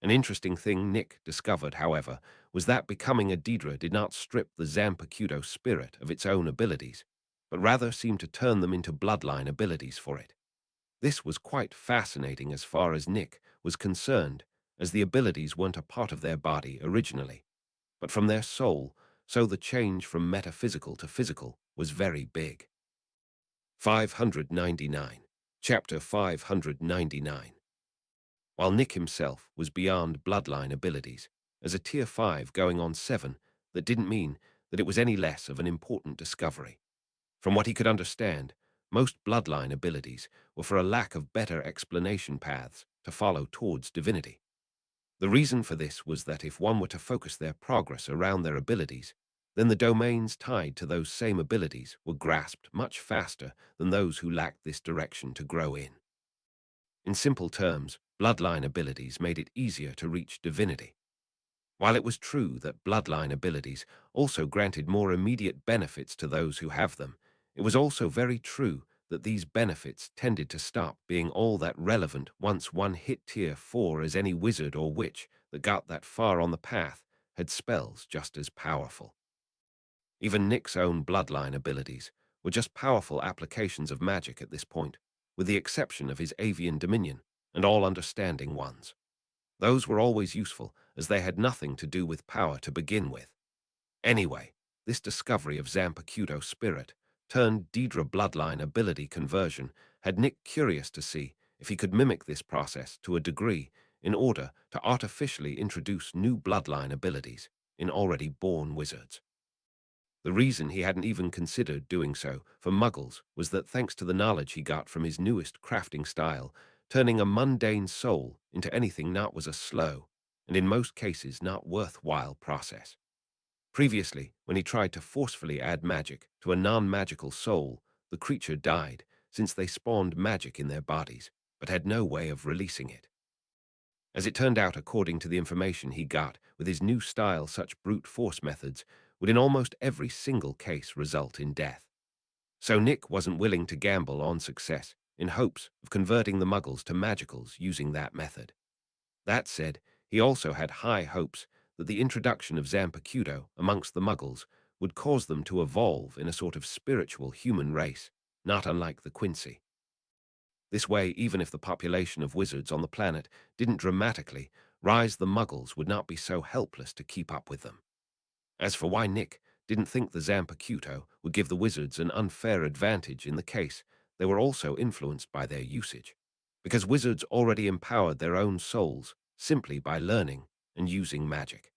An interesting thing Nick discovered, however, was that becoming a Daedra did not strip the Zampacuto spirit of its own abilities, but rather seemed to turn them into bloodline abilities for it. This was quite fascinating as far as Nick was concerned, as the abilities weren't a part of their body originally, but from their soul, so the change from metaphysical to physical was very big. 599. Chapter 599. While Nick himself was beyond bloodline abilities, as a Tier 5 going on 7, that didn't mean that it was any less of an important discovery. From what he could understand, most bloodline abilities were for a lack of better explanation paths to follow towards divinity. The reason for this was that if one were to focus their progress around their abilities, then the domains tied to those same abilities were grasped much faster than those who lacked this direction to grow in. In simple terms, bloodline abilities made it easier to reach divinity. While it was true that bloodline abilities also granted more immediate benefits to those who have them, it was also very true that these benefits tended to stop being all that relevant once one hit Tier 4, as any wizard or witch that got that far on the path had spells just as powerful. Even Nick's own bloodline abilities were just powerful applications of magic at this point, with the exception of his avian dominion and all-understanding ones. Those were always useful, as they had nothing to do with power to begin with. Anyway, this discovery of Zampacuto spirit turned Daedra bloodline ability conversion had Nick curious to see if he could mimic this process to a degree in order to artificially introduce new bloodline abilities in already born wizards. The reason he hadn't even considered doing so for Muggles was that thanks to the knowledge he got from his newest crafting style, turning a mundane soul into anything not was a slow, and in most cases not worthwhile process. Previously, when he tried to forcefully add magic to a non-magical soul, the creature died, since they spawned magic in their bodies, but had no way of releasing it. As it turned out, according to the information he got with his new style, such brute force methods would in almost every single case result in death. So Nick wasn't willing to gamble on success in hopes of converting the Muggles to magicals using that method. That said, he also had high hopes that the introduction of Zampacuto amongst the Muggles would cause them to evolve in a sort of spiritual human race, not unlike the Quincy. This way, even if the population of wizards on the planet didn't dramatically rise, the Muggles would not be so helpless to keep up with them. As for why Nick didn't think the Zampercuto would give the wizards an unfair advantage in the case they were also influenced by their usage, because wizards already empowered their own souls simply by learning and using magic.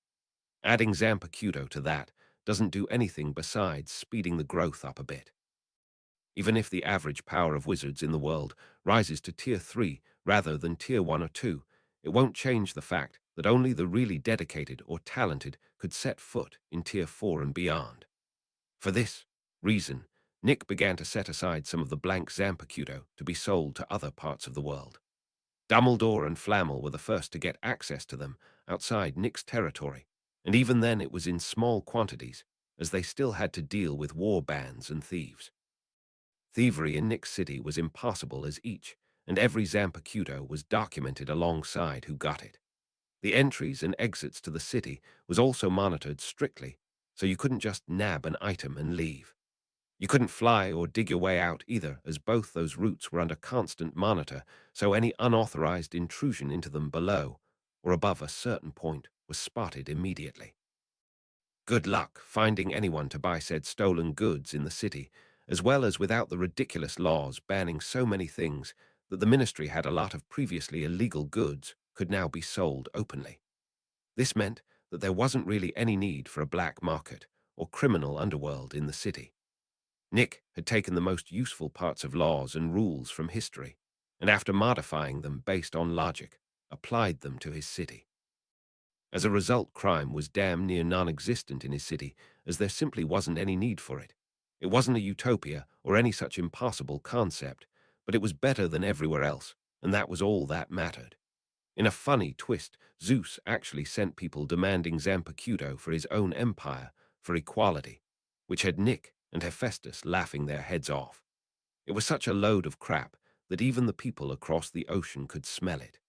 Adding Zampercuto to that doesn't do anything besides speeding the growth up a bit. Even if the average power of wizards in the world rises to Tier 3 rather than Tier 1 or 2, it won't change the fact that only the really dedicated or talented could set foot in Tier 4 and beyond. For this reason, Nick began to set aside some of the blank Zampercuto to be sold to other parts of the world. Dumbledore and Flammel were the first to get access to them outside Nick's territory, and even then it was in small quantities, as they still had to deal with war bands and thieves. Thievery in Nick's city was impossible as each and every Zampercuto was documented alongside who got it. The entries and exits to the city was also monitored strictly, so you couldn't just nab an item and leave. You couldn't fly or dig your way out either, as both those routes were under constant monitor, so any unauthorized intrusion into them below or above a certain point was spotted immediately. Good luck finding anyone to buy said stolen goods in the city, as well as without the ridiculous laws banning so many things that the ministry had a lot of previously illegal goods could now be sold openly. This meant that there wasn't really any need for a black market or criminal underworld in the city. Nick had taken the most useful parts of laws and rules from history, and after modifying them based on logic, applied them to his city. As a result, crime was damn near non-existent in his city, as there simply wasn't any need for it. It wasn't a utopia or any such impossible concept, but it was better than everywhere else, and that was all that mattered. In a funny twist, Zeus actually sent people demanding Zampercuto for his own empire for equality, which had Nick and Hephaestus laughing their heads off. It was such a load of crap that even the people across the ocean could smell it.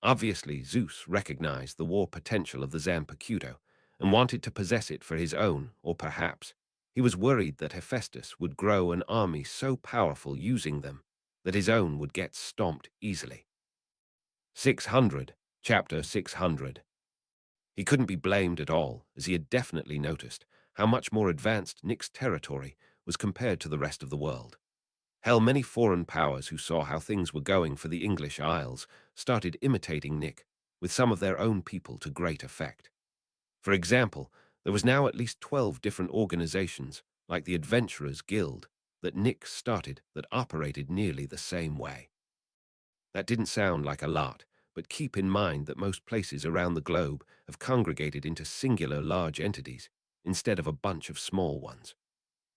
Obviously, Zeus recognized the war potential of the Zampercuto and wanted to possess it for his own, or perhaps he was worried that Hephaestus would grow an army so powerful using them that his own would get stomped easily. 600, Chapter 600. He couldn't be blamed at all, as he had definitely noticed how much more advanced Nick's territory was compared to the rest of the world. Hell, many foreign powers who saw how things were going for the English Isles started imitating Nick with some of their own people to great effect. For example, there was now at least 12 different organizations, like the Adventurers Guild, that Nick started that operated nearly the same way. That didn't sound like a lot, but keep in mind that most places around the globe have congregated into singular large entities instead of a bunch of small ones.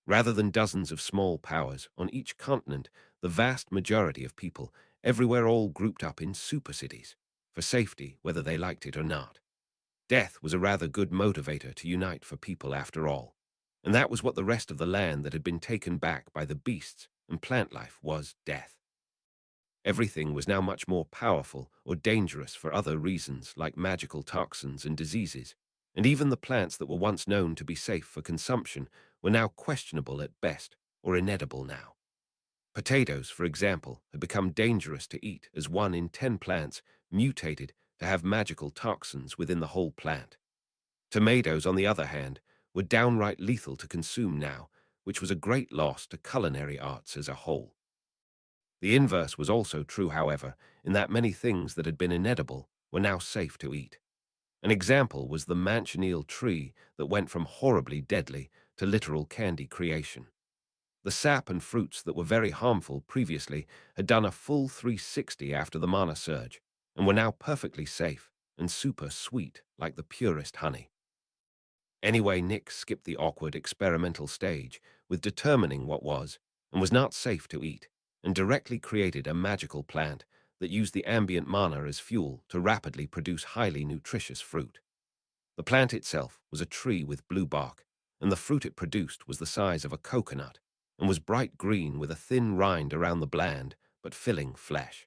Rather than dozens of small powers on each continent, the vast majority of people everywhere all grouped up in supercities, for safety whether they liked it or not. Death was a rather good motivator to unite for people after all, and that was what the rest of the land that had been taken back by the beasts and plant life was: death. Everything was now much more powerful or dangerous for other reasons like magical toxins and diseases, and even the plants that were once known to be safe for consumption were now questionable at best or inedible now. Potatoes, for example, had become dangerous to eat as 1 in 10 plants mutated to have magical toxins within the whole plant. Tomatoes, on the other hand, were downright lethal to consume now, which was a great loss to culinary arts as a whole. The inverse was also true, however, in that many things that had been inedible were now safe to eat. An example was the manchineel tree that went from horribly deadly to literal candy creation. The sap and fruits that were very harmful previously had done a full 360 after the mana surge, and were now perfectly safe and super sweet like the purest honey. Anyway, Nick skipped the awkward experimental stage with determining what was and was not safe to eat, and directly created a magical plant that used the ambient mana as fuel to rapidly produce highly nutritious fruit. The plant itself was a tree with blue bark, and the fruit it produced was the size of a coconut, and was bright green with a thin rind around the bland but filling flesh.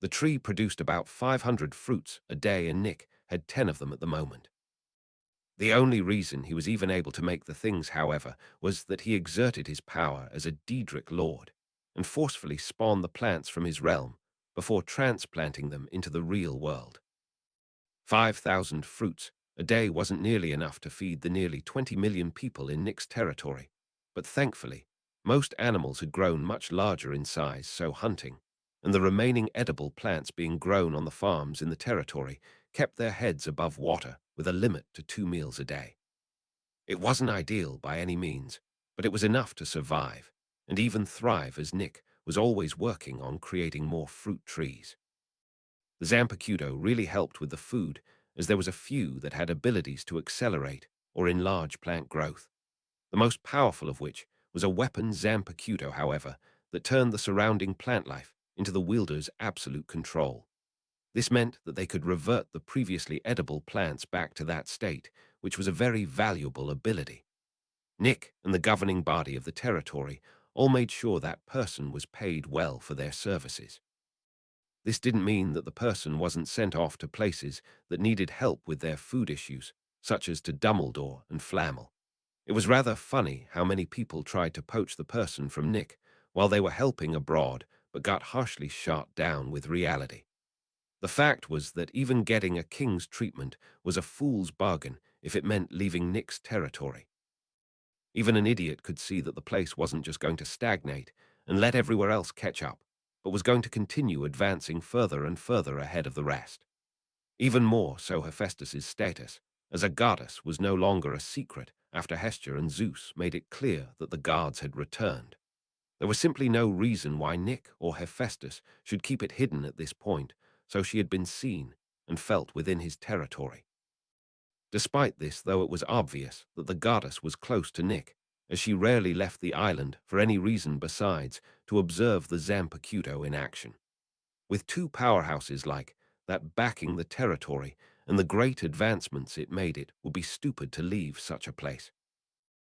The tree produced about 500 fruits a day, and Nick had 10 of them at the moment. The only reason he was even able to make the things, however, was that he exerted his power as a Daedric lord, and forcefully spawned the plants from his realm before transplanting them into the real world. 5,000 fruits A day wasn't nearly enough to feed the nearly 20 million people in Nick's territory, but thankfully, most animals had grown much larger in size, so hunting, and the remaining edible plants being grown on the farms in the territory kept their heads above water with a limit to 2 meals a day. It wasn't ideal by any means, but it was enough to survive and even thrive as Nick was always working on creating more fruit trees. The Zampicudo really helped with the food, as there was a few that had abilities to accelerate or enlarge plant growth, the most powerful of which was a weapon Zampicudo, however, that turned the surrounding plant life into the wielder's absolute control. This meant that they could revert the previously edible plants back to that state, which was a very valuable ability. Nick and the governing body of the territory all made sure that person was paid well for their services. This didn't mean that the person wasn't sent off to places that needed help with their food issues, such as to Dumbledore and Flammel. It was rather funny how many people tried to poach the person from Nick while they were helping abroad, but got harshly shot down with reality. The fact was that even getting a king's treatment was a fool's bargain if it meant leaving Nick's territory. Even an idiot could see that the place wasn't just going to stagnate and let everywhere else catch up, but was going to continue advancing further and further ahead of the rest. Even more so Hephaestus's status as a goddess was no longer a secret after Hestia and Zeus made it clear that the gods had returned. There was simply no reason why Nick or Hephaestus should keep it hidden at this point, so she had been seen and felt within his territory. Despite this, though, it was obvious that the goddess was close to Nick, as she rarely left the island for any reason besides to observe the Zampicudo in action. With two powerhouses like that backing the territory and the great advancements it made, it would be stupid to leave such a place.